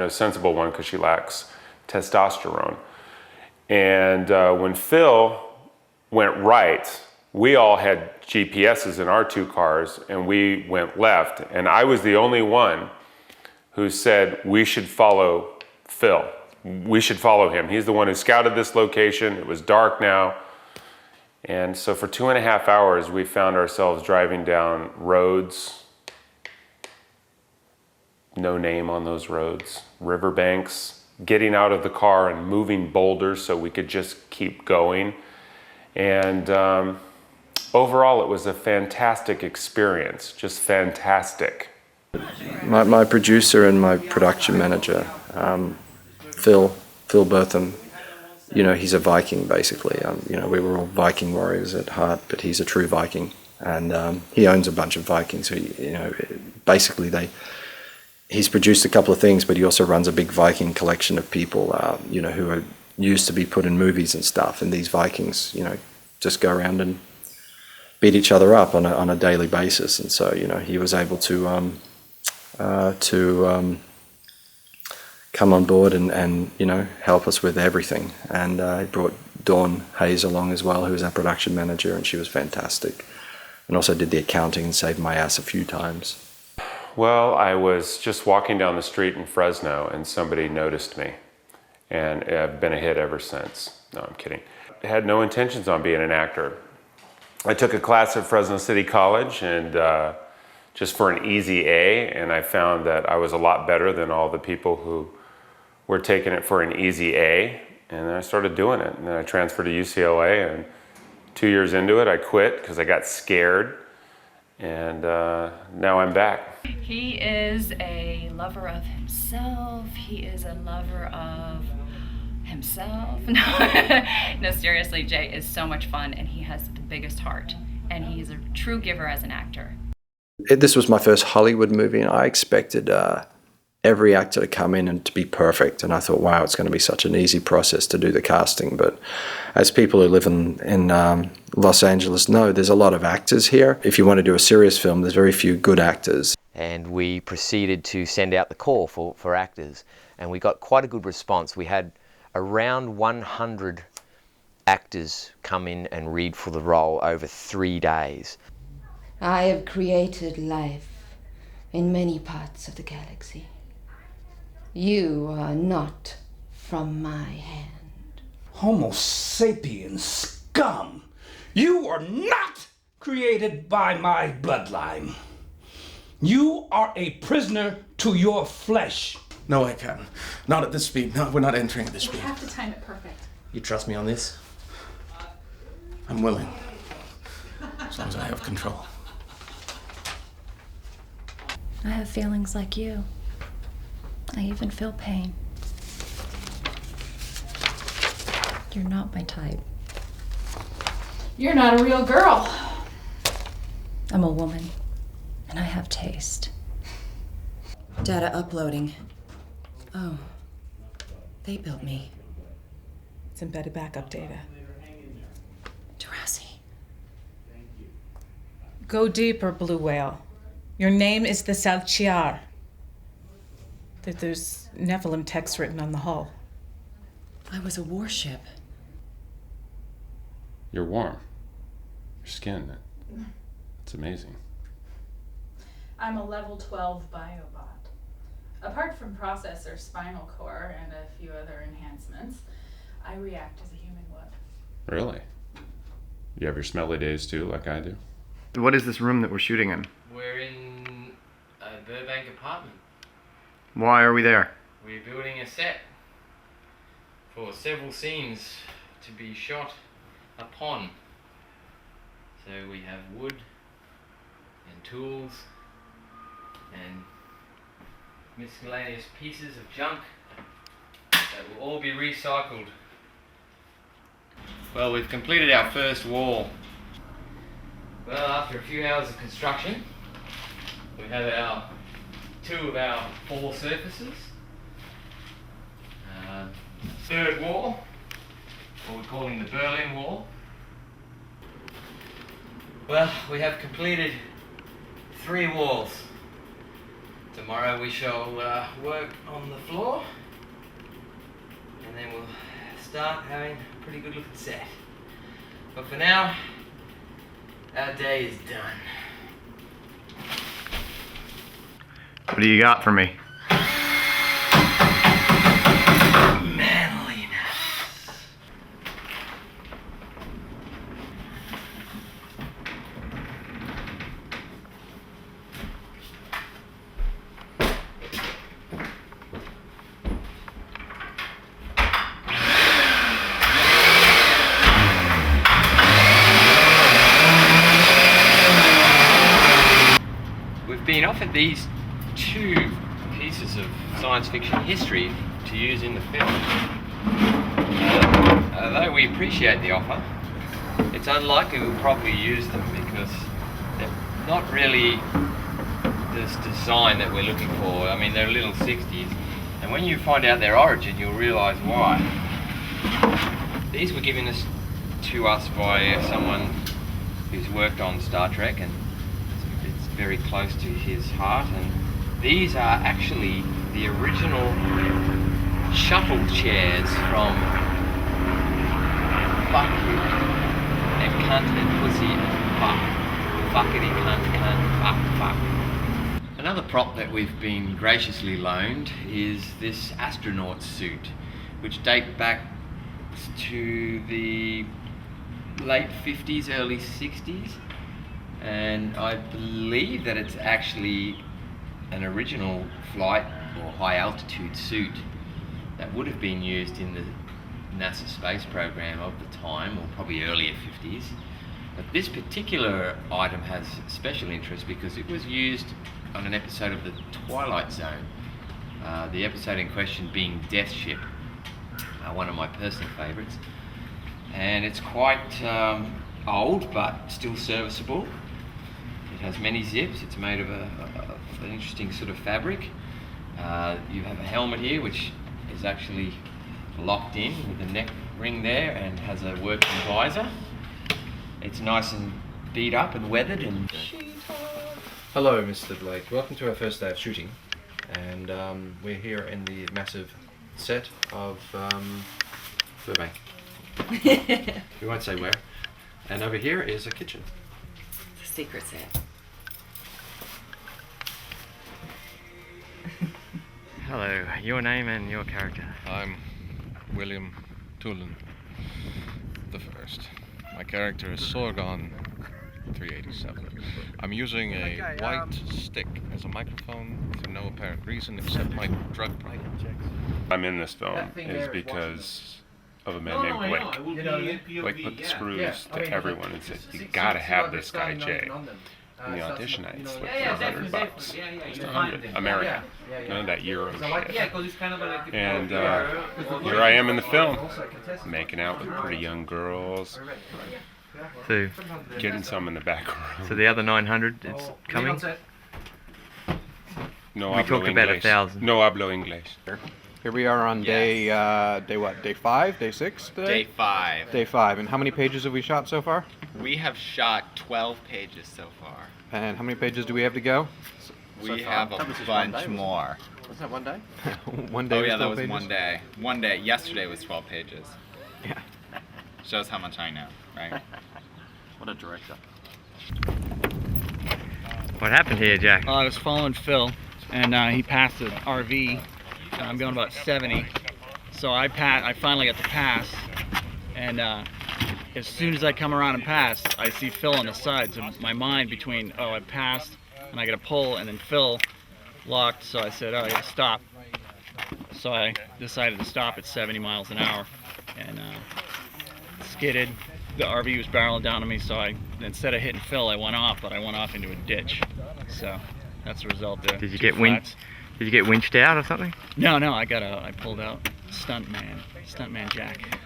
sensible one because she lacks testosterone. And when Phil went right, we all had GPSs in our 2 cars, and we went left. And I was the only one who said we should follow Phil. We should follow him. He's the one who scouted this location. It was dark now. And so for 2.5 hours, we found ourselves driving down roads, no name on those roads, riverbanks, getting out of the car and moving boulders so we could just keep going. And overall, it was a fantastic experience, just fantastic. My producer and my production manager, Phil Bertham, you know, he's a Viking basically. You know, we were all Viking warriors at heart, but he's a true Viking, and he owns a bunch of Vikings. So you know, basically he's produced a couple of things, but he also runs a big Viking collection of people, you know, who are used to be put in movies and stuff. And these Vikings, you know, just go around and beat each other up on a daily basis. And so, you know, he was able to come on board and you know, help us with everything. And he brought Dawn Hayes along as well, who was our production manager, and she was fantastic. And also did the accounting and saved my ass a few times. Well, I was just walking down the street in Fresno and somebody noticed me. And I've been a hit ever since. No, I'm kidding. I had no intentions on being an actor. I took a class at Fresno City College and just for an easy A, and I found that I was a lot better than all the people who were taking it for an easy A, and then I started doing it. And then I transferred to UCLA, and 2 years into it, I quit because I got scared, and now I'm back. He is a lover of himself. He is a lover of himself. No, seriously, Jay is so much fun, and he has the biggest heart, and he's a true giver as an actor. This was my first Hollywood movie, and I expected every actor to come in and to be perfect. And I thought, wow, it's going to be such an easy process to do the casting. But as people who live in Los Angeles know, there's a lot of actors here. If you want to do a serious film, there's very few good actors. And we proceeded to send out the call for actors, and we got quite a good response. We had around 100 actors come in and read for the role over 3 days. I have created life in many parts of the galaxy. You are not from my hand. Homo sapiens scum! You are not created by my bloodline. You are a prisoner to your flesh. No way, Captain. Not at this speed. No, we're not entering at this speed. You have to time it perfect. You trust me on this? I'm willing. As long as I have control. I have feelings like you. I even feel pain. You're not my type. You're not a real girl. I'm a woman, and I have taste. Data uploading. Oh, they built me. It's embedded backup data. Jurassic. Go deeper, Blue Whale. Your name is the Salchiar. There's Nephilim text written on the hull. I was a warship. You're warm. Your skin, it's amazing. I'm a level 12 biobot. Apart from processor, spinal core, and a few other enhancements, I react as a human would. Really? You have your smelly days too, like I do? What is this room that we're shooting in? We're in a Burbank apartment. Why are we there? We're building a set for several scenes to be shot upon. So we have wood and tools and miscellaneous pieces of junk that will all be recycled. Well, we've completed our first wall. Well, after a few hours of construction, we have two of our 4 surfaces. Third wall, what we're calling the Berlin Wall. Well, we have completed 3 walls. Tomorrow we shall work on the floor, and then we'll start having a pretty good look at the set. But for now, our day is done. What do you got for me? We've been offered these 2 pieces of science fiction history to use in the film. Although we appreciate the offer, it's unlikely we'll probably use them because they're not really this design that we're looking for. I mean, they're a little 60s, and when you find out their origin, you'll realise why. These were given to us by someone who's worked on Star Trek, and it's very close to his heart. And these are actually the original shuttle chairs from Fuck You and Cunt and Pussy and Fuck. Fuckity cunt, cunt, fuck. Another prop that we've been graciously loaned is this astronaut suit, which date back to the late 50s, early 60s, and I believe that it's actually an original flight or high altitude suit that would have been used in the NASA space program of the time, or probably earlier 50s. But this particular item has special interest because it was used on an episode of The Twilight Zone. The episode in question being Death Ship, one of my personal favourites. And it's quite old, but still serviceable. It has many zips. It's made of an interesting sort of fabric. You have a helmet here, which is actually locked in with a neck ring there and has a working visor. It's nice and beat up and weathered and... Hello, Mr. Blake. Welcome to our first day of shooting, and we're here in the massive set of Burbank. We won't say where. And over here is a kitchen. It's a secret set. Hello, your name and your character. I'm William Tulin the First. My character is Sorgon 387. I'm using a white stick as a microphone for no apparent reason except my drug problem. I'm in this film is because of a man named Blake. Blake put the screws to everyone and said, you gotta have this guy Jay. In the audition I had slipped for $100. Just 100 American. None of that Euro shit. And here I am in the film, making out with pretty young girls. So, getting some in the background. So the other 900, it's coming? No, we talked about 1,000. No hablo inglés. Here we are on day what? Day 5? Day 6 today? Day 5. Day 5. And how many pages have we shot so far? We have shot 12 pages so far. And how many pages do we have to go? We have a bunch more. Was that one day? One day. Oh yeah, that was pages? one day. One day. Yesterday was 12 pages. Yeah. Shows how much I know, right? What a director. What happened here, Jack? I was following Phil, and he passed an RV, and I'm going about 70. So I finally got to pass, and as soon as I come around and pass, I see Phil on the side. So my mind between, oh, I passed, and I got to pull, and then Phil locked, so I said, oh, I got to stop. So I decided to stop at 70 miles an hour, and skidded. The RV was barreling down on me, so instead of hitting Phil, I went off, but I went off into a ditch. So that's the result there. Did you get winched out or something? No, I pulled out stuntman Jack.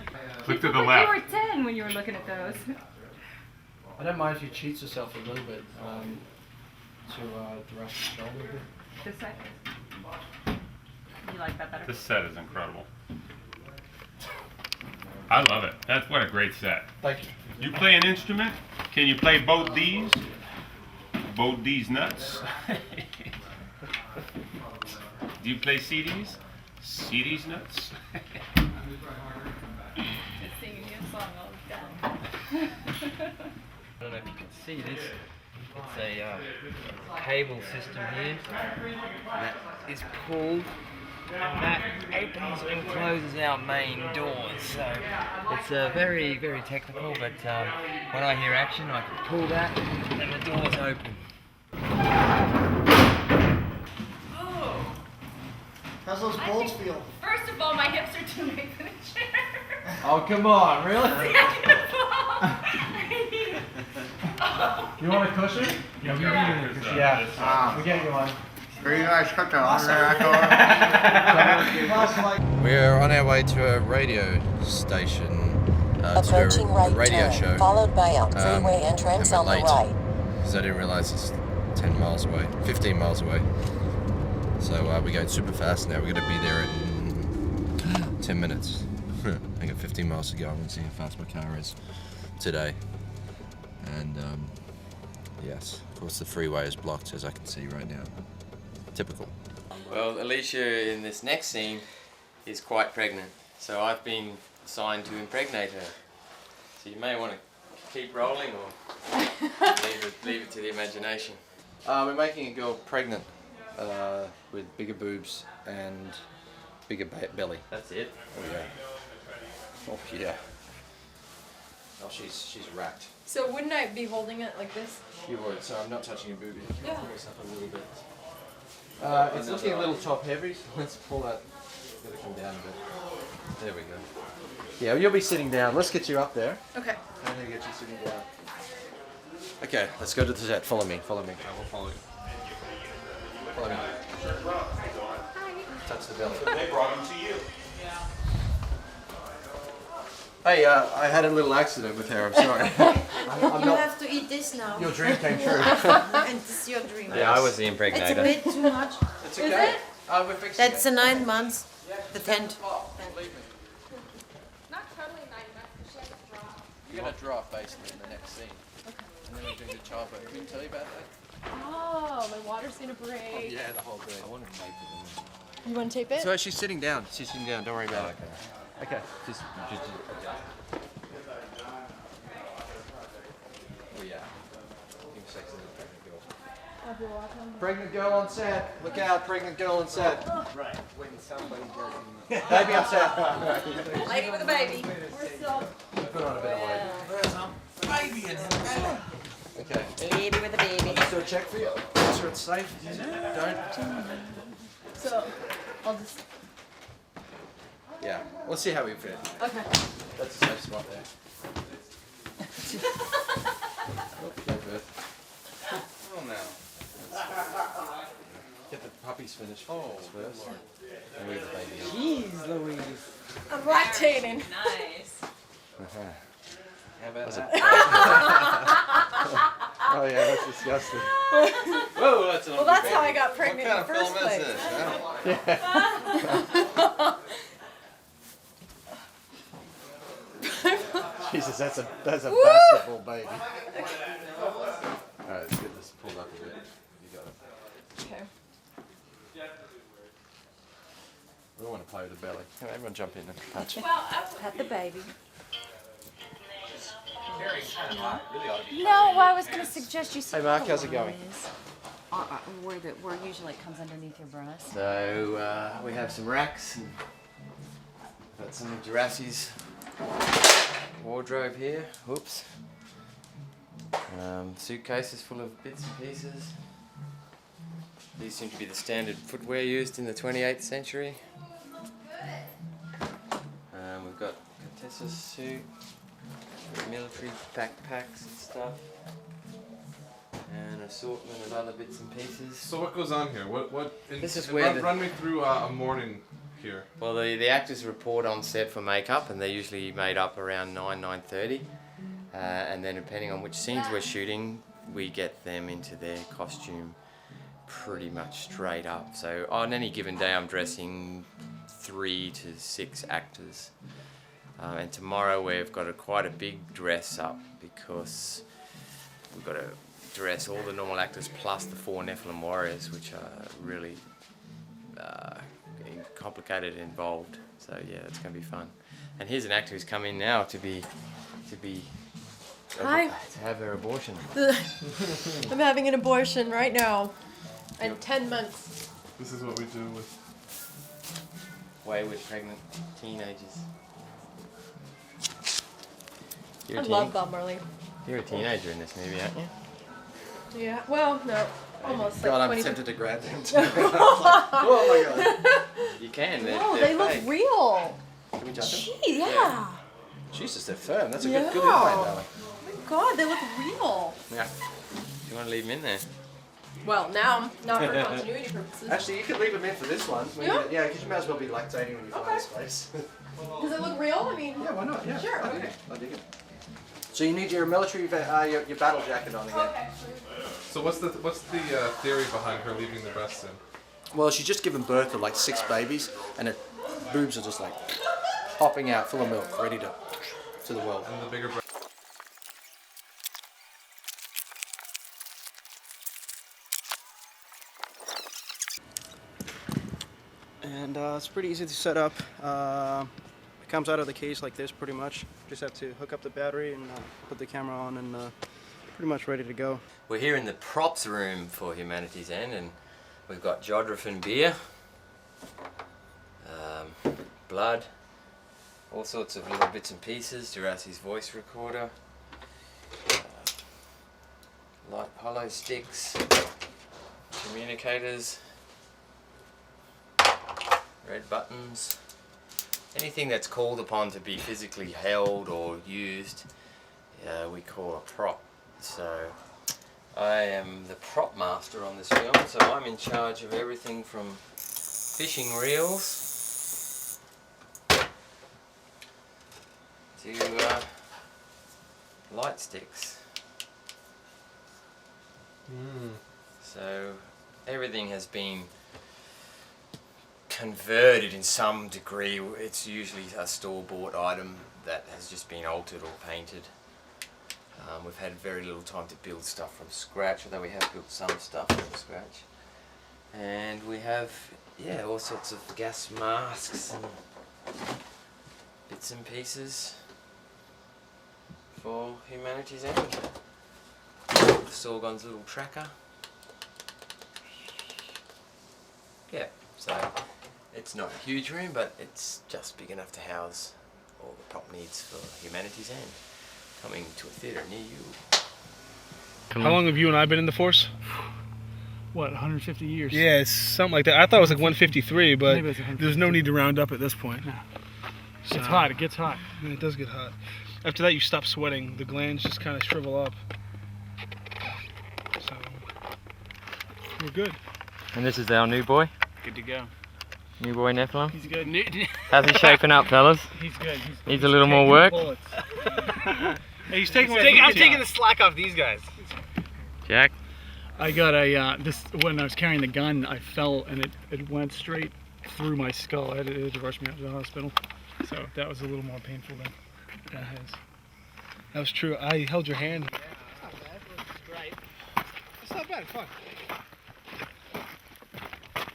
Look to the left. You were 10 when you were looking at those. I don't mind if you cheat yourself a little bit to the rest of the shoulder. This side. You like that better? This set is incredible. I love it. That's what a great set. Thank you. You play an instrument? Can you play both these? Both these nuts? Do you play CDs? CDs nuts? Just singing you a song all the time. I don't know if you can see this. It's a cable system here that is pulled, and that opens and closes our main doors. So it's very, very technical, but when I hear action, I can pull that and the doors open. Oh! How's those bolts feel? First of all, my hips are too big for the chair. Oh, come on, really? You want a cushion? Yeah, we get you one. Pretty nice cut down. We're on our way to a radio station. Approaching to a right radio turn, show. followed by a freeway entrance on the right. Because I didn't realize it's 10 miles away, 15 miles away. So we're going super fast now. We're going to be there in 10 minutes. I got 15 miles to go. I'm going to see how fast my car is today. And yes, of course the freeway is blocked, as I can see right now. Typical. Well, Alicia in this next scene is quite pregnant, so I've been assigned to impregnate her. So you may want to keep rolling or leave it to the imagination. We're making a girl pregnant with bigger boobs and bigger belly. That's it. Oh yeah. Oh yeah. Oh, she's racked. So wouldn't I be holding it like this? You would. So I'm not touching your boobie. Yeah. Pull this up a little bit. It's looking a little top heavy. So let's pull that. Let it come down a bit. There we go. Yeah, you'll be sitting down. Let's get you up there. Okay. I'm gonna get you sitting down. Okay, let's go to the set. Follow me. Follow me. I will follow you. Follow me. Touch the belly. They brought him to you. Hey, I had a little accident with her. I'm sorry. I'm You not. have to eat this now. Your dream came true. And this is your dream. Yeah, I was the impregnator. It's a bit too much. It's okay. We're fixing That's the 9 months. The tent. You're gonna drop basically in the next scene. Okay. And then we're doing the childbirth. Can we tell you about that? Oh, my water's gonna break. Oh, yeah, the whole thing. I want to tape it. You want to tape it? So she's sitting down. She's sitting down. Don't worry about it. Okay. Just. Oh yeah. Give me a second. Pregnant girl on set. Look out, pregnant girl on set. Right. When somebody does. Baby on set. Lady with a baby. Put on a bit of weight. There's a baby in him. Okay. Baby with a baby. I'll just do a check for you. Make sure it's safe. Don't. So, I'll just... Yeah. We'll see how we fit. Okay. That's a safe spot there. Oh, no birth. Oh no. Get the puppies finished first. And leave the baby in. Jeez Louise. I'm lactating. Nice. How about that? Oh yeah, that's disgusting. Whoa, that's an Well, that's how I got pregnant in the first film is place. this? Jesus, that's a basketball baby. Alright, let's get this pulled up a bit. You got it. Okay. We don't want to play with the belly. Can everyone jump in and touch? Pet the baby. No, I was going to suggest you see. Hey Mark, how's it going? Where usually it comes underneath your breast. So we have some racks and got some of Jurassi's wardrobe here. Whoops. Suitcases full of bits and pieces. These seem to be the standard footwear used in the 28th century. We've got Contessa's suit, military backpacks and stuff, and an assortment of other bits and pieces. So what goes on here? This is where run me through a morning here. Well, the actors report on set for makeup, and they're usually made up around 9:30. And then depending on which scenes we're shooting, we get them into their costume pretty much straight up. So on any given day, I'm dressing 3 to 6 actors. And tomorrow we've got quite a big dress up because we've got to dress all the normal actors plus the 4 Nephilim warriors, which are really complicated and involved. So yeah, it's going to be fun. And here's an actor who's come in now to have her abortion. I'm having an abortion right now. At 10 months. This is what we do with wayward pregnant teenagers. I love Bob Marley. You're a teenager in this movie, aren't you? Yeah, well, no. Almost God, like I'm 20. tempted to grab them. Oh my god. You can. No, they're they look fake. real. Can we touch them? Gee, yeah. Jesus, they're firm. That's a good Yeah. implant, darling. Oh my god, they look real. Yeah. You want to leave them in there? Well, now, not for continuity purposes. Actually, you could leave them in for this one. Yeah? Because you might as well be lactating when you find this place. Does it look real? I mean, yeah, why not? Yeah, sure. I dig Okay. it. I dig it. So you need your military, your battle jacket on again. Okay. So what's the theory behind her leaving the breasts in? Well, she's just given birth to like 6 babies, and her boobs are just like popping out full of milk, ready to the world. And the bigger breasts. And it's pretty easy to set up. It comes out of the case like this pretty much. Just have to hook up the battery and put the camera on and pretty much ready to go. We're here in the props room for Humanity's End, and we've got Jodrephin beer, blood, all sorts of little bits and pieces, Jurassi's voice recorder, light hollow sticks, communicators, red buttons, anything that's called upon to be physically held or used, we call a prop. So I am the prop master on this film, so I'm in charge of everything from fishing reels to light sticks. So everything has been converted in some degree. It's usually a store-bought item that has just been altered or painted. We've had very little time to build stuff from scratch, although we have built some stuff from scratch. And we have, yeah, all sorts of gas masks and bits and pieces for Humanity's End. Sorgon's little tracker. Yeah, so it's not a huge room, but it's just big enough to house all the prop needs for Humanity's End. Coming to a theatre near you. How long have you and I been in the Force? What, 150 years? Yeah, it's something like that. I thought it was like 153, but Maybe it's 152. there's no need to round up at this point. No. It's hot, it gets hot. Yeah, it does get hot. After that, you stop sweating. The glands just kind of shrivel up. So, we're good. And this is our new boy. Good to go. New boy Nephilim. He's good. How's he shaping up, fellas? He's good. Needs a little more work. Hey, I'm taking the slack off these guys. Jack? I got when I was carrying the gun, I fell and it went straight through my skull. It had to rush me out to the hospital. So that was a little more painful than that has. That was true. I held your hand. It's not bad, fun.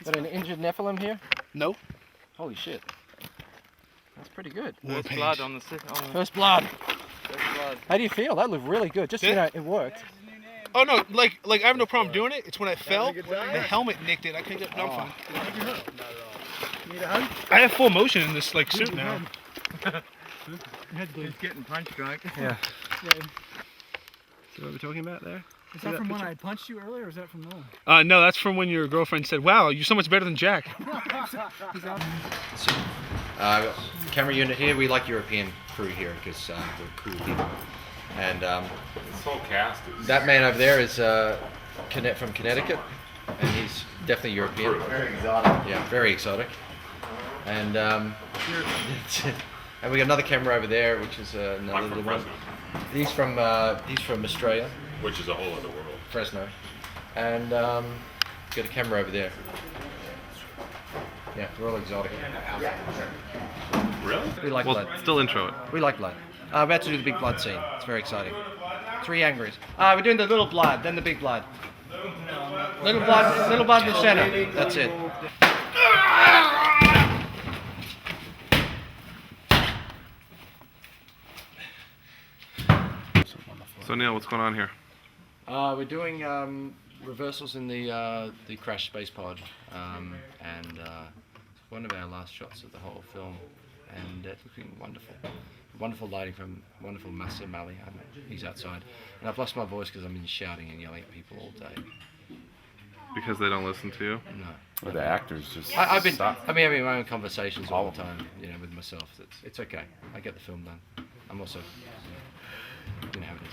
Is that an injured Nephilim here? No. Holy shit. That's pretty good. First blood on the First blood. First blood. How do you feel? That looked really good. Just, you know, it worked. Oh no, like I have no problem doing it. It's when I fell, the helmet nicked it. I couldn't get. No, I'm fine. Need a hug? I have full motion in this like suit now. He's getting punch drunk. Yeah. See what we're talking about there? Is that from when I punched you earlier, or is that from Nolan? No, that's from when your girlfriend said, "Wow, you're so much better than Jack." He's out. Camera unit here. We like European crew here because we're cool people. And this whole cast is... that man over there is from Connecticut, and he's definitely European. Very exotic. Yeah, very exotic. And and we got another camera over there, which is another little one. He's from Australia. Which is a whole other world. Fresno. And got a camera over there. Yeah, we're all exotic. Really? We like blood. Still intro it. We like blood. We're about to do the big blood scene. It's very exciting. 3 angries. We're doing the little blood, then the big blood. Little blood in the center. That's it. So Neil, what's going on here? We're doing reversals in the crashed space pod, and it's one of our last shots of the whole film, and it's looking wonderful. Wonderful lighting from wonderful Master Mali. He's outside, and I've lost my voice because I've been shouting and yelling at people all day. Because they don't listen to you? No. Or the actors just I've been stop. having my own conversations all the time, you know, with myself. It's okay. I get the film done. I'm also, you know how it is.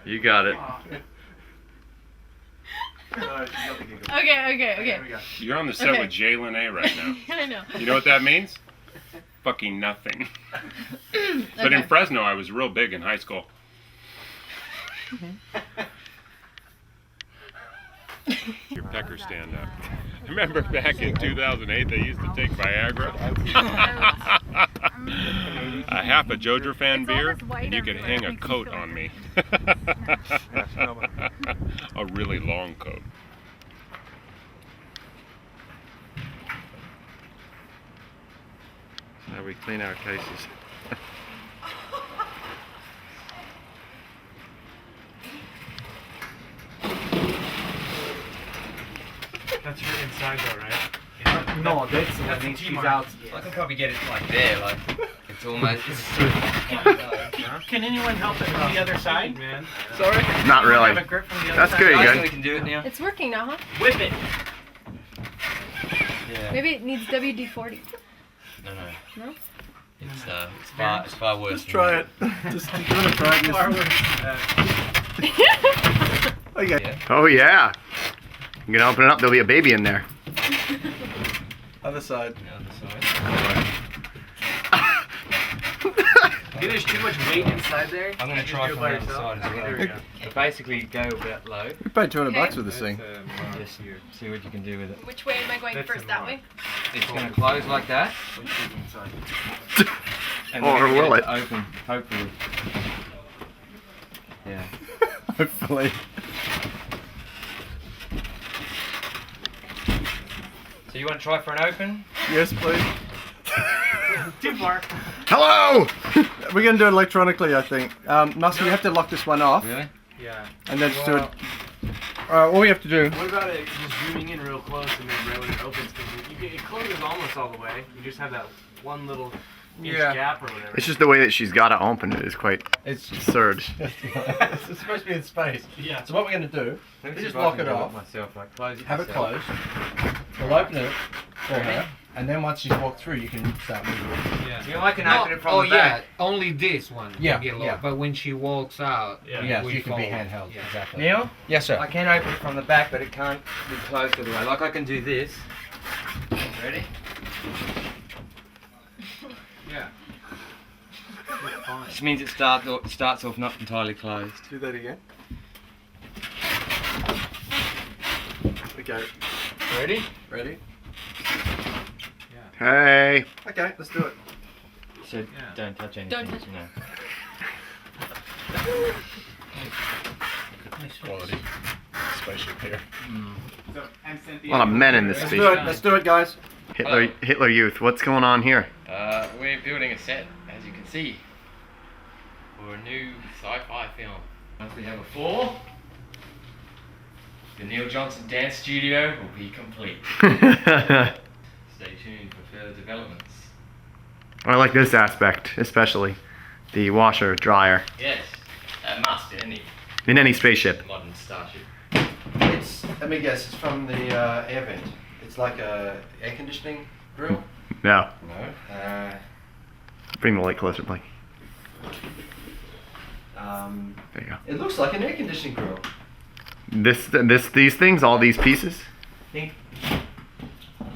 You got it. Okay. You're on the set Okay. with Jalen A right now. I know. You know what that means? Fucking nothing. But in Okay. Fresno, I was real big in high school. Your pecker stand up. I remember back in 2008 they used to take Viagra. A half a Jojer fan beer, and you could hang a coat on me. A really long coat. Now we clean our cases. That's her inside though, right? No, that's the one. T She's mark. out. I can probably get it like there, like it's almost. Can anyone help it from the other side, man? Sorry? Not really. Have a grip from the other That's side? good, I good. think we can do it now. It's working now, huh? Whip it. Yeah. Maybe it needs WD-40. No. No? It's far worse. Let's try it. Just do it, try this. Far worse. Okay. Yeah. Oh yeah. You're gonna open it up, there'll be a baby in there. Other side. Maybe there's too much weight inside there. I'm gonna Just try do it from by the other yourself. side as well. There we go. But basically, go about low. We paid $200 for this thing. Just see what you can do with it. Which way am I going That's first? the That one. way? It's gonna close like that. And Or we're gonna will get it? Open, hopefully. Yeah. Hopefully. So you want to try for an open? Yes, please. Too far. Hello! We're going to do it electronically, I think. Muscle, you have to lock this one off. Really? Yeah. And then just do it. Alright, all we have to do. What about it just zooming in real close and then right when it opens? Because it closes almost all the way. You just have that one little inch gap or whatever. It's just the way that she's gotta open it is quite absurd. It's supposed to be in space. Yeah. So what we're going to do Let me is see just if I lock can it do off. myself, like close it Have it myself. closed. We'll open it for her. And then once she's walked through, you can start moving. Yeah. You know, I can open it from Oh the yeah, back. only this one. Yeah, can get locked. yeah. But when she walks out, Yes, we you can be follow. handheld. Yeah. Exactly. Neil? Yes, sir. I can open it from the back, but it can't be closed all the way. Like I can do this. Ready? Yeah. Which means it starts off not entirely closed. Do that again. Okay. Ready? Ready? Hey. Okay, let's do it. So don't touch anything. Don't touch it. No. Quality. Spaceship here. A lot of men in this Let's space. do it. Let's do it, guys. Hitler Youth, what's going on here? We're building a set, as you can see, for a new sci-fi film. Once we have a floor, the Neil Johnson Dance Studio will be complete. Stay tuned for further developments. I like this aspect, especially the washer dryer Yes, a must in any spaceship. modern starship. It's, let me guess, it's from the air vent. It's like a air conditioning grill? No. No. Bring the light closer, Blake. There you go. It looks like an air conditioning grill. These things, all these pieces. Think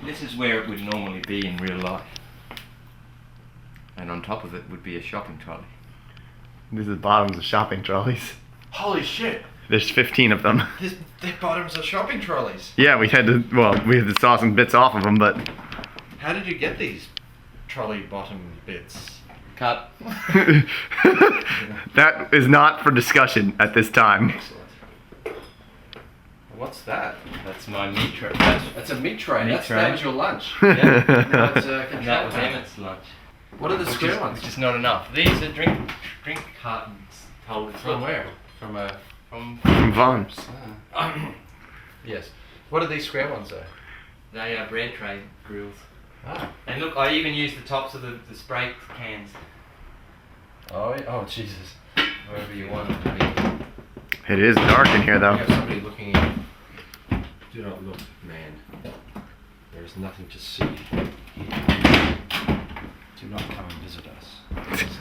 this is where it would normally be in real life. And on top of it would be a shopping trolley. These are the bottoms of shopping trolleys. Holy shit! There's 15 of them. They're bottoms of shopping trolleys. Yeah, we had to saw some bits off of them, but How did you get these trolley bottom bits? Cut. that is not for discussion at this time. Excellent. What's that? That's my meat tray. That's a meat tray. Meat tray. That was your lunch. Yeah. Now it's a And that was control Emmett's lunch. What are the Which square is- ones? Which is not enough. These are drink cartons holders. From where? From From Vaughn's. Yes. What are these square ones though? They are bread tray grills. Ah. And look, I even used the tops of the spray cans. Oh Jesus. Wherever you want it to be. It is dark in here, We though. have somebody looking in. Do not look, man. There is nothing to see. Do not come and visit us. He's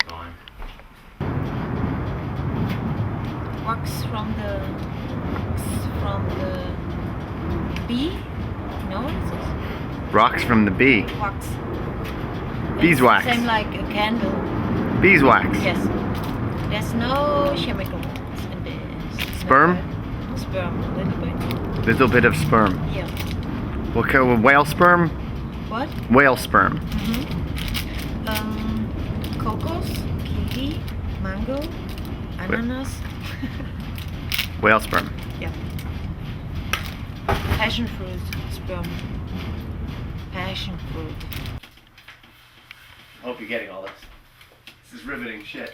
fine. wax from the bee. No, it's Rocks from the bee. wax. Beeswax. Same like a candle. Beeswax. Yes. There's no chemicals in the Sperm? sperm. A little bit. Little bit of sperm. Yeah. What kind of whale sperm? What? Whale sperm. Cocos, kiwi, mango, ananas. Whale sperm. Yeah. Passion fruit sperm. Passion fruit. I hope you're getting all this. This is riveting shit.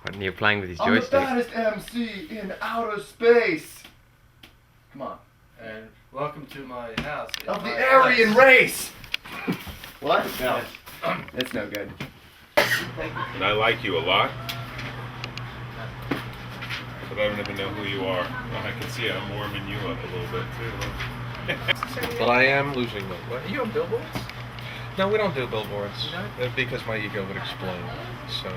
And you're playing with his I'm the joystick. baddest MC in outer space. Come on. And welcome to my house. Of the Aryan race. What? No. It's no good. And I like you a lot. But I don't even know who you are. Well, I can see I'm warming you up a little bit too. But I am losing weight. What? Are you on billboards? No, we don't do billboards. Because my ego would explode. So,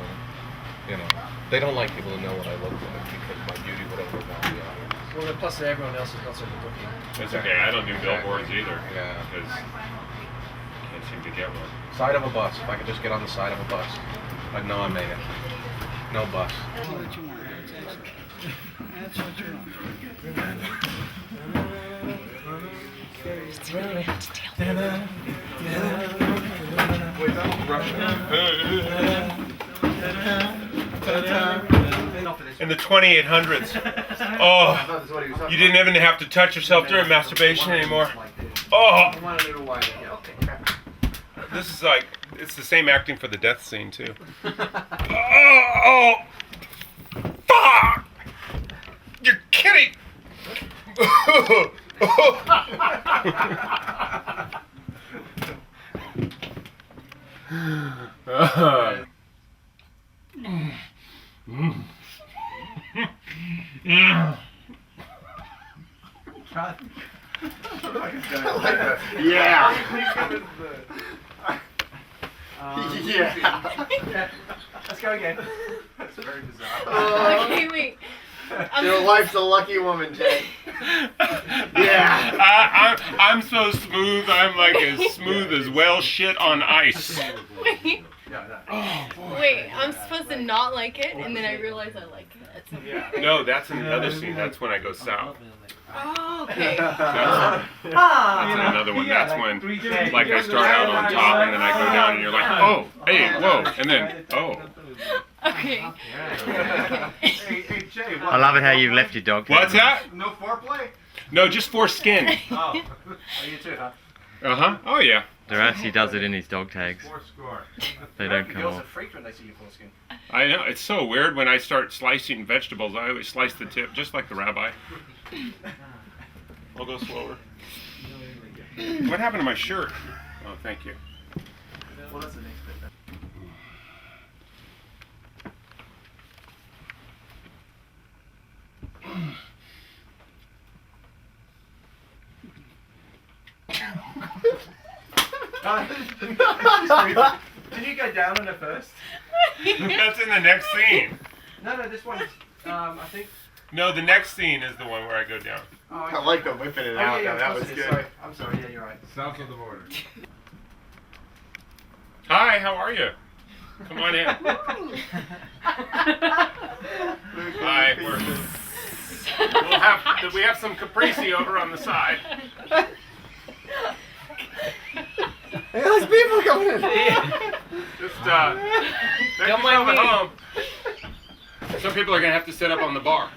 you know, they don't like people to know what I look like because my beauty would overwhelm the audience. Well, then plus everyone else is not so good looking. It's okay. I don't do billboards either. Yeah. Because I can't seem to get one. Side of a bus. If I could just get on the side of a bus, I'd know I made it. No bus. That's what you want. That's what you want. It's really hard to deal Wait, that was Russian. In the 2800s. Oh, you didn't even have to touch yourself during masturbation anymore. Oh. This is like, it's the same acting for the death scene too. Oh, fuck! You're kidding! Yeah. Yeah. Let's go again. That's very bizarre. Okay, wait. Your wife's a lucky woman, Jay. Yeah. I'm so smooth. I'm like as smooth as whale shit on ice. Wait. Wait, I'm supposed to not like it, and then I realize I like it. No, that's in the other scene. That's when I go south. Oh, okay. That's another one. That's when, like, I start out on top and then I go down, and you're like, oh, hey, whoa, and then, oh. Okay. Hey, Jay, I love it how you left your dog. What's that? No foreplay? No, just foreskin. Oh, you too, huh? Uh-huh. Oh, yeah. Durassi does it in his dog tags. They don't come Girls are off. freaked when they see your foreskin. I know. It's so weird when I start slicing vegetables. I always slice the tip, just like the rabbi. I'll go slower. What happened to my shirt? Oh, thank you. Well, that's the next bit. Did you go down on it first? That's in the next scene. No, this one's, I think. No, the next scene is the one where I go down. Oh, I like the whipping it out. Yeah, that was good. Sorry. I'm sorry, yeah, you're right. South of the border. Hi, how are you? Come on in. Hi. We have some caprese over on the side. Hey, there's people coming in. Just make yourself at home. Some people are gonna have to sit up on the bar.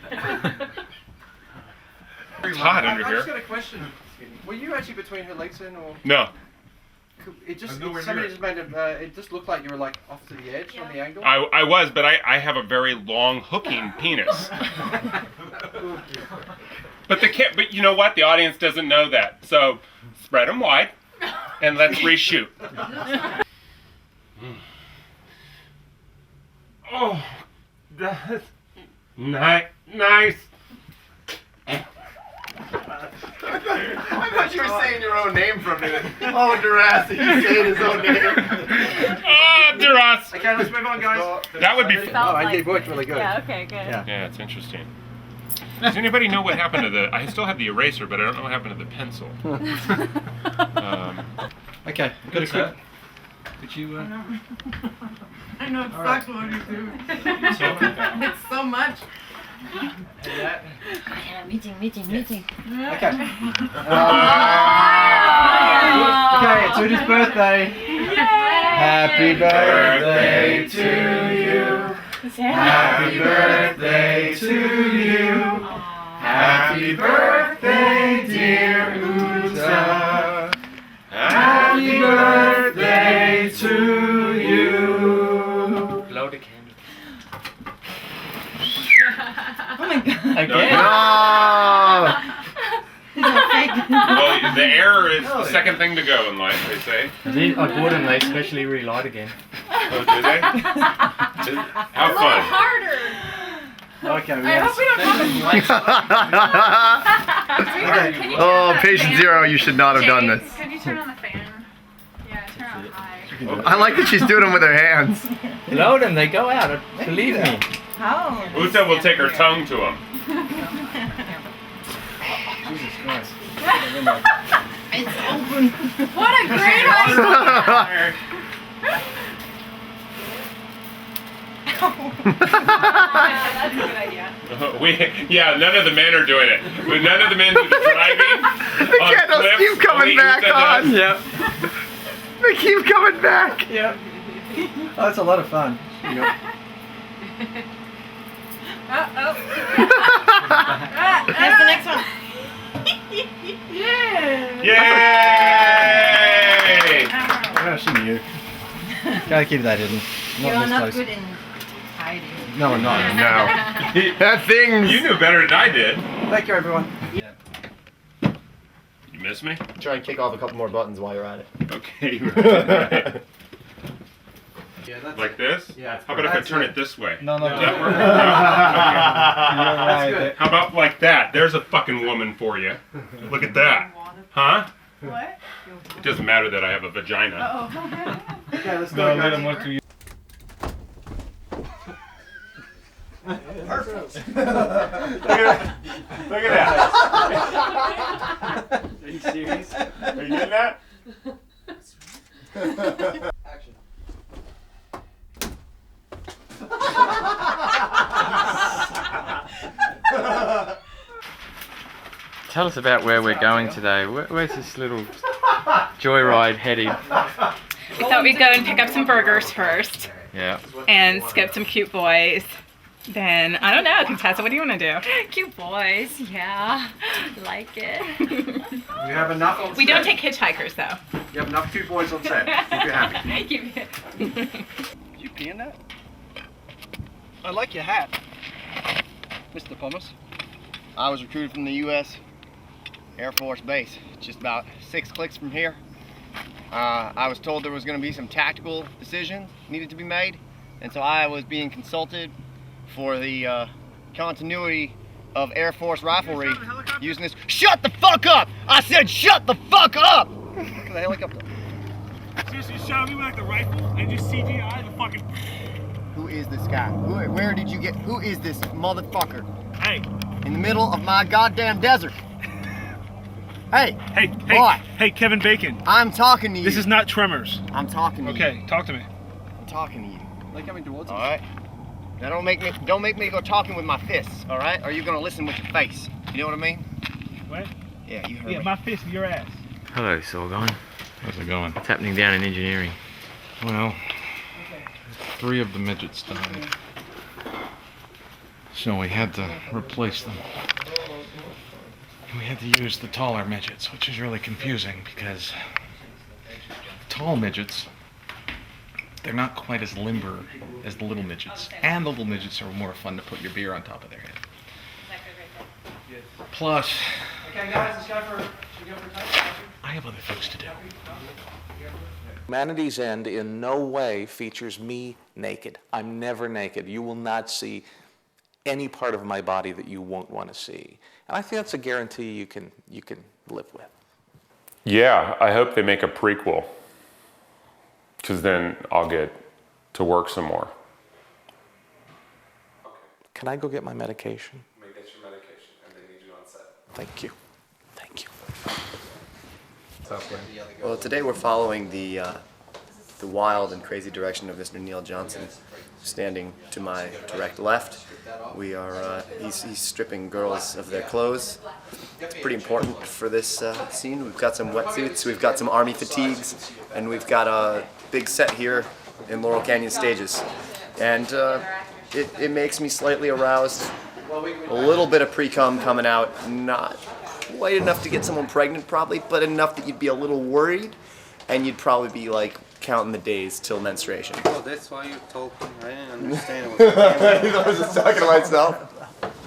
It's hot under I here. just got a question. Were you actually between her legs then, or? No. It just nowhere somebody near just made it just looked like you were like off to the edge on the angle. I was, but I have a very long hooking penis. But but you know what? The audience doesn't know that. So spread them wide, and let's reshoot. Oh, that's nice. I thought you were saying your own name for a minute. Oh, Durassi, he's saying his own name. Oh, after us. Okay, let's move on, guys. That would be. It worked really good. Yeah, okay, good. Yeah, it's interesting. Does anybody know what happened to the? I still have the eraser, but I don't know what happened to the pencil. Okay, got a quick. Could you? I know it sucks when you do. It's so much. Yeah, meeting. Okay. Okay, it's Udi's birthday. Happy birthday to you. Happy birthday to you. Happy birthday, dear Uta. Happy birthday to you. Blow the candle. Oh my god. Again? Well, the air is the second thing to go in life, they say. I bought them, they especially relight again. Oh, do they? Have fun. Harder. Okay, I hope we don't Oh, patient zero, you should not have done this. Could you turn on the fan? Yeah, turn on high. I like that she's doing them with her hands. Blow them, they go out. Believe me. How? Uta will take her tongue to him. Jesus Christ. It's open. What a great idea! That's a good idea. None of the men are doing it. But none of the men who are driving on Candles cliffs, keep coming only back Uta on. does. Yep. They keep coming back. Yep. Oh, that's a lot of fun. Yep. That's the next one. Yeah. Yay! Oh, she knew. Gotta keep that hidden. You're in this not place. good in hiding. No, I'm not. No. That thing's... You knew better than I did. Thank you, everyone. You miss me? Try and kick off a couple more buttons while you're at it. Okay. Right. Yeah, that's Like this? Yeah. How about if I turn it this way? No. Does that work? No? That's Okay. good. How about like that? There's a fucking woman for you. Look at that. Huh? What? It doesn't matter that I have a vagina. Okay, let's go. let him look to you. Perfect. Look at that. Are you serious? Are you getting that? Action. Tell us about where we're going today. Where's this little joyride heading? We thought we'd go and pick up some burgers first Yeah. and skip some cute boys. Then, I don't know, Contessa, what do you want to do? Cute boys, yeah. Like it. We have enough on We set. don't take hitchhikers, though. You have enough cute boys on set. Keep you happy. Keep it. Did you pee in that? I like your hat, Mr. Pumice. I was recruited from the U.S. Air Force Base, just about 6 clicks from here. I was told there was going to be some tactical decisions needed to be made, and so I was being consulted for the continuity of Air Force riflery using this. Shut the fuck up! I said shut the fuck up! Look at the helicopter. Seriously, shot me with like the rifle and just CGI the fucking. Who is this guy? Where did you get? Who is this motherfucker? Hey. In the middle of my goddamn desert. Hey. Boy. Hey, Kevin Bacon. I'm talking to you. This is not Tremors. I'm talking to you. Okay, talk to me. I'm talking to you. They're coming towards us. All right. Now don't make me go talking with my fists. All right? Or you're gonna listen with your face. You know what I mean? What? Yeah, you heard Yeah, me. my fist, your ass. Hello, Sorgon. How's it going? What's happening down in engineering? Well, 3 of the midgets died. So we had to replace them. And we had to use the taller midgets, which is really confusing because tall midgets, they're not quite as limber as the little midgets. And the little midgets are more fun to put your beer on top of their head. Plus, Okay, guys, let's go for. Should we go for time? I have other things to do. Humanity's End in no way features me naked. I'm never naked. You will not see any part of my body that you won't want to see. And I think that's a guarantee you can live with. Yeah, I hope they make a prequel. Because then I'll get to work some more. Can I go get my medication? May get your medication, and they need you on set. Thank you. Thank you. Well, today we're following the wild and crazy direction of Mr. Neil Johnson. Standing to my direct left, we are he's stripping girls of their clothes. It's pretty important for this scene. We've got some wetsuits, we've got some army fatigues, and we've got a big set here in Laurel Canyon Stages. And it makes me slightly aroused. A little bit of pre-cum coming out, not quite enough to get someone pregnant probably, but enough that you'd be a little worried, and you'd probably be like counting the days till menstruation. Oh, that's why you're talking. I didn't understand what I was just talking to myself.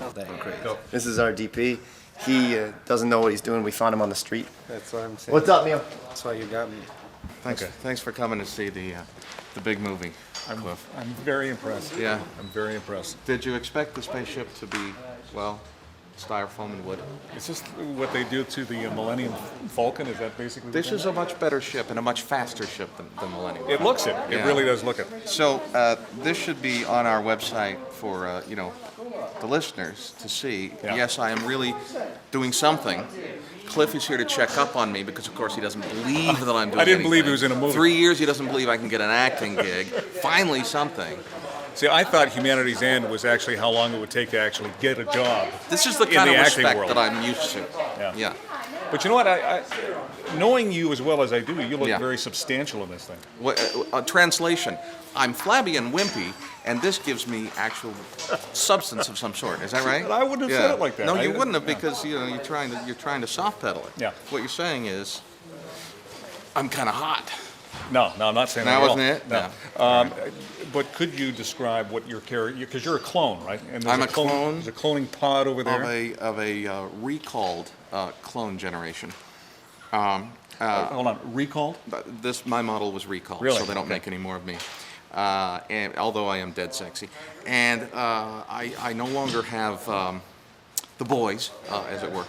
Not that crazy. This is our DP. He doesn't know what he's doing. We found him on the street. That's what I'm saying. What's up, Neil? That's why you got me. Thanks for coming to see the big movie, Cliff. I'm very impressed. Yeah. I'm very impressed. Did you expect the spaceship to be, well, styrofoam and wood? Is this what they do to the Millennium Falcon? Is that basically This what is a much better ship and a much faster ship than Millennium. It looks it. It really does look it. So this should be on our website for the listeners to see. Yeah. Yes, I am really doing something. Cliff is here to check up on me because, of course, he doesn't believe that I'm doing I didn't believe he anything. was in a movie. 3 years he doesn't believe I can get an acting gig. Finally something. See, I thought Humanity's End was actually how long it would take to actually get a job. This is the in kind the of acting respect world. that I'm used to. Yeah. But you know what? I knowing you as well as I do, you look Yeah. very substantial in this thing. Translation: I'm flabby and wimpy, and this gives me actual substance of some sort. Is that right? But I wouldn't have said it like that. No, you I- wouldn't have yeah. because you're trying to soft pedal it. Yeah. What you're saying is, I'm kind of hot. No, I'm not saying That at all. wasn't it? No. But could you describe what your character? Because you're a clone, right? And there's I'm a clone. There's a cloning pod over there. Of a recalled clone generation. Hold on, recalled? My model was recalled, Really? so they don't Okay. make any more of me. And although I am dead sexy, and I no longer have the boys, as it were.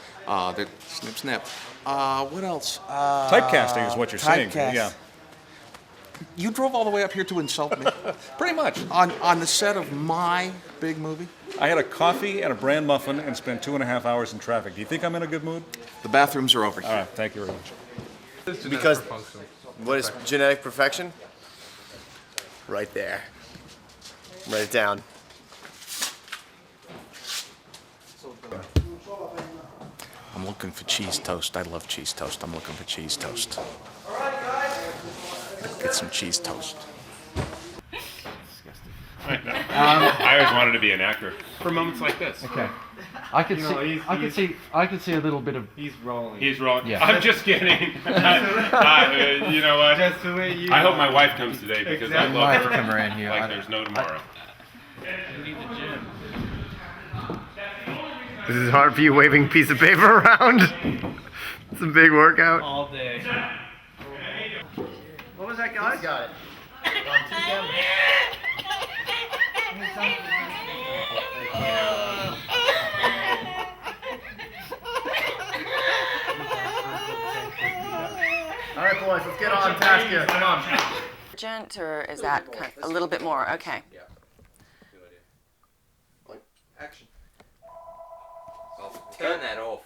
They're snip snip. What else? Typecasting is what you're saying. Typecast. Yeah. You drove all the way up here to insult me? Pretty much. On the set of my big movie? I had a coffee and a bran muffin and spent 2.5 hours in traffic. Do you think I'm in a good mood? The bathrooms are over here. All right, thank you very much. Because what is genetic perfection? Right there. Write it down. I'm looking for cheese toast. I love cheese toast. I'm looking for cheese toast. Get some cheese toast. I know. I always wanted to be an actor for moments like this. Okay. I could see a little bit of. He's rolling. He's rolling. Yeah. I'm just kidding. You know what? Just the way you I hope are. my wife comes today because I Exactly. love Wife her come around here. like there's no tomorrow. This is hard for you waving a piece of paper around. It's a big workout. All day. What was that, guys? Got it. All right, boys, let's get on task here. Come on. Urgent, or is that kind of a little bit more? Okay. Action. Turn that off.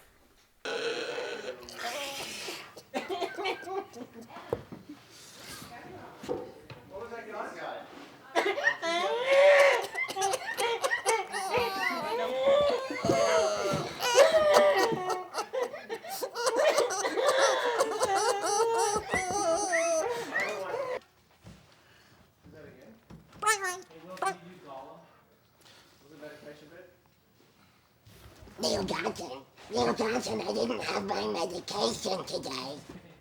Neil Johnson, I didn't have my medication today.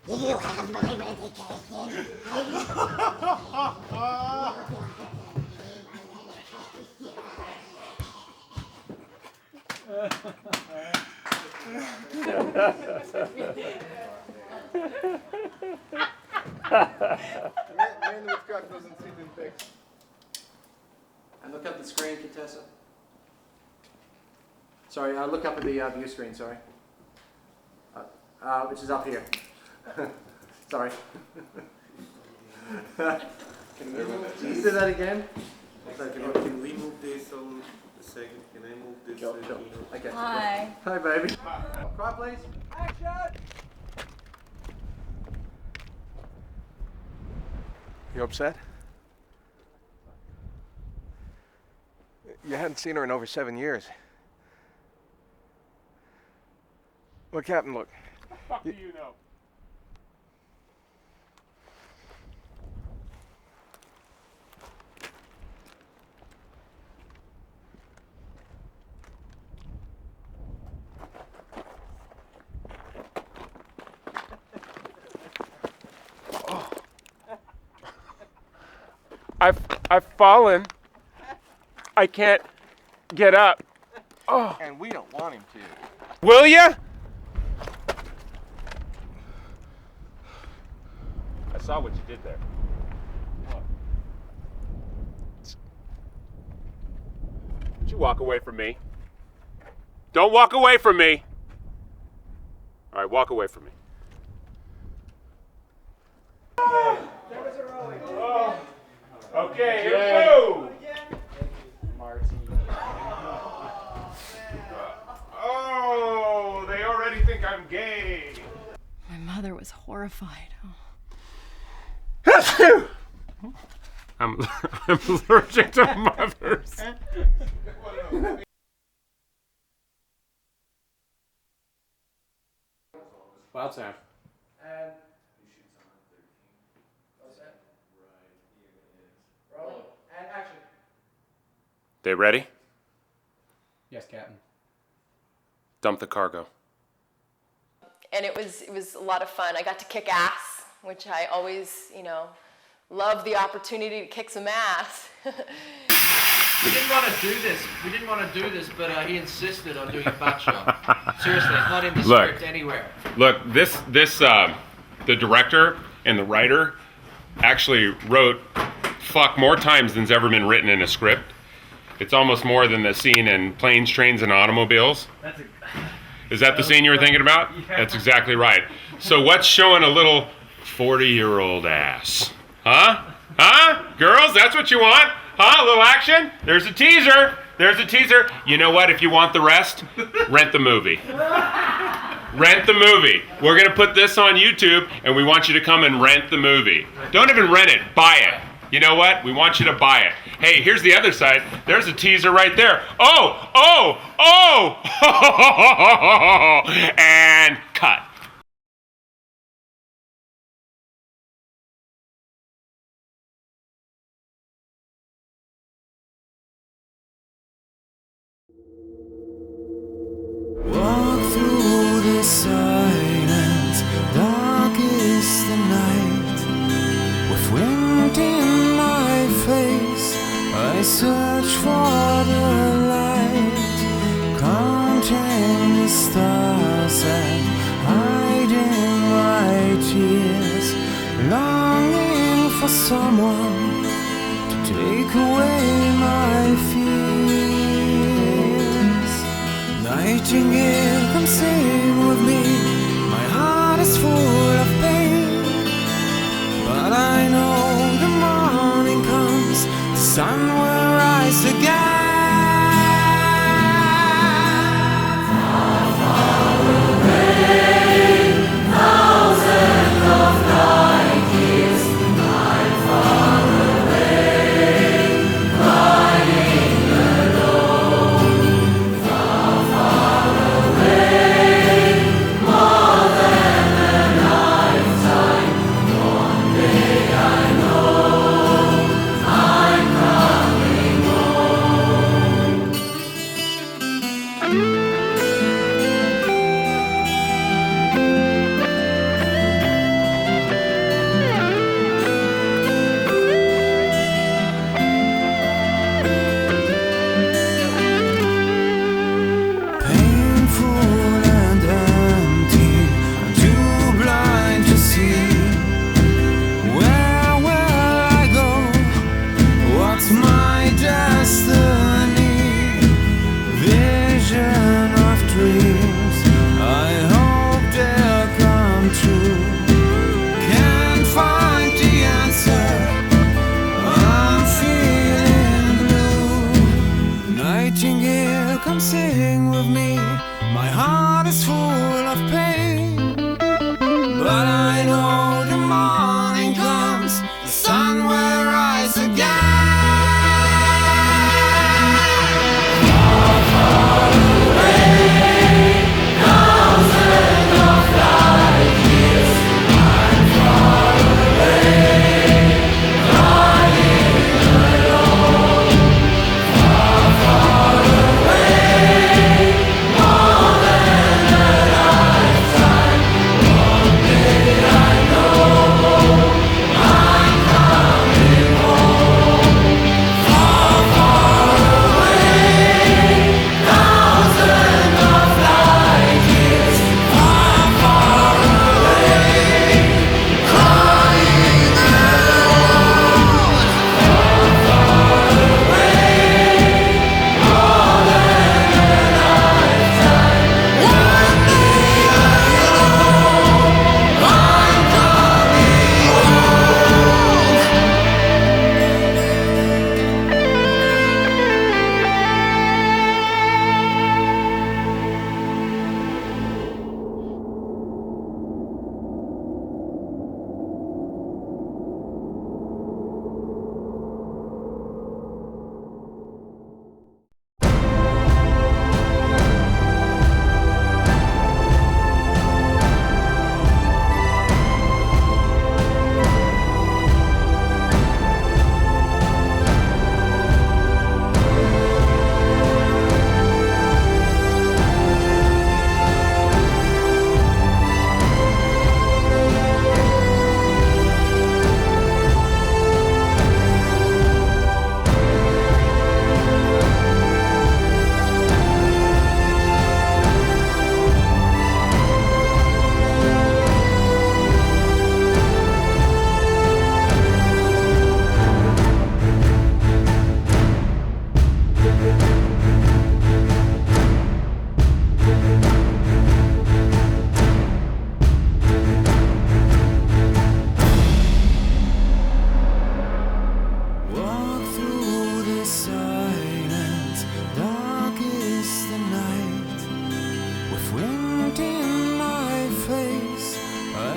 Did you have my medication? Man with truck doesn't see them fixed. And look up the screen, Contessa. Sorry, look up at the view screen, sorry. Which is up here. Sorry. Can you say that again? Can we move this on a second? Can I move this? Go. I got you. Hi. Hi, baby. Quiet, please. Action! You upset? You hadn't seen her in over 7 years. Look, Captain, look. What the fuck do you know? I've fallen. I can't get up. Oh. And we don't want him to. Will ya? I saw what you did there. What? Don't you walk away from me. Don't walk away from me. All right, walk away from me. Oh. Okay, here we go. Oh, they already think I'm gay. My mother was horrified. I'm allergic to mothers. Wild sound. And roll. And action. They ready? Yes, Captain. Dump the cargo. And it was a lot of fun. I got to kick ass, which I always, love the opportunity to kick some ass. We didn't want to do this, but he insisted on doing a butt shot. Seriously, it's not in the script anywhere. Look, the director and the writer actually wrote fuck more times than's ever been written in a script. It's almost more than the scene in Planes, Trains, and Automobiles. Is that the scene you were thinking about? Yeah. That's exactly right. So what's showing a little 40-year-old ass? Huh? Huh? Girls, that's what you want? Huh? A little action? There's a teaser. There's a teaser. You know what? If you want the rest, rent the movie. Rent the movie. We're going to put this on YouTube, and we want you to come and rent the movie. Don't even rent it. Buy it. You know what? We want you to buy it. Hey, here's the other side. There's a teaser right there. Oh! And cut. Walk through the silence, dark is the night. With wind in my face, I search for the light, counting the stars and hiding my tears, longing for someone to take away my fears. Nightingale, come sing with me. My heart is full of pain, but I know the morning comes, the sun will rise again. Far, far away, thousands of light years, I'm far away, crying alone. Far, far away,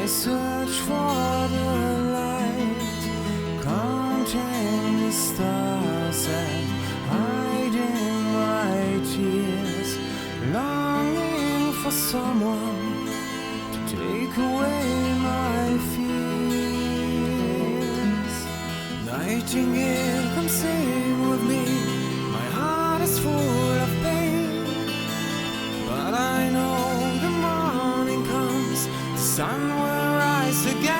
I search for the light, counting the stars and hiding my tears, longing for someone to take away my fears. Nightingale, come sing with me. My heart is full of pain, but I know the morning comes, the sun will rise again.